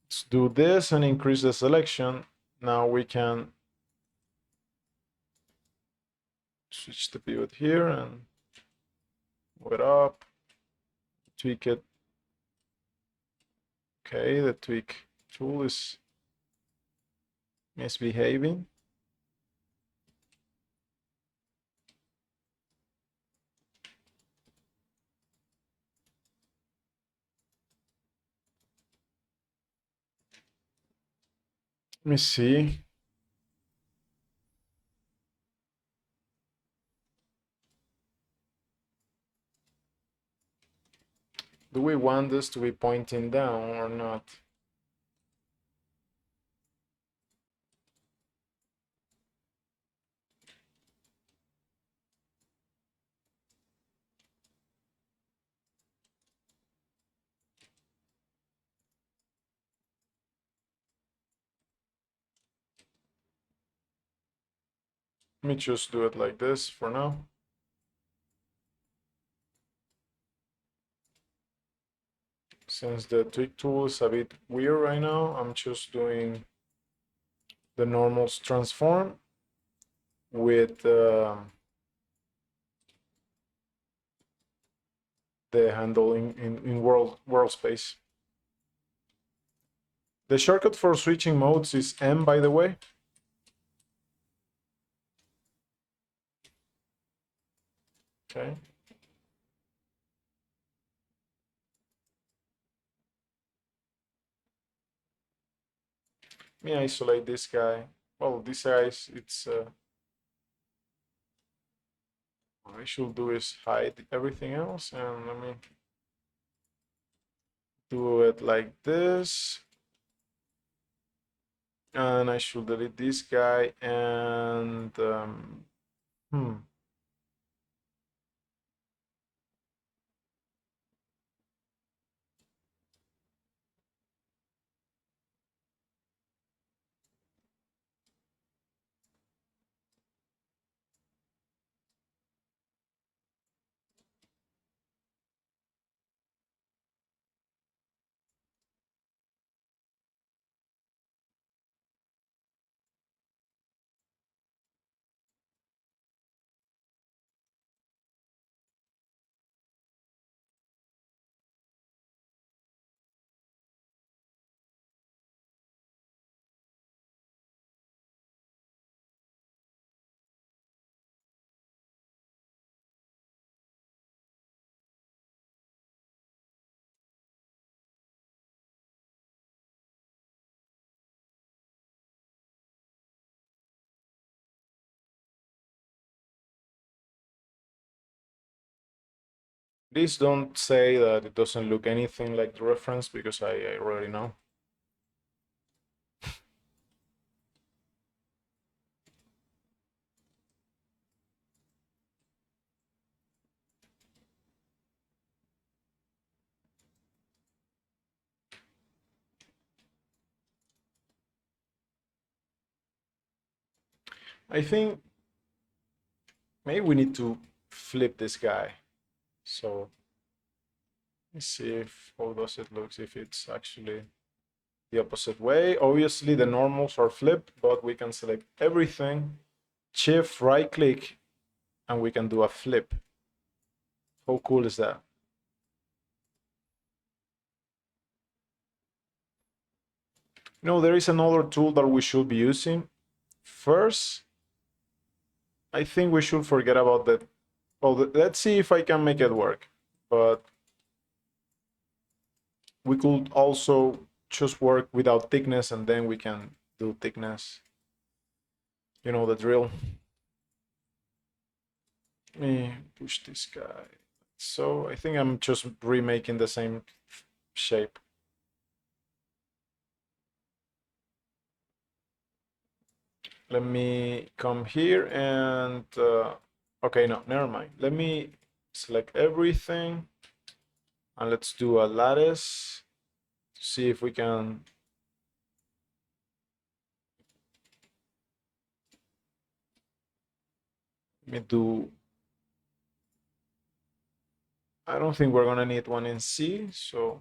let's do this and increase the selection. Now we can switch the pivot here and move it up, tweak it. Okay, the tweak tool is misbehaving. Let me see. Do we want this to be pointing down or not? Let me just do it like this for now. Since the tweak tool is a bit weird right now, I'm just doing the normal transform with the handle in world space. The shortcut for switching modes is M, by the way. Okay. Let me isolate this guy. Well, this guy is, it's what I should do is hide everything else, and let me do it like this. And I should delete this guy and please don't say that it doesn't look anything like the reference because I already know. I think maybe we need to flip this guy. So let's see if how does it look if it's actually the opposite way. Obviously the normals are flipped, but we can select everything, shift right click, and we can do a flip. How cool is that? You know, there is another tool that we should be using. First, I think we should forget about that. Well, let's see if I can make it work. But we could also just work without thickness and then we can do thickness. You know the drill. Let me push this guy. So I think I'm just remaking the same shape. Let me come here and okay, no, never mind. Let me select everything and let's do a lattice to see if we can let me do. I don't think we're gonna need one in C, so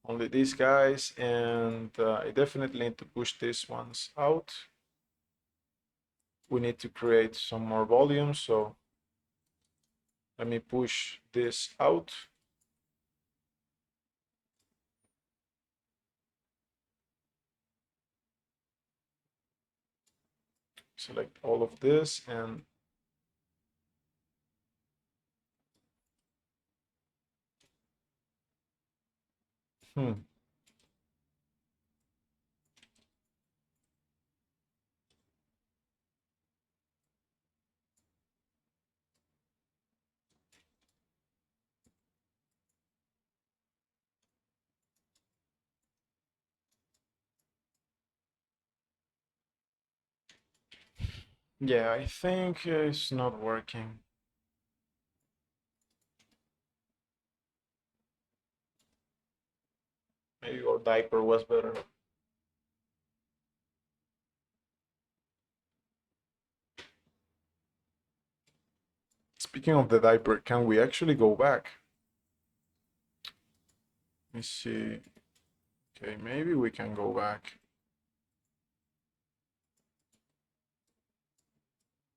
only these guys, and I definitely need to push these ones out. We need to create some more volume, so let me push this out. Select all of this and Yeah, I think it's not working. Maybe your diaper was better. Speaking of the diaper, can we actually go back? Let me see. Okay, maybe we can go back.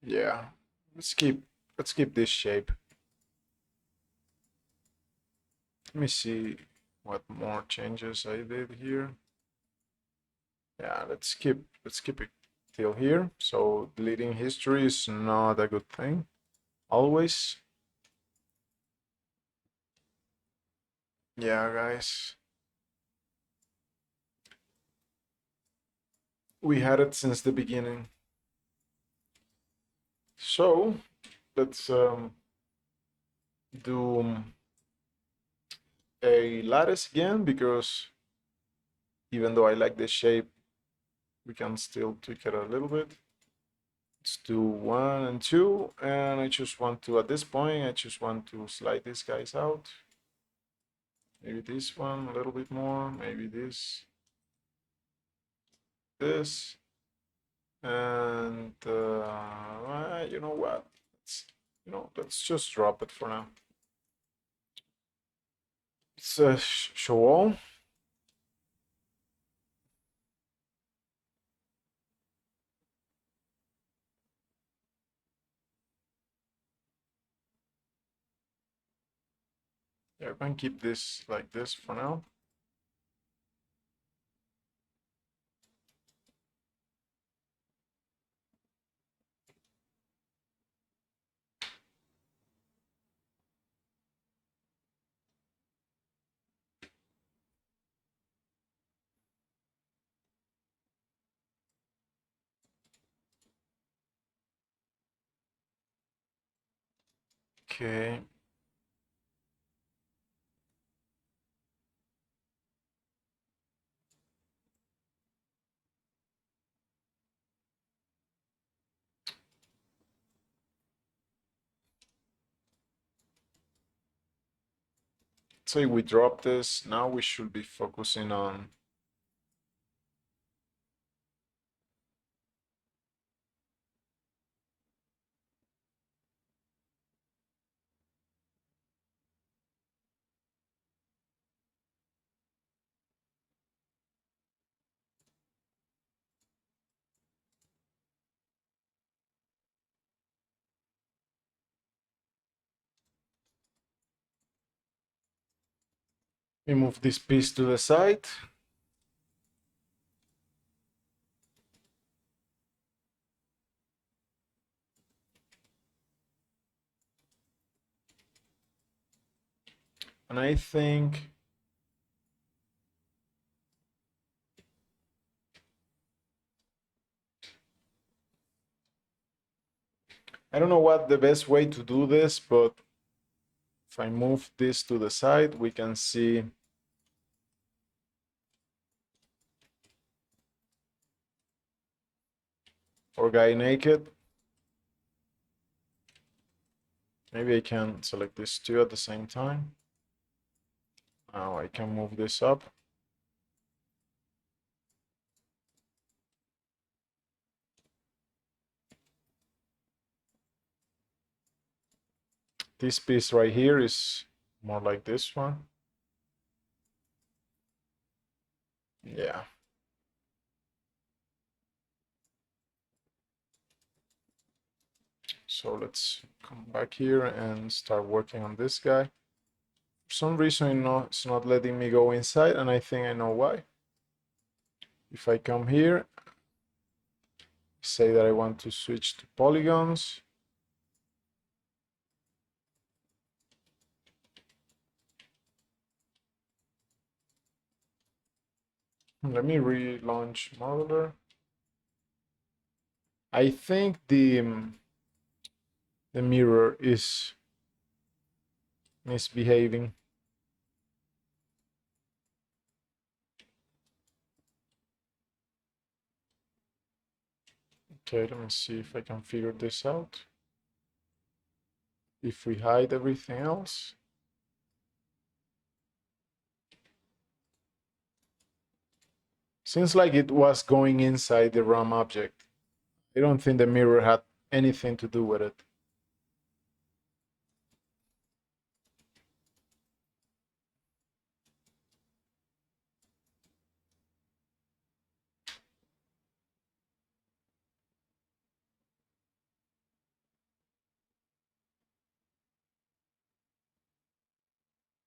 Yeah, let's keep this shape. Let me see what more changes I did here. Yeah, let's keep it till here. So deleting history is not a good thing. Always. Yeah, guys. We had it since the beginning. So let's do a lattice again, because even though I like this shape, we can still tweak it a little bit. Let's do 1 and 2, and I just want to, at this point, I just want to slide these guys out. Maybe this one a little bit more, maybe this, and you know what? Let's just drop it for now. It's show all. Yeah, I can keep this like this for now. Okay. So we drop this. Now we should be focusing on we move this piece to the side. And I think I don't know what the best way to do this, but if I move this to the side, we can see our guy naked. Maybe I can select these two at the same time. Now I can move this up. This piece right here is more like this one. Yeah. So let's come back here and start working on this guy. For some reason, it's not letting me go inside, and I think I know why. If I come here, say that I want to switch to polygons. Let me relaunch modeler. I think the mirror is misbehaving. Okay, let me see if I can figure this out. If we hide everything else. Seems like it was going inside the RAM object. I don't think the mirror had anything to do with it.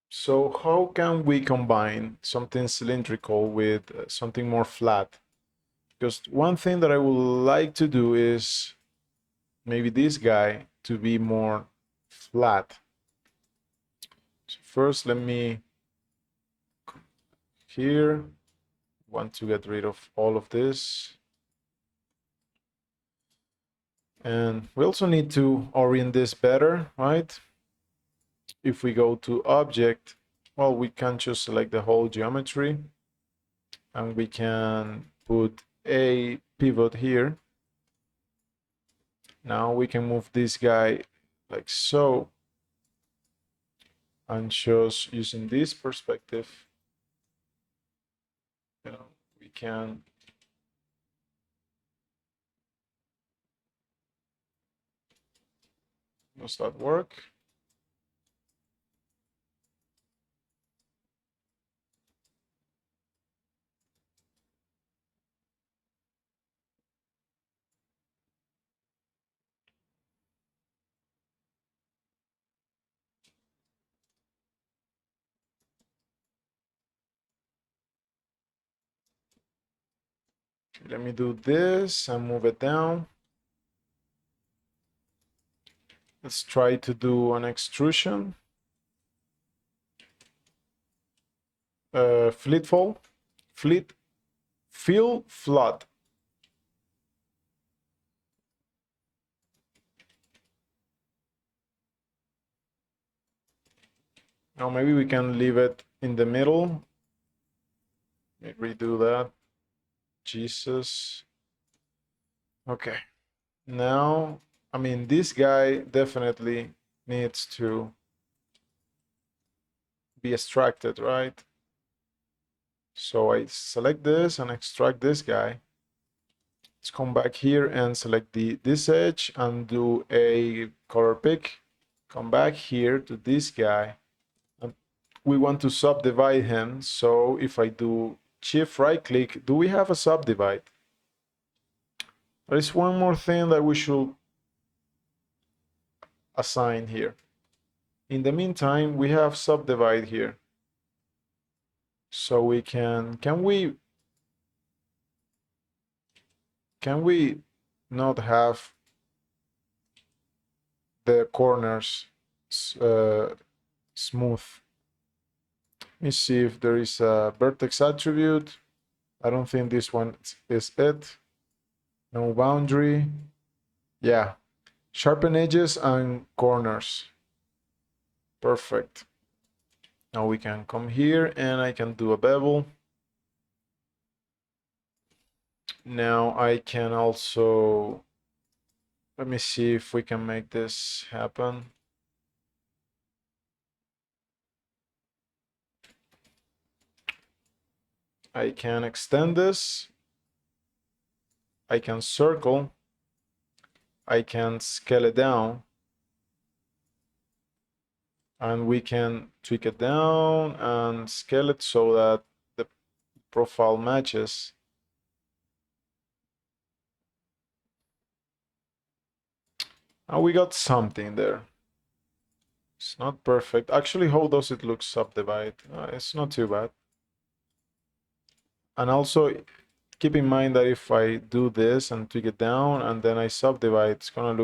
So how can we combine something cylindrical with something more flat? Because one thing that I would like to do is maybe this guy to be more flat. So first, let me here want to get rid of all of this. And we also need to orient this better, right? If we go to object, well, we can just select the whole geometry and we can put a pivot here. Now we can move this guy like so, and just using this perspective, we can does that work? Let me do this and move it down. Let's try to do an extrusion. Fleet fall, fleet, fill, flood. Now maybe we can leave it in the middle. Let me redo that. Jesus. Okay. Now, I mean, this guy definitely needs to be extracted, right? So I select this and extract this guy. Let's come back here and select this edge and do a color pick. Come back here to this guy. And we want to subdivide him. So if I do shift right click, do we have a subdivide? There is one more thing that we should assign here. In the meantime, we have subdivide here. So we can we not have the corners smooth? Let me see if there is a vertex attribute. I don't think this one is it. No boundary. Yeah, sharpen edges and corners. Perfect. Now we can come here and I can do a bevel. Now I can also, let me see if we can make this happen. I can extend this. I can circle. I can scale it down. And we can tweak it down and scale it so that the profile matches. Now we got something there. It's not perfect. Actually, how does it look subdivide? It's not too bad. And also keep in mind that if I do this and tweak it down and then I subdivide, it's not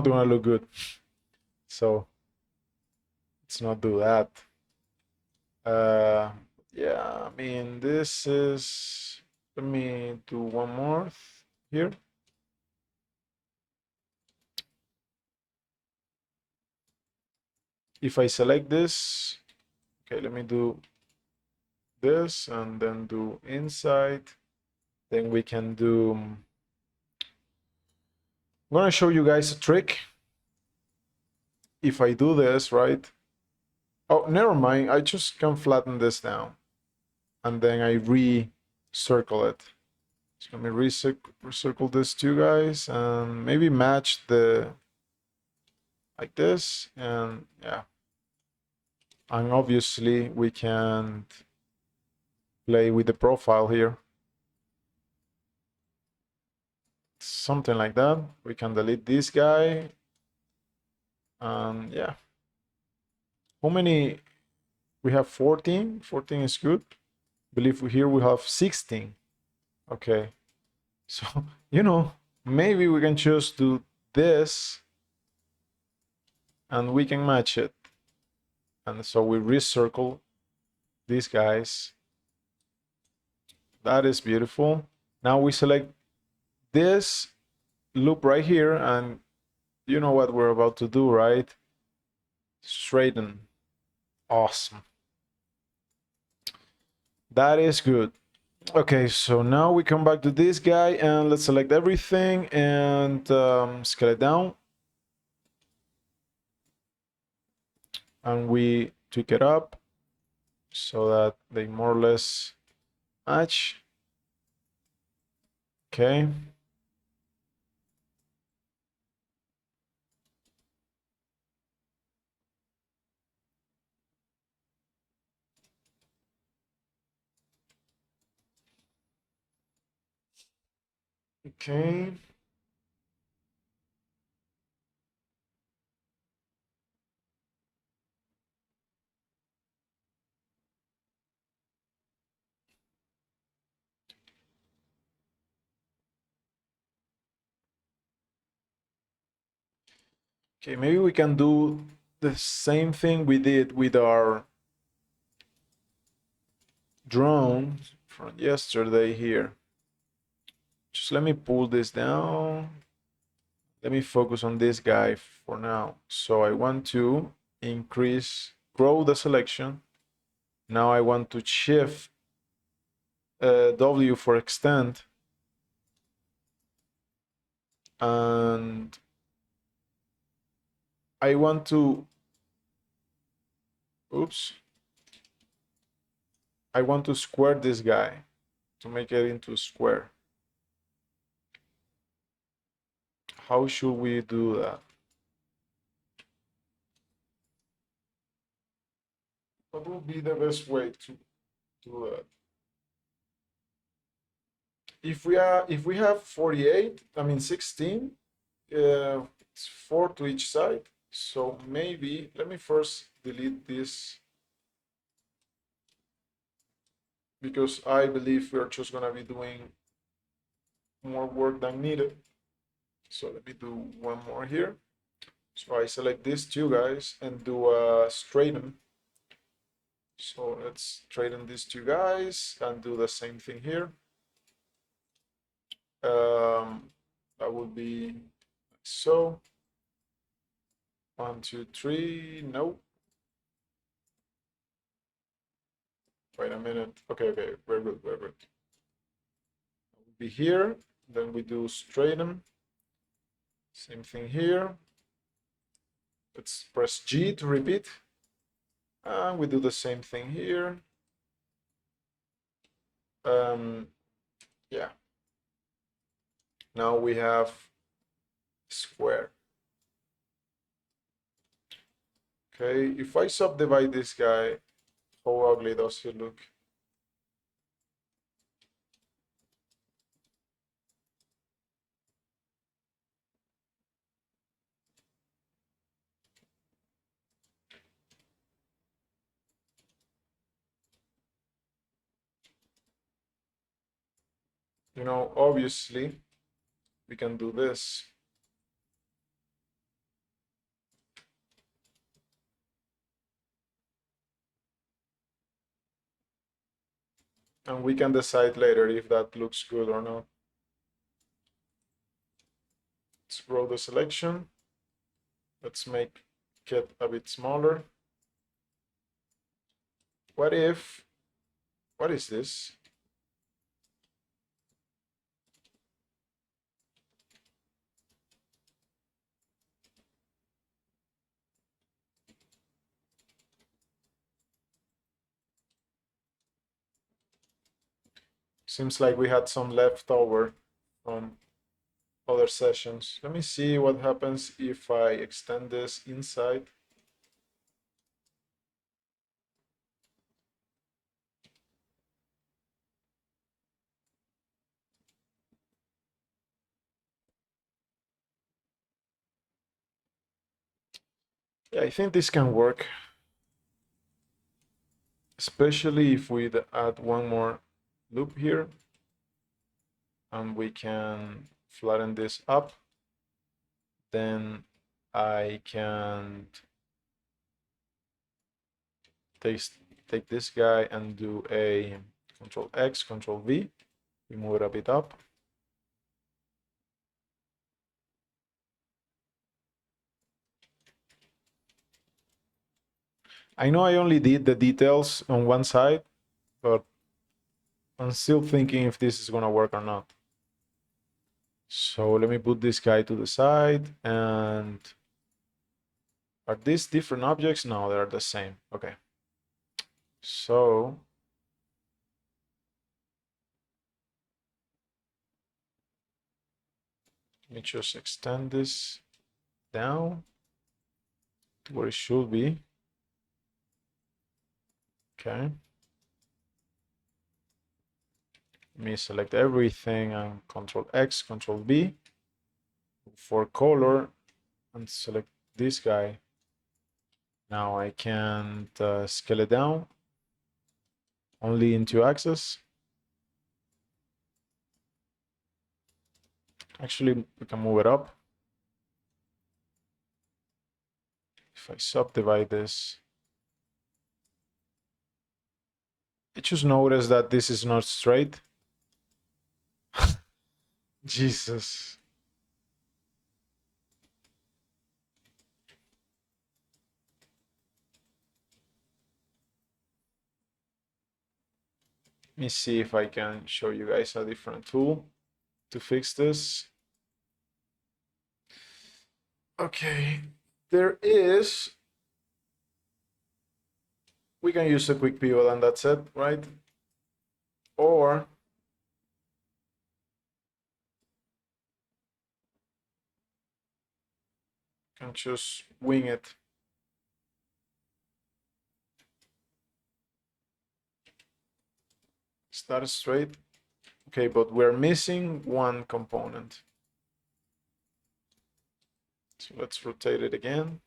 gonna look good. So let's not do that. Yeah, I mean, this is, let me do one more here. If I select this, okay, let me do this and then do inside. Then we can do I'm gonna show you guys a trick. If I do this, right? Oh, never mind. I just can flatten this down and then I recircle it. So let me recircle this too, guys, and maybe match the like this, and yeah. And obviously we can play with the profile here. Something like that. We can delete this guy. And yeah. How many? We have 14. 14 is good. I believe here we have 16. Okay. So, maybe we can just do this and we can match it. And so we recircle these guys. That is beautiful. Now we select this loop right here, and you know what we're about to do, right? Straighten. Awesome. That is good. Okay, so now we come back to this guy and let's select everything and scale it down. And we tweak it up so that they more or less match. Okay. Okay. Okay, maybe we can do the same thing we did with our drone from yesterday here. Just let me pull this down. Let me focus on this guy for now. So I want to grow the selection. Now I want to shift W for extend. And I want to, I want to square this guy to make it into a square. How should we do that? What would be the best way to do that? If we have 48, I mean 16, it's 4 to each side. So maybe let me first delete this because I believe we're just gonna be doing more work than needed. So let me do one more here. So I select these two guys and do a straighten. So let's straighten these two guys and do the same thing here. That would be so. 1, 2, 3. Nope. Wait a minute. Okay, we're good, we're good. We'll be here. Then we do straighten. Same thing here. Let's press G to repeat. And we do the same thing here. Yeah. Now we have square. Okay, if I subdivide this guy, how ugly does he look? Obviously, we can do this. And we can decide later if that looks good or not. Let's grow the selection. Let's make it a bit smaller. What is this? Seems like we had some leftover from other sessions. Let me see what happens if I extend this inside. Yeah, I think this can work, especially if we add one more loop here and we can flatten this up. Then I can take this guy and do a Control X, Control V. We move it a bit up. I know I only did the details on one side, but I'm still thinking if this is gonna work or not. So let me put this guy to the side. And are these different objects? No, they're the same. Okay. So let me just extend this down to where it should be. Okay. Let me select everything and Control X, Control V for color and select this guy. Now I can scale it down only in 2 axes. Actually, we can move it up. If I subdivide this, I just noticed that this is not straight. Jesus. Let me see if I can show you guys a different tool to fix this. Okay, there is, we can use a quick pivot and that's it, right? Or can just wing it. Start straight. Okay, but we're missing one component. So let's rotate it again.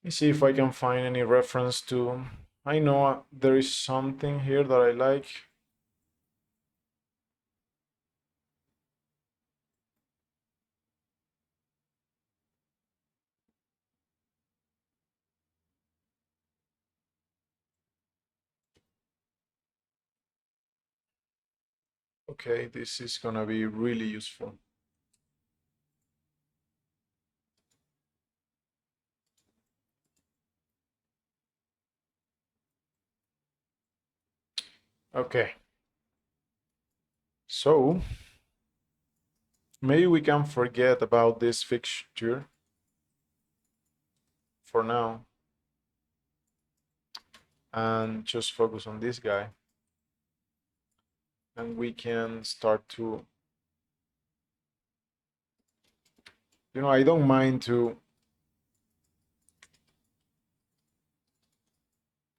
Let me see if I can find any reference to, I know there is something here that I like. Okay, this is gonna be really useful. Okay. So maybe we can forget about this fixture for now and just focus on this guy. And we can start to, I don't mind to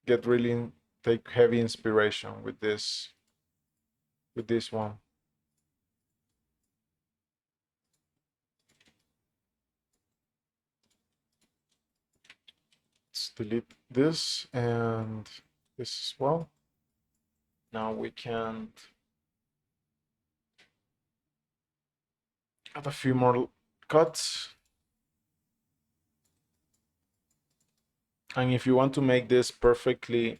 get really, take heavy inspiration with this one. Let's delete this and this as well. Now we can add a few more cuts. And if you want to make this perfectly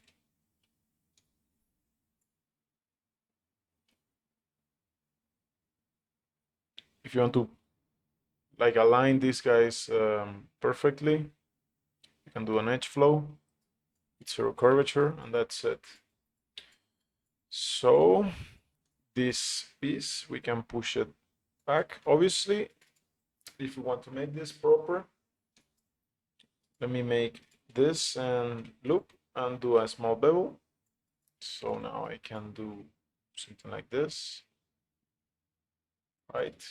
if you want to like align these guys perfectly, you can do an edge flow. It's zero curvature, and that's it. So this piece, we can push it back. Obviously, if you want to make this proper, let me make this and loop and do a small bevel. So now I can do something like this, right?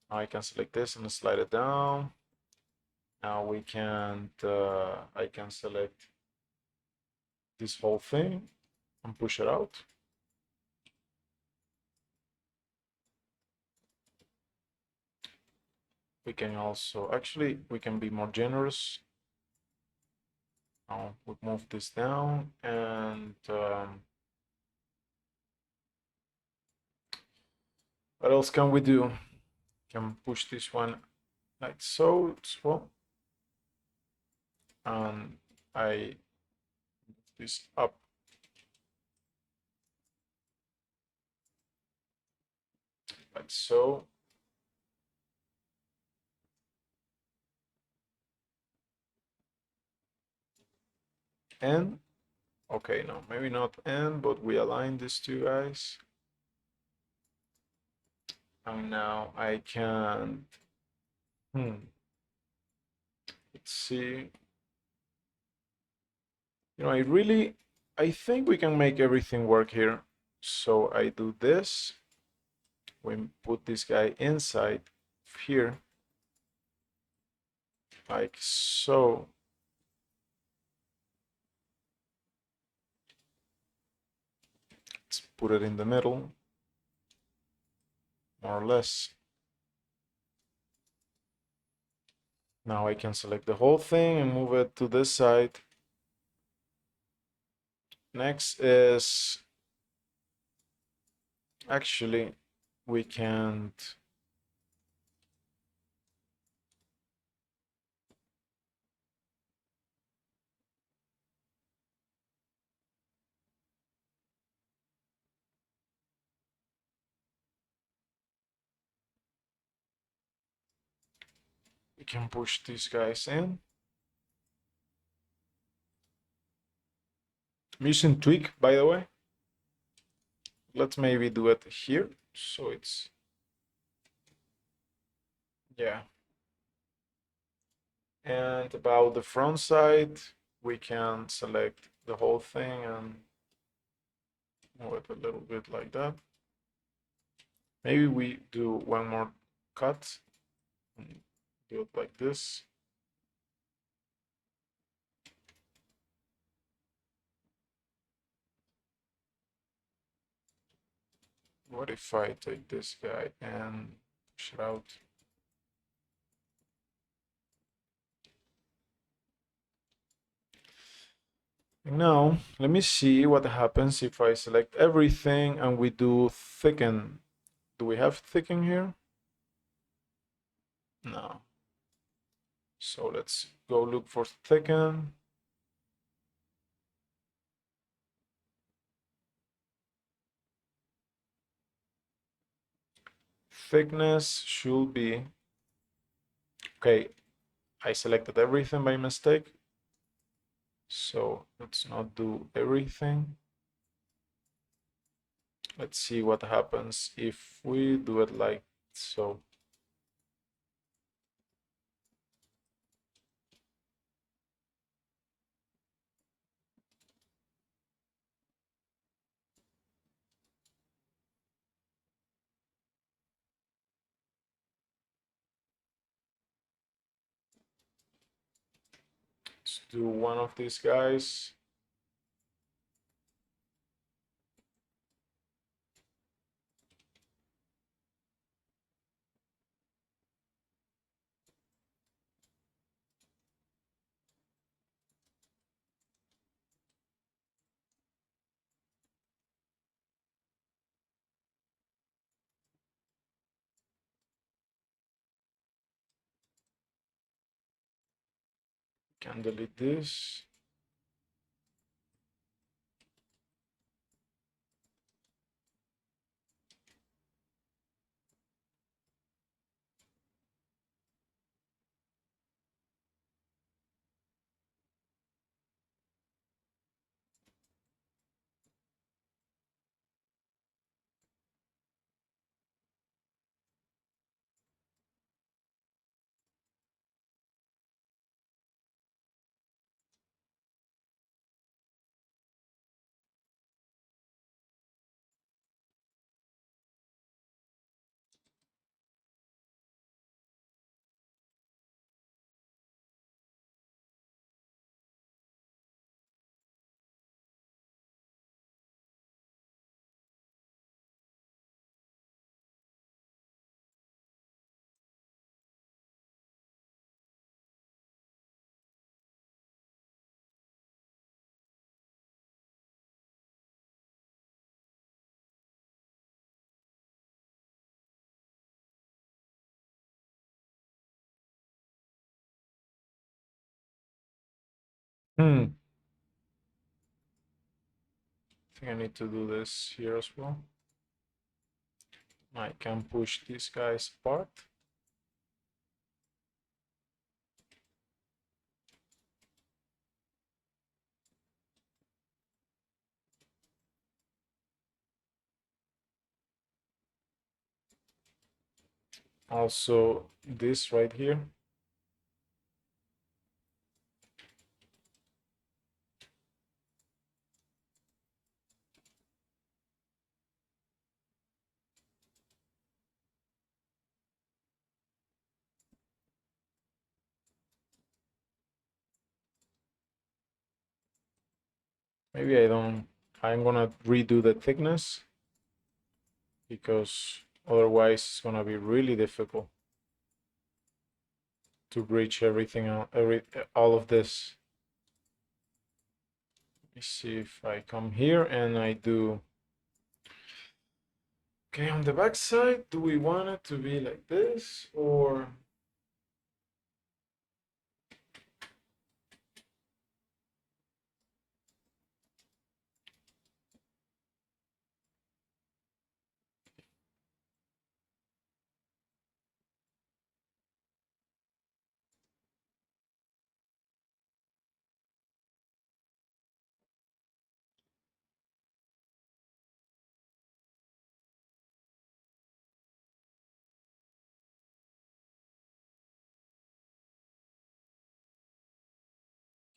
Now I can select this and slide it down. Now we can, I can select this whole thing and push it out. We can also, actually, we can be more generous. Now we move this down and what else can we do? Can push this one like so as well. And I move this up. Like so. And okay, no, maybe not and, but we align these two guys. And now I can, let's see. You know, I think we can make everything work here. So I do this. We put this guy inside here, like so. Let's put it in the middle, more or less. Now I can select the whole thing and move it to this side. Next is, actually, we can't, we can push these guys in. I'm using tweak, by the way. Let's maybe do it here. So it's, yeah. And about the front side, we can select the whole thing and move it a little bit like that. Maybe we do one more cut and do it like this. What if I take this guy and push it out? Now, let me see what happens if I select everything and we do thicken. Do we have thicken here? No. So let's go look for thicken. Thickness should be, okay, I selected everything by mistake. So let's not do everything. Let's see what happens if we do it like so. Let's do one of these guys. Can delete this. I think I need to do this here as well. I can push these guys apart. Also this right here. Maybe I'm gonna redo the thickness because otherwise it's gonna be really difficult to reach everything, all of this. Let me see if I come here and I do. Okay, on the back side, do we want it to be like this or?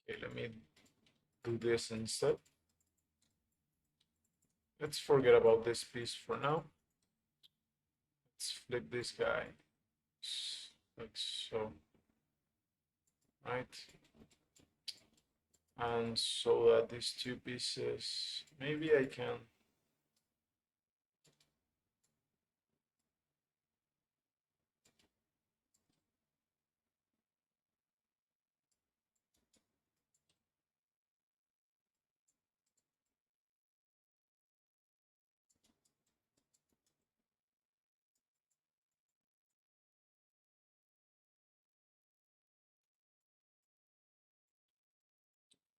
Okay, let me do this instead. Let's forget about this piece for now. Let's flip this guy like so, right? And so that these two pieces, maybe I can.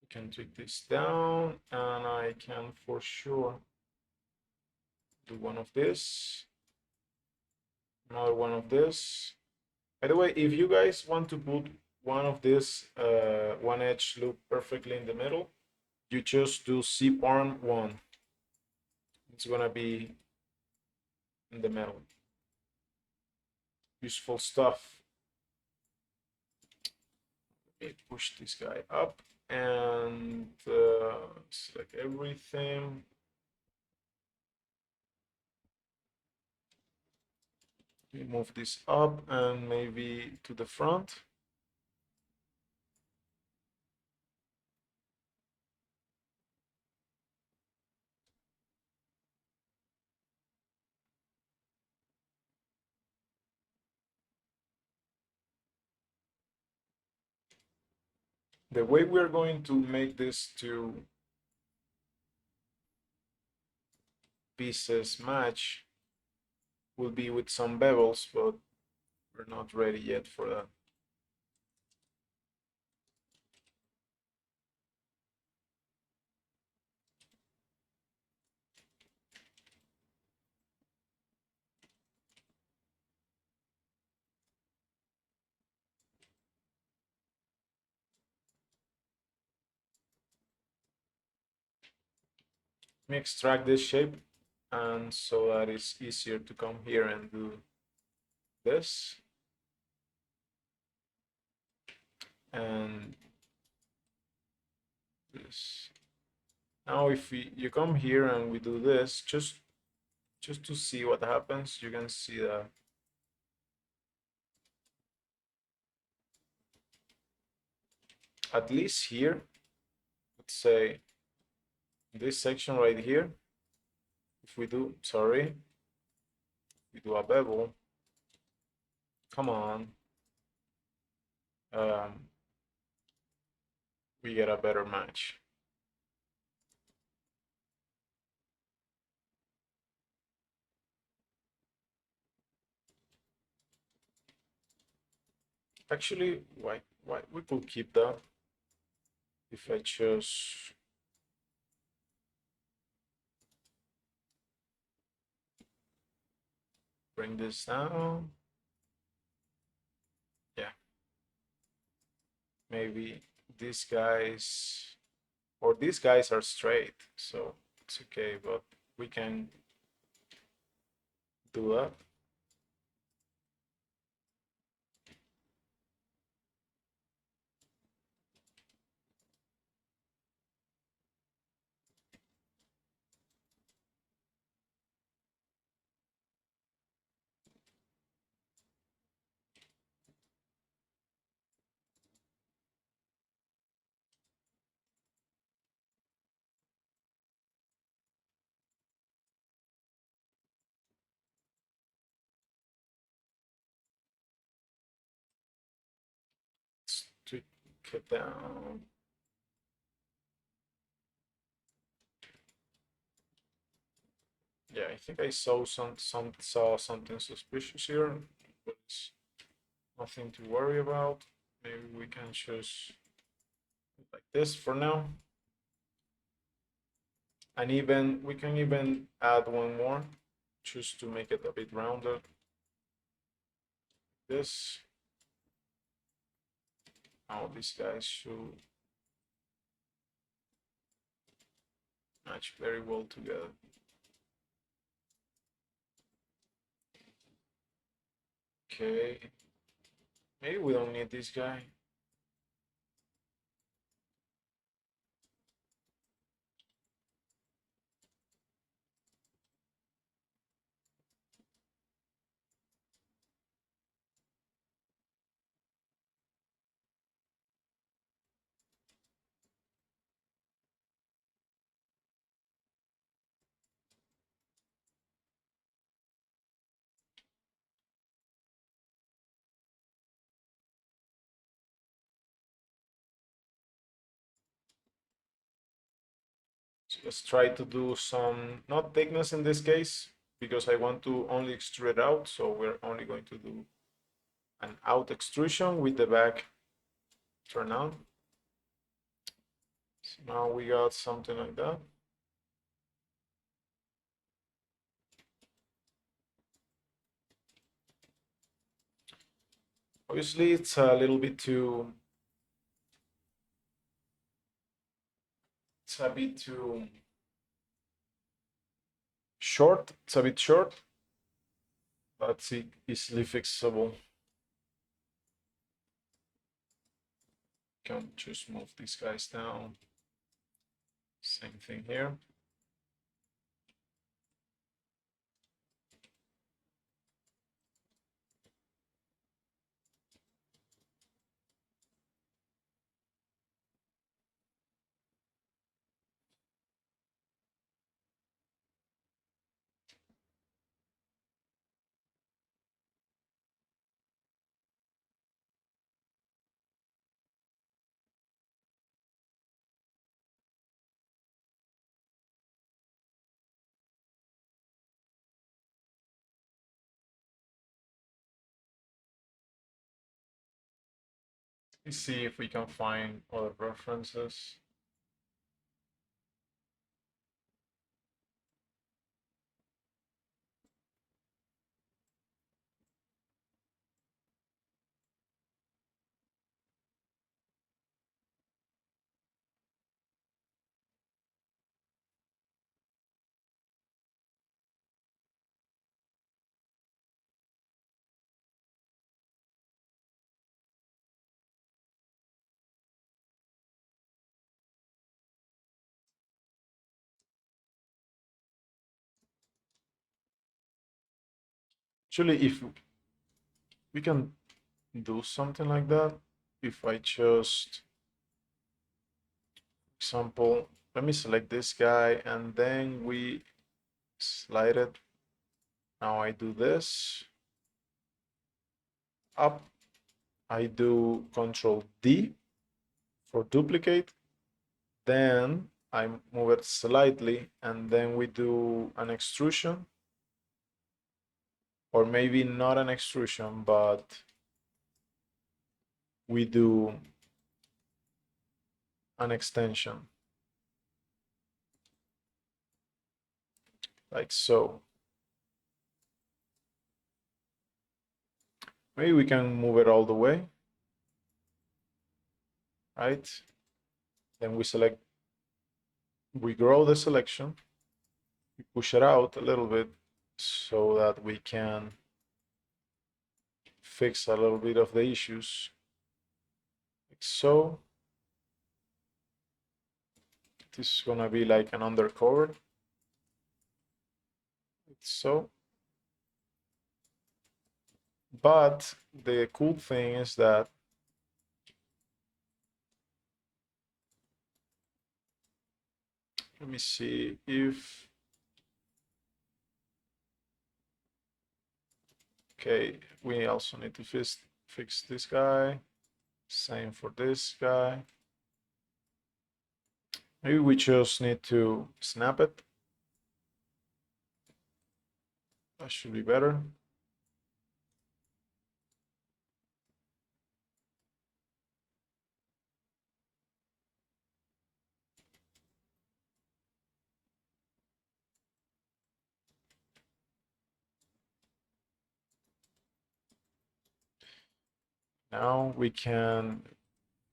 Can take this down and I can for sure do one of this, another one of this. By the way, if you guys want to put one of this one edge loop perfectly in the middle, you just do zip arm one. It's gonna be in the middle. Useful stuff. Let me push this guy up and select everything. We move this up and maybe to the front. The way we're going to make these two pieces match will be with some bevels, but we're not ready yet for that. Let me extract this shape, and so that it's easier to come here and do this. And this. Now if you come here and we do this, just to see what happens, you can see that at least here, let's say this section right here, if we do, sorry, we do a bevel, come on, we get a better match. Actually, why we could keep that if I just bring this down. Yeah, maybe these guys or these guys are straight, so it's okay, but we can do that. To cut down. Yeah, I think I saw saw something suspicious here, but it's nothing to worry about. Maybe we can choose like this for now. And even we can even add one more just to make it a bit rounded. This. Now these guys should match very well together. Okay. Maybe we don't need this guy. So let's try to do some, not thickness in this case, because I want to only extrude out. So we're only going to do an out extrusion with the back turn on. So now we got something like that. Obviously, it's a little bit too, it's a bit too short. It's a bit short. That's easily fixable. Can just move these guys down. Same thing here. Let's see if we can find other references. Actually, if we can do something like that, if I just, example, let me select this guy and then we slide it. Now I do this up. I do Control D for duplicate. Then I move it slightly and then we do an extrusion, or maybe not an extrusion, but we do an extension like so. Maybe we can move it all the way, right? Then we select, we grow the selection, we push it out a little bit so that we can fix a little bit of the issues, like so. This is gonna be like an undercover, like so. But the cool thing is that let me see if, okay, we also need to fix this guy. Same for this guy. Maybe we just need to snap it. That should be better. Now we can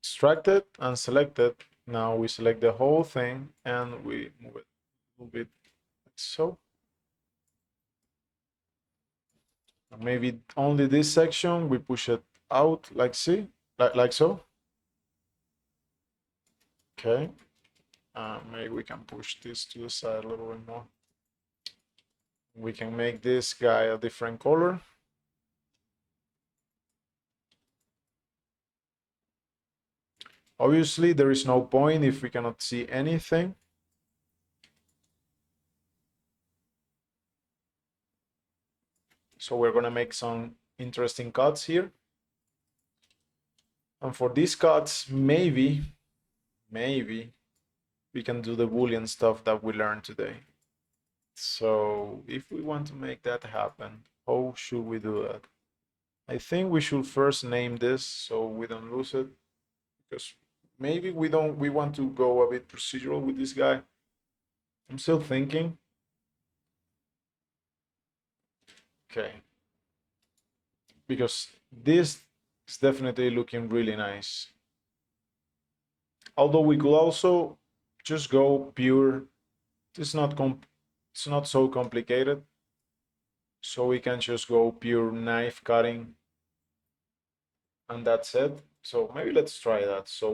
extract it and select it. Now we select the whole thing and we move it a little bit like so. Maybe only this section, we push it out like see, like so. Okay. Maybe we can push this to the side a little bit more. We can make this guy a different color. Obviously, there is no point if we cannot see anything. So we're gonna make some interesting cuts here. And for these cuts, maybe we can do the Boolean stuff that we learned today. So if we want to make that happen, how should we do that? I think we should first name this so we don't lose it, because maybe we want to go a bit procedural with this guy. I'm still thinking. Okay. Because this is definitely looking really nice. Although we could also just go pure. It's not so complicated. So we can just go pure knife cutting and that's it. So maybe let's try that. So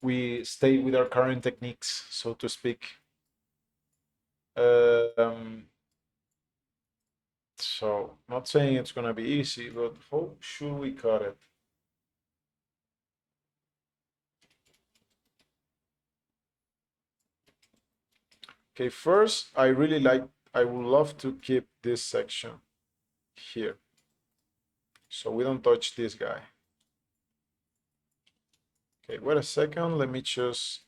we stay with our current techniques, so to speak. So not saying it's gonna be easy, but how should we cut it? Okay, first, I would love to keep this section here. So we don't touch this guy. Okay, wait a second, let me just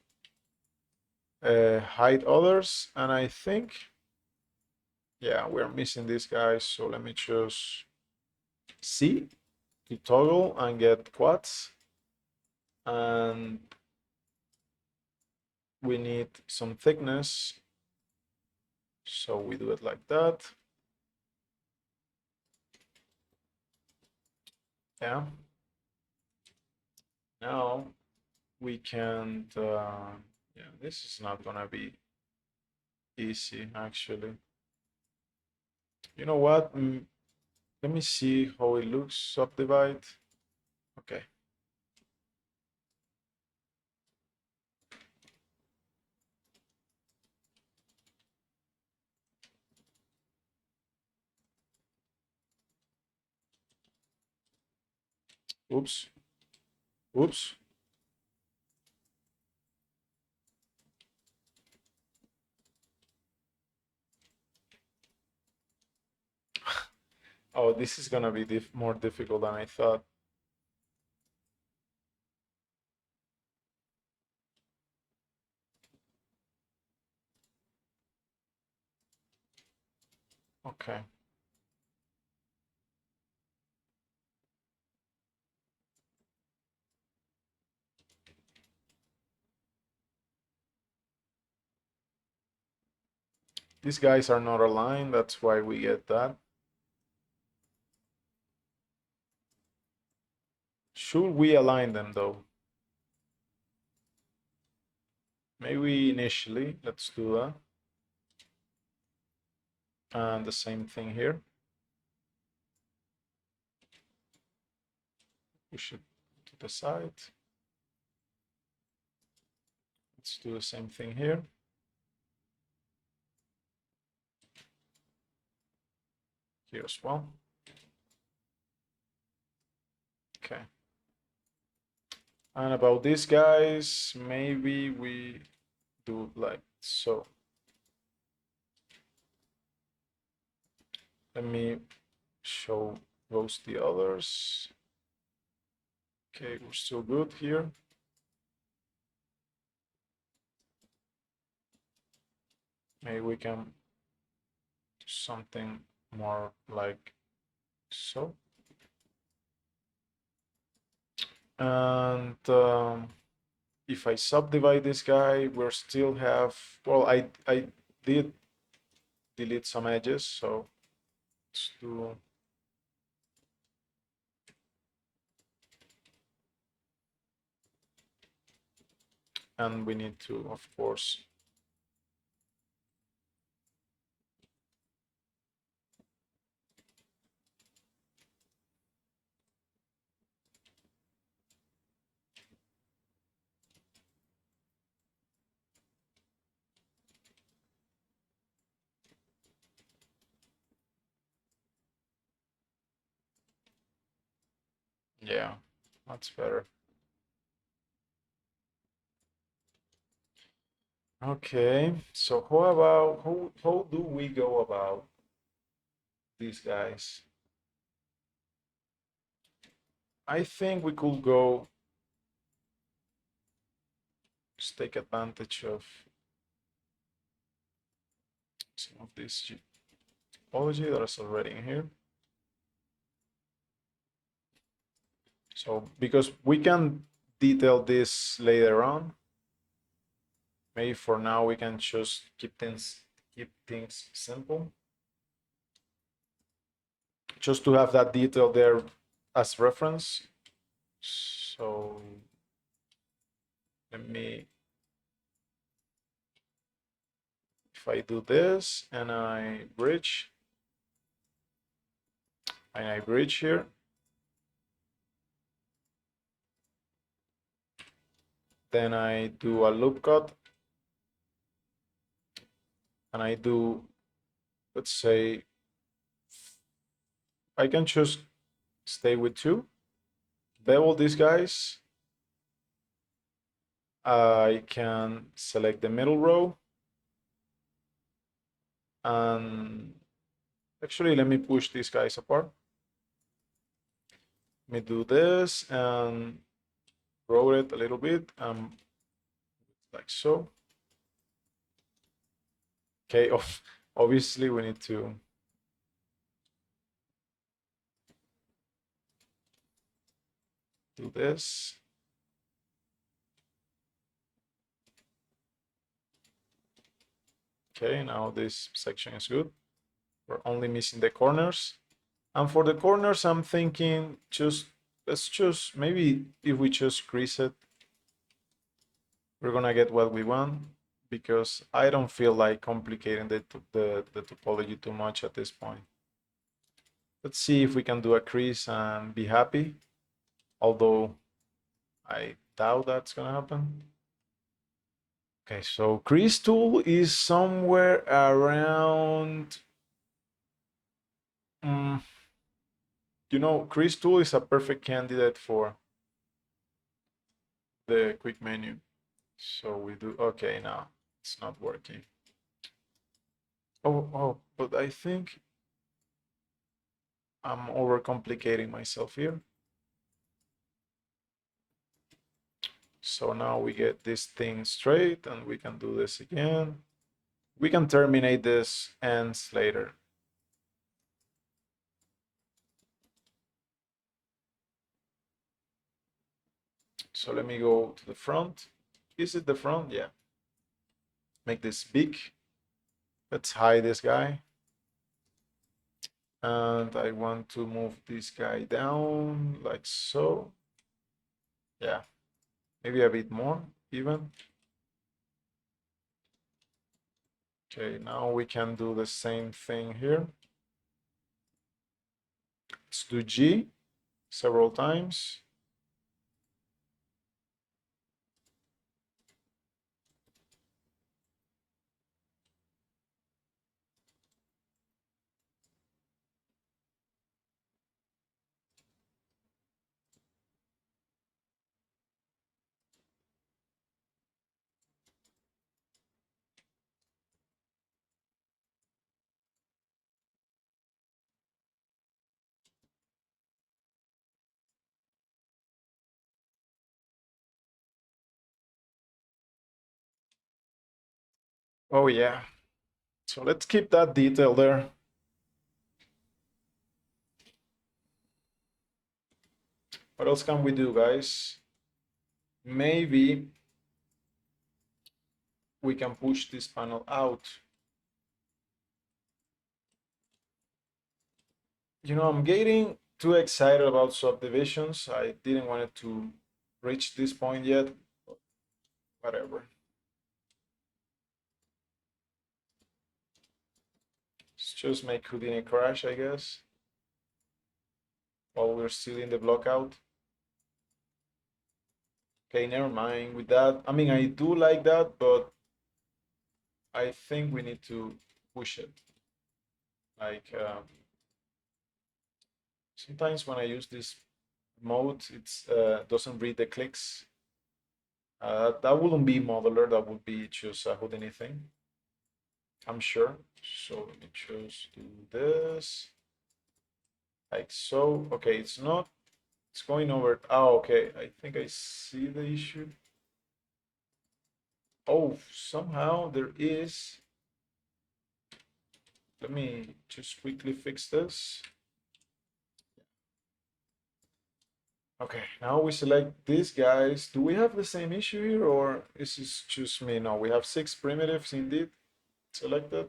hide others, and I think, yeah, we're missing this guy, so let me just C to toggle and get quads, and we need some thickness, so we do it like that. Yeah. Now we can, yeah, this is not gonna be easy actually. You know what? Let me see how it looks, subdivide. Okay. Oops. Oops. Oh, this is gonna be more difficult than I thought. Okay. These guys are not aligned, that's why we get that. Should we align them though? Maybe initially, let's do that. And the same thing here. Push it to the side. Let's do the same thing here. Here as well. Okay. And about these guys, maybe we do like so. Let me show those the others. Okay, we're still good here. Maybe we can do something more like so. And if I subdivide this guy, we still have, well, I did delete some edges, so let's do and we need to, of course, yeah, that's better. Okay, so how do we go about these guys? I think we could go just take advantage of some of this topology that is already in here. So because we can detail this later on, maybe for now we can just keep things simple. Just to have that detail there as reference. So let me, if I do this and I bridge here, then I do a loop cut and I do, let's say, I can just stay with 2, bevel these guys. I can select the middle row and actually let me push these guys apart. Let me do this and grow it a little bit, like so. Okay, obviously we need to do this. Okay, now this section is good. We're only missing the corners. And for the corners, I'm thinking let's just, maybe if we just crease it, we're gonna get what we want, because I don't feel like complicating the topology too much at this point. Let's see if we can do a crease and be happy, although I doubt that's gonna happen. Okay, so crease tool is somewhere around You know, Crease tool is a perfect candidate for the quick menu. So we do, okay, now it's not working. Oh, but I think I'm overcomplicating myself here. So now we get this thing straight and we can do this again. We can terminate this ends later. So let me go to the front. Is it the front? Yeah. Make this big. Let's hide this guy. And I want to move this guy down like so. Yeah, maybe a bit more even. Okay, now we can do the same thing here. Let's do G several times. Oh yeah. So let's keep that detail there. What else can we do, guys? Maybe we can push this panel out. You know, I'm getting too excited about subdivisions. I didn't want it to reach this point yet. Whatever. Let's just make Houdini crash, I guess, while we're still in the blockout. Okay, never mind with that. I mean, I do like that, but I think we need to push it. Like, sometimes when I use this mode, it's doesn't read the clicks. That wouldn't be modeler, that would be just a Houdini thing, I'm sure. So let me just do this, like so. Okay, it's not, it's going over. Oh, okay, I think I see the issue. Oh, somehow there is. Let me just quickly fix this. Okay, now we select these guys. Do we have the same issue here, or is this just me? No, we have 6 primitives indeed selected.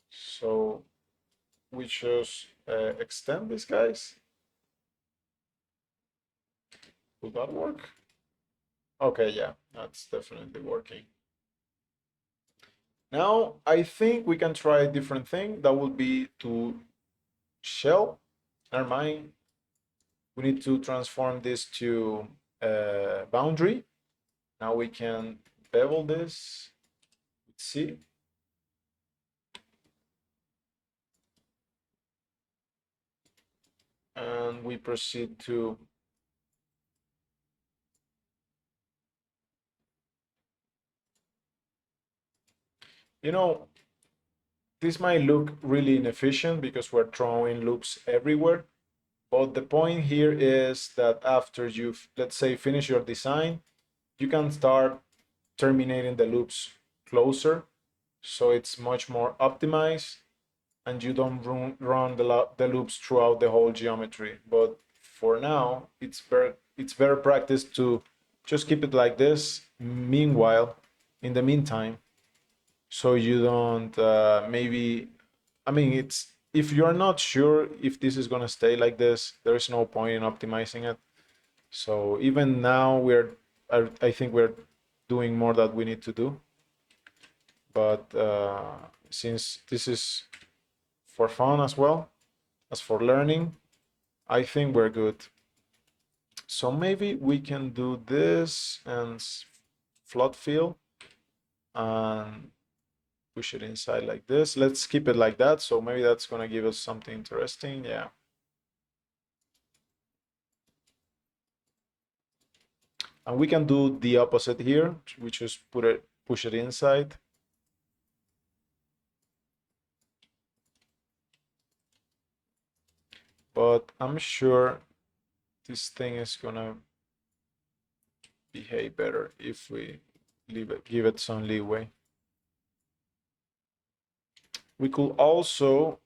So we just extend these guys. Will that work? Okay, yeah, that's definitely working. Now I think we can try a different thing. That would be to shell. Never mind. We need to transform this to boundary. Now we can bevel this with C. And we proceed to you know, this might look really inefficient because we're throwing loops everywhere. But the point here is that after you've, let's say, finish your design, you can start terminating the loops closer. So it's much more optimized and you don't run the loops throughout the whole geometry. But for now, it's better practice to just keep it like this. Meanwhile, in the meantime, so you don't maybe, I mean, it's, if you're not sure if this is going to stay like this, there's no point in optimizing it. So even now I think we're doing more that we need to do, but since this is for fun as well as for learning, I think we're good. So maybe we can do this and float fill and push it inside like this. Let's keep it like that. So maybe that's going to give us something interesting. Yeah. And we can do the opposite here. We just push it inside. But I'm sure this thing is gonna behave better if we give it some leeway. We could also,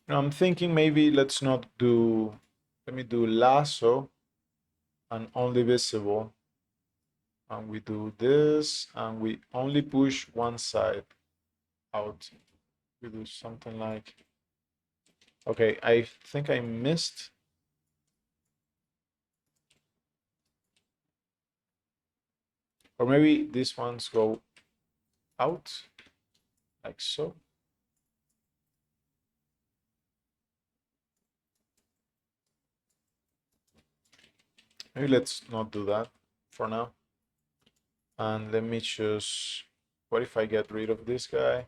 I'm thinking maybe let's not do, let me do lasso and only visible. And we do this and we only push one side out. We do something like, okay, I think I missed. Or maybe these ones go out like so. Maybe let's not do that for now. And let me choose, what if I get rid of this guy?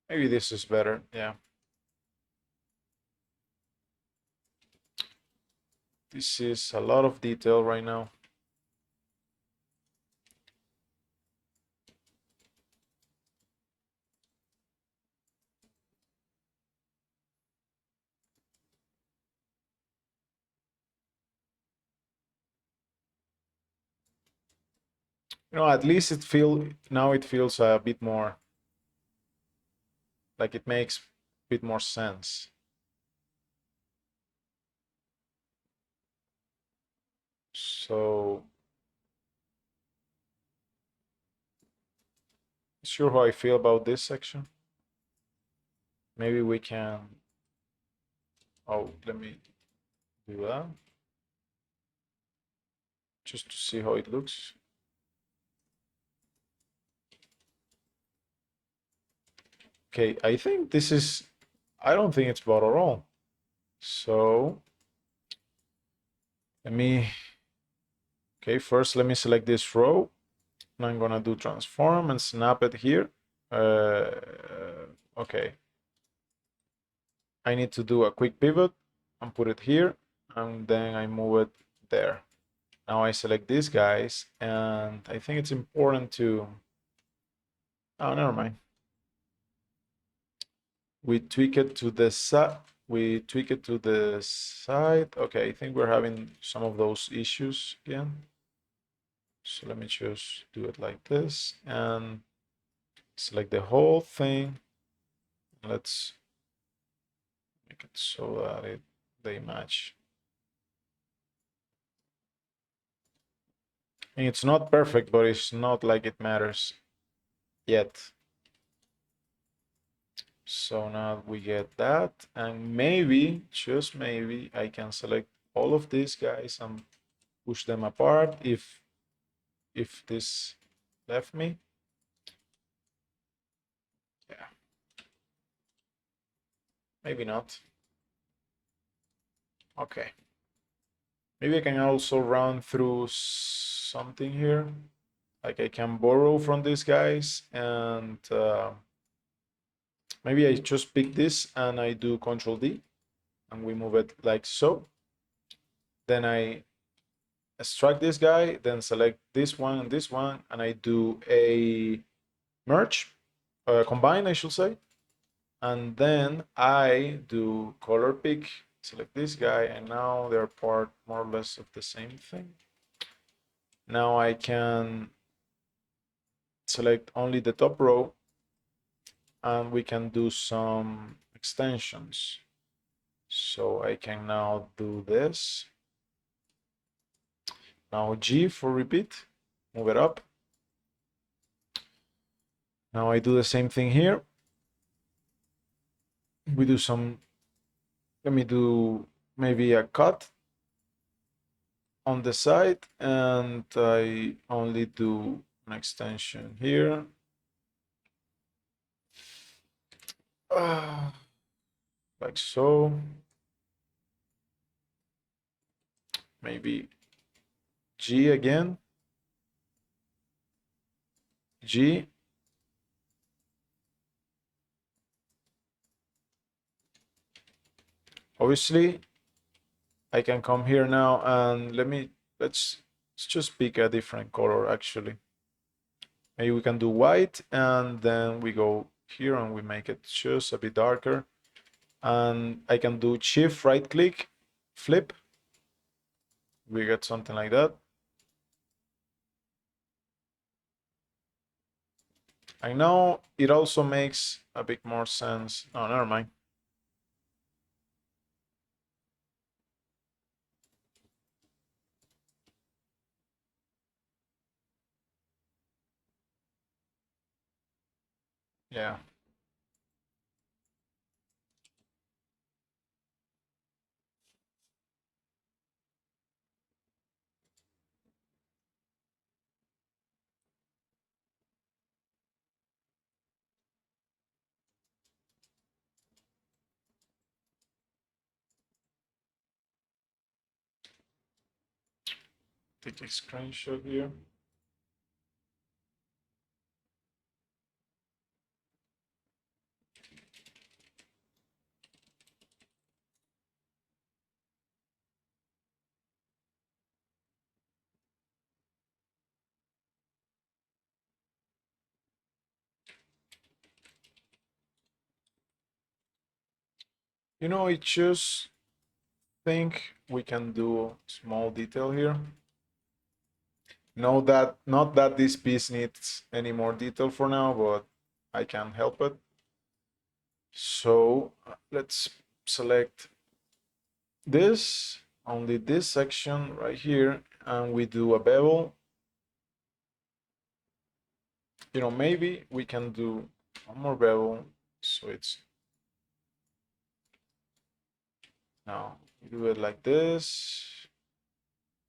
Maybe this is better, yeah. This is a lot of detail right now. At least it feels a bit more like it makes a bit more sense. So, not sure how I feel about this section. Maybe we can, let me do that. Just to see how it looks. Okay, I think this is, I don't think it's bad at all. So, okay, first let me select this row. And I'm gonna do transform and snap it here. Okay. I need to do a quick pivot and put it here, and then I move it there. Now I select these guys, and I think it's important to, oh, never mind. We tweak it to the side. We tweak it to the side. Okay, I think we're having some of those issues again. So let me just do it like this and select the whole thing. Let's make it so that they match. And it's not perfect, but it's not like it matters yet. So now we get that, and maybe, just maybe, I can select all of these guys and push them apart if this left me. Yeah. Maybe not. Okay. Maybe I can also run through something here. Like I can borrow from these guys and maybe I just pick this and I do Control D and we move it like so. Then I extract this guy, then select this one and this one, and I do a merge, combine, I should say. And then I do color pick, select this guy, and now they're part more or less of the same thing. Now I can select only the top row, and we can do some extensions. So I can now do this. Now G for repeat, move it up. Now I do the same thing here. We do some, let me do maybe a cut on the side, and I only do an extension here. Like so. Maybe G again, G, obviously I can come here now and let's just pick a different color actually. Maybe we can do white and then we go here and we make it just a bit darker. And I can do shift right click, flip. We get something like that. I know it also makes a bit more sense. Oh, never mind. Yeah. Take a screenshot here. You know, I just think we can do small detail here. Not that this piece needs any more detail for now, but I can't help it. So let's select this, only this section right here, and we do a bevel. You know, maybe we can do one more bevel, so it's now we do it like this,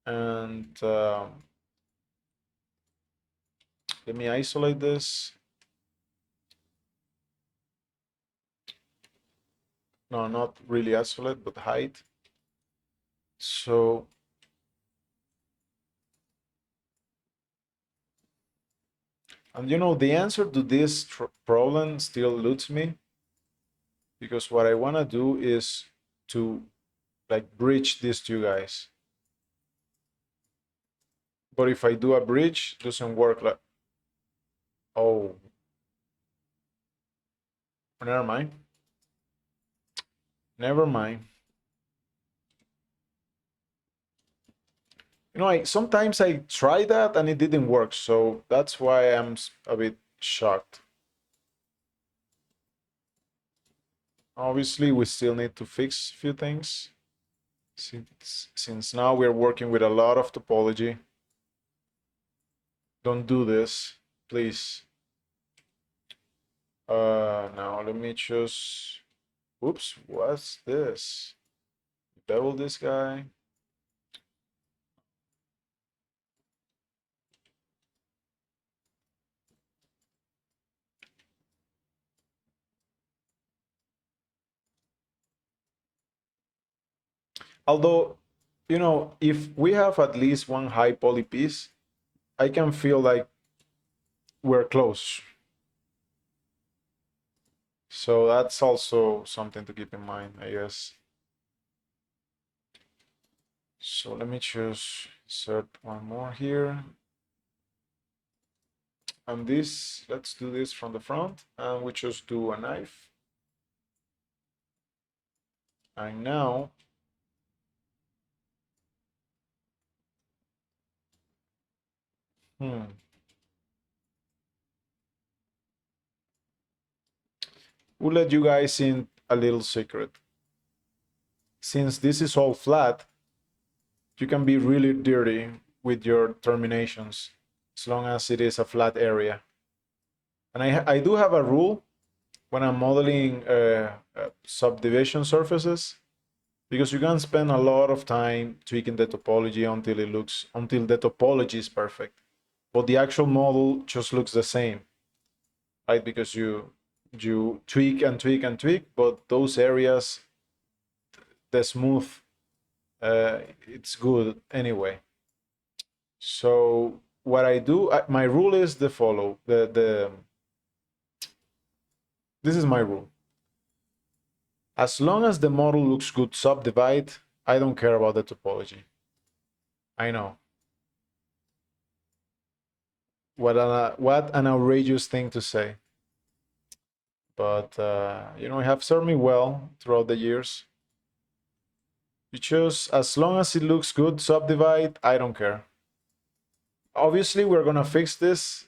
and let me isolate this. No, not really isolate, but hide. So and you know, the answer to this problem still eludes me, because what I want to do is to like bridge these two guys. But if I do a bridge, it doesn't work like, oh, never mind. Never mind. You know, sometimes I try that and it didn't work, so that's why I'm a bit shocked. Obviously, we still need to fix a few things. Since now we're working with a lot of topology. Don't do this, please. Now let me just, oops, what's this? Bevel this guy. Although, you know, if we have at least one high poly piece, I can feel like we're close. So that's also something to keep in mind, I guess. So let me just insert one more here. And this, let's do this from the front, and we just do a knife. And now, we'll let you guys in a little secret. Since this is all flat, you can be really dirty with your terminations as long as it is a flat area. And I do have a rule when I'm modeling subdivision surfaces, because you can spend a lot of time tweaking the topology until the topology is perfect, but the actual model just looks the same, right? Because you tweak and tweak and tweak, but those areas, the smooth, it's good anyway. So what I do, my rule is the follow. This is my rule. As long as the model looks good subdivide, I don't care about the topology. I know. What an outrageous thing to say. But you know, it have served me well throughout the years. You choose as long as it looks good subdivide, I don't care. Obviously, we're gonna fix this,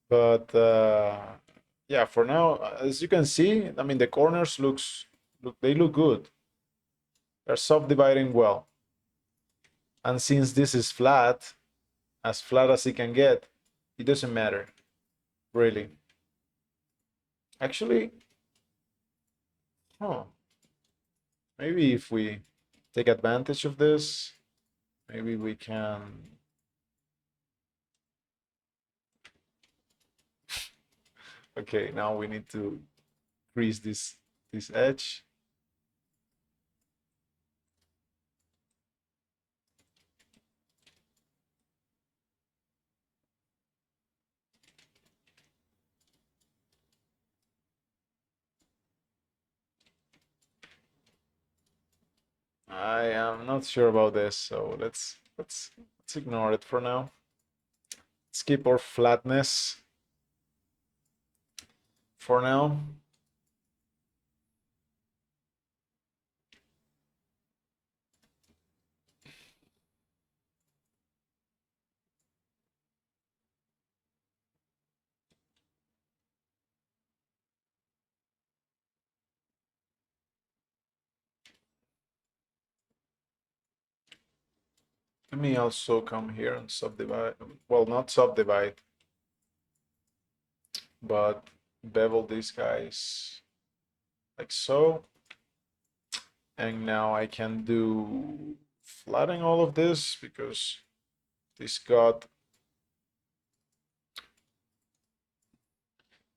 but yeah, for now, as you can see, I mean, the corners look good. They're subdividing well. And since this is flat as it can get, it doesn't matter, really. Actually, huh, maybe if we take advantage of this, maybe we can. Okay, now we need to crease this edge. I am not sure about this, so let's ignore it for now. Let's keep our flatness for now. Let me also come here and subdivide. Well, not subdivide, but bevel these guys like so. And now I can do flatten all of this because this got.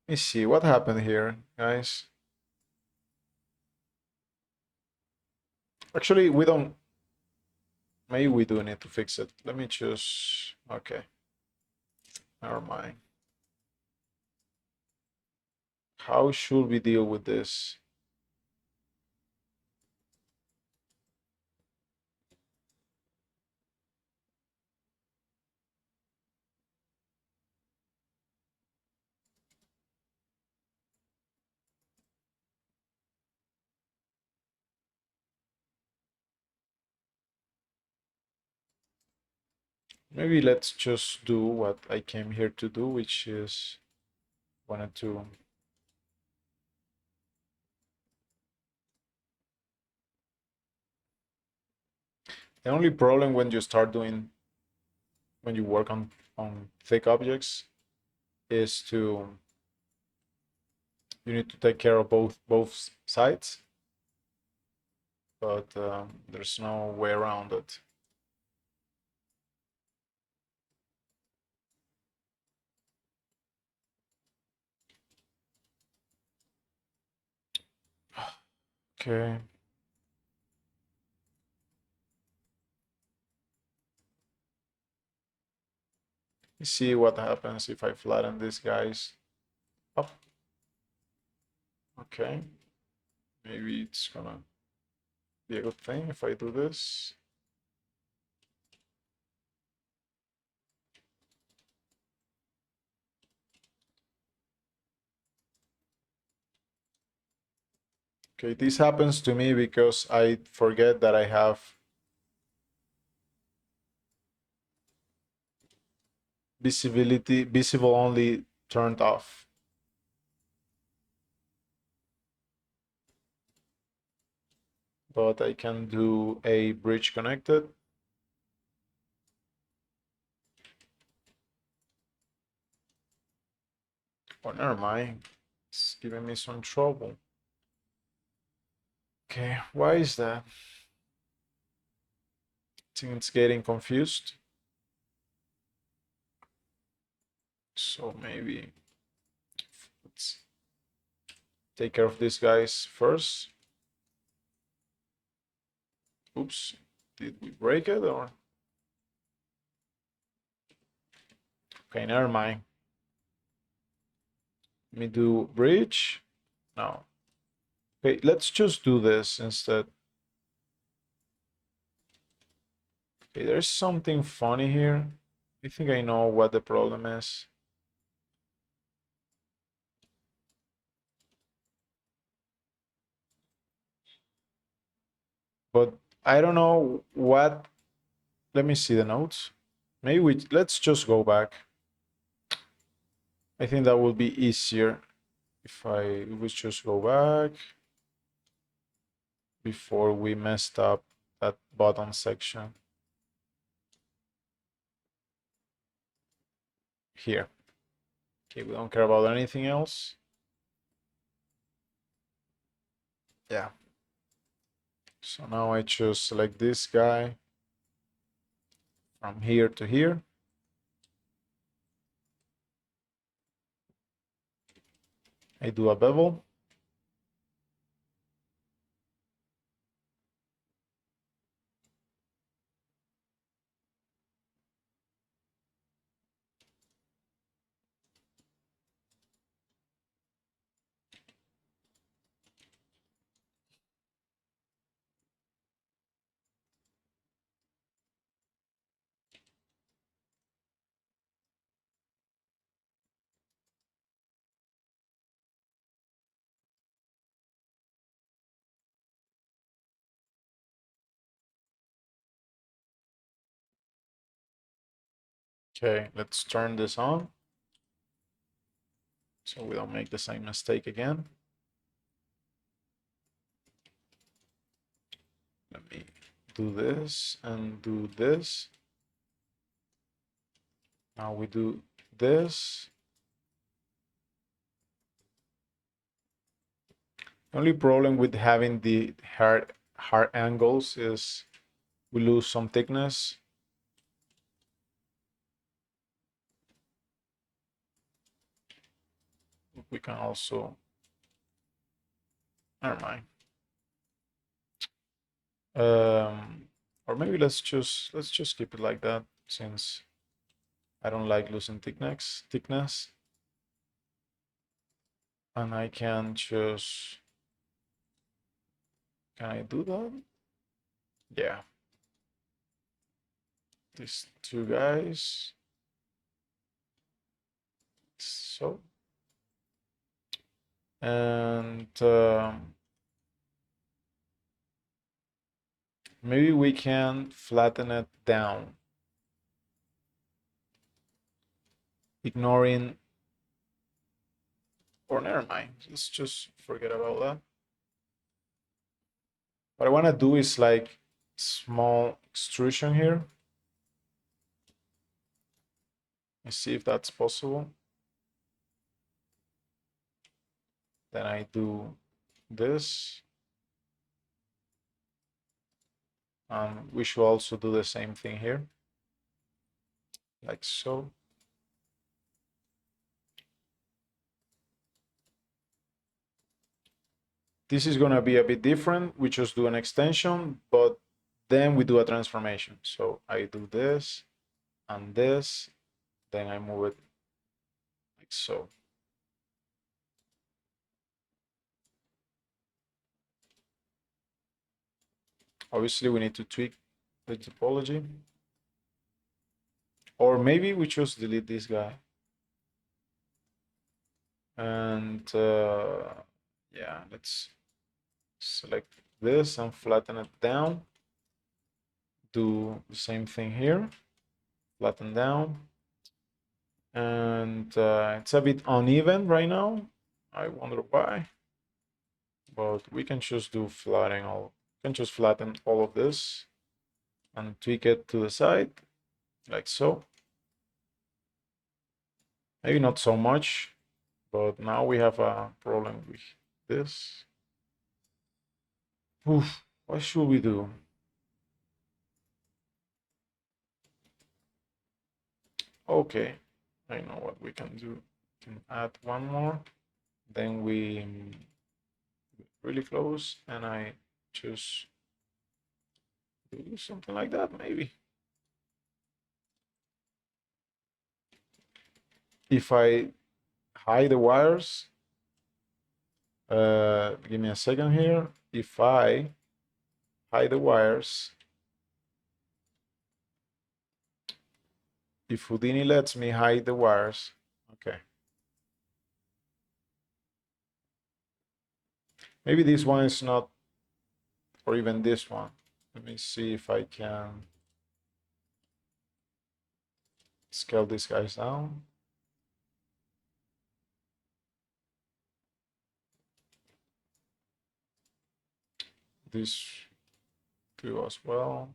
Let me see what happened here, guys. Actually, we don't. Maybe we do need to fix it. Let me choose. Okay. Never mind. How should we deal with this? Maybe let's just do what I came here to do, which is wanted to. The only problem when you start doing, when you work on thick objects, is to you need to take care of both sides, but there's no way around it. Okay. Let's see what happens if I flatten these guys up. Okay. Maybe it's gonna be a good thing if I do this. Okay, this happens to me because I forget that I have visible only turned off. But I can do a bridge connected. Oh, never mind. It's giving me some trouble. Okay, why is that? I think it's getting confused. So maybe let's take care of these guys first. Oops, did we break it or? Okay, never mind. Let me do bridge. No. Okay, let's just do this instead. Okay, there's something funny here. I think I know what the problem is. But I don't know what. Let me see the notes. Maybe let's just go back. I think that would be easier if I would just go back before we messed up that bottom section here. Okay, we don't care about anything else. Yeah. So now I just select this guy from here to here. I do a bevel. Okay, let's turn this on so we don't make the same mistake again. Let me do this and do this. Now we do this. The only problem with having the hard angles is we lose some thickness. We can also, never mind. Or maybe let's just keep it like that, since I don't like losing thickness. And I can just, can I do that? Yeah. These two guys. So. And maybe we can flatten it down, ignoring, or never mind, let's just forget about that. What I want to do is like small extrusion here. Let's see if that's possible. Then I do this. We should also do the same thing here, like so. This is going to be a bit different. We just do an extension, but then we do a transformation. So I do this and this, then I move it like so. Obviously, we need to tweak the topology. Or maybe we just delete this guy. And yeah, let's select this and flatten it down. Do the same thing here, flatten down. And it's a bit uneven right now. I wonder why. But we can just do flattening all. Can just flatten all of this and tweak it to the side, like so. Maybe not so much, but now we have a problem with this. Oof, what should we do? Okay, I know what we can do. We can add one more. Then we really close, and I just do something like that, maybe. if I hide the wires, give me a second here. If I hide the wires, if Houdini lets me hide the wires, okay. Maybe this one is not, or even this one. Let me see if I can scale these guys down. This two as well.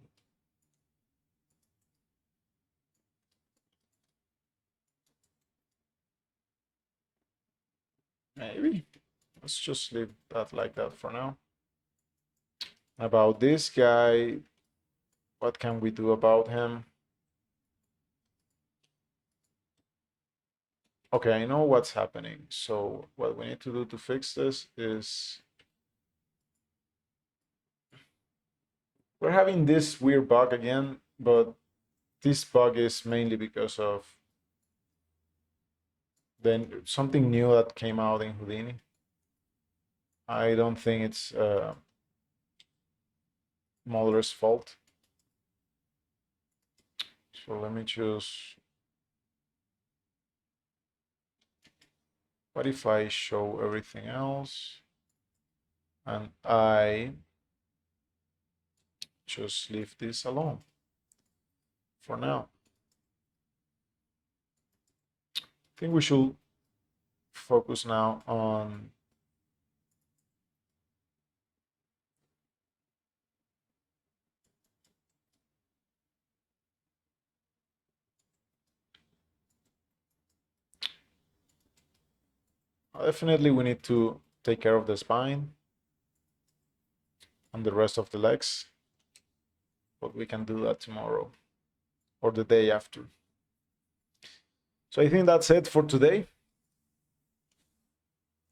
Maybe. Let's just leave that like that for now. About this guy, what can we do about him? Okay, I know what's happening. So what we need to do to fix this is we're having this weird bug again, but this bug is mainly because of then something new that came out in Houdini. I don't think it's modeler's fault. So let me choose. What if I show everything else and I just leave this alone for now? I think we should focus now on definitely we need to take care of the spine and the rest of the legs, but we can do that tomorrow or the day after. So I think that's it for today.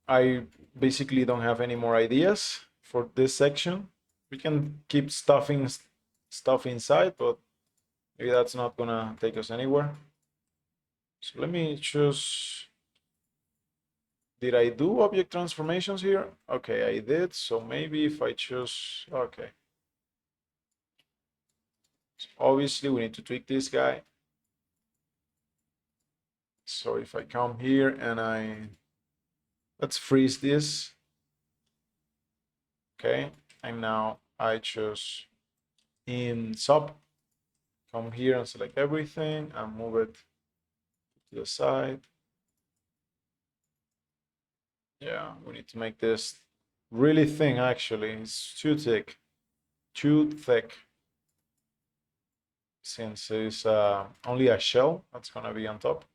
I basically don't have any more ideas for this section. We can keep stuffing stuff inside, but maybe that's not gonna take us anywhere. So let me choose. Did I do object transformations here? Okay, I did. So maybe if I choose, okay. So obviously we need to tweak this guy. So if I come here and let's freeze this. Okay, and now I choose in sub, come here and select everything and move it to the side. Yeah, we need to make this really thin actually. It's too thick. Since it's only a shell that's gonna be on top.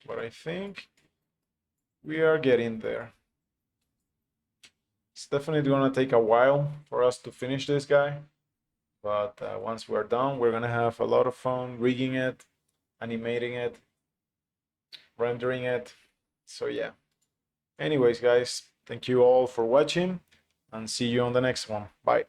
But I think we are getting there. It's definitely gonna take a while for us to finish this guy, but once we're done, we're gonna have a lot of fun rigging it, animating it, rendering it. So yeah. Anyways, guys, thank you all for watching and see you on the next one. Bye.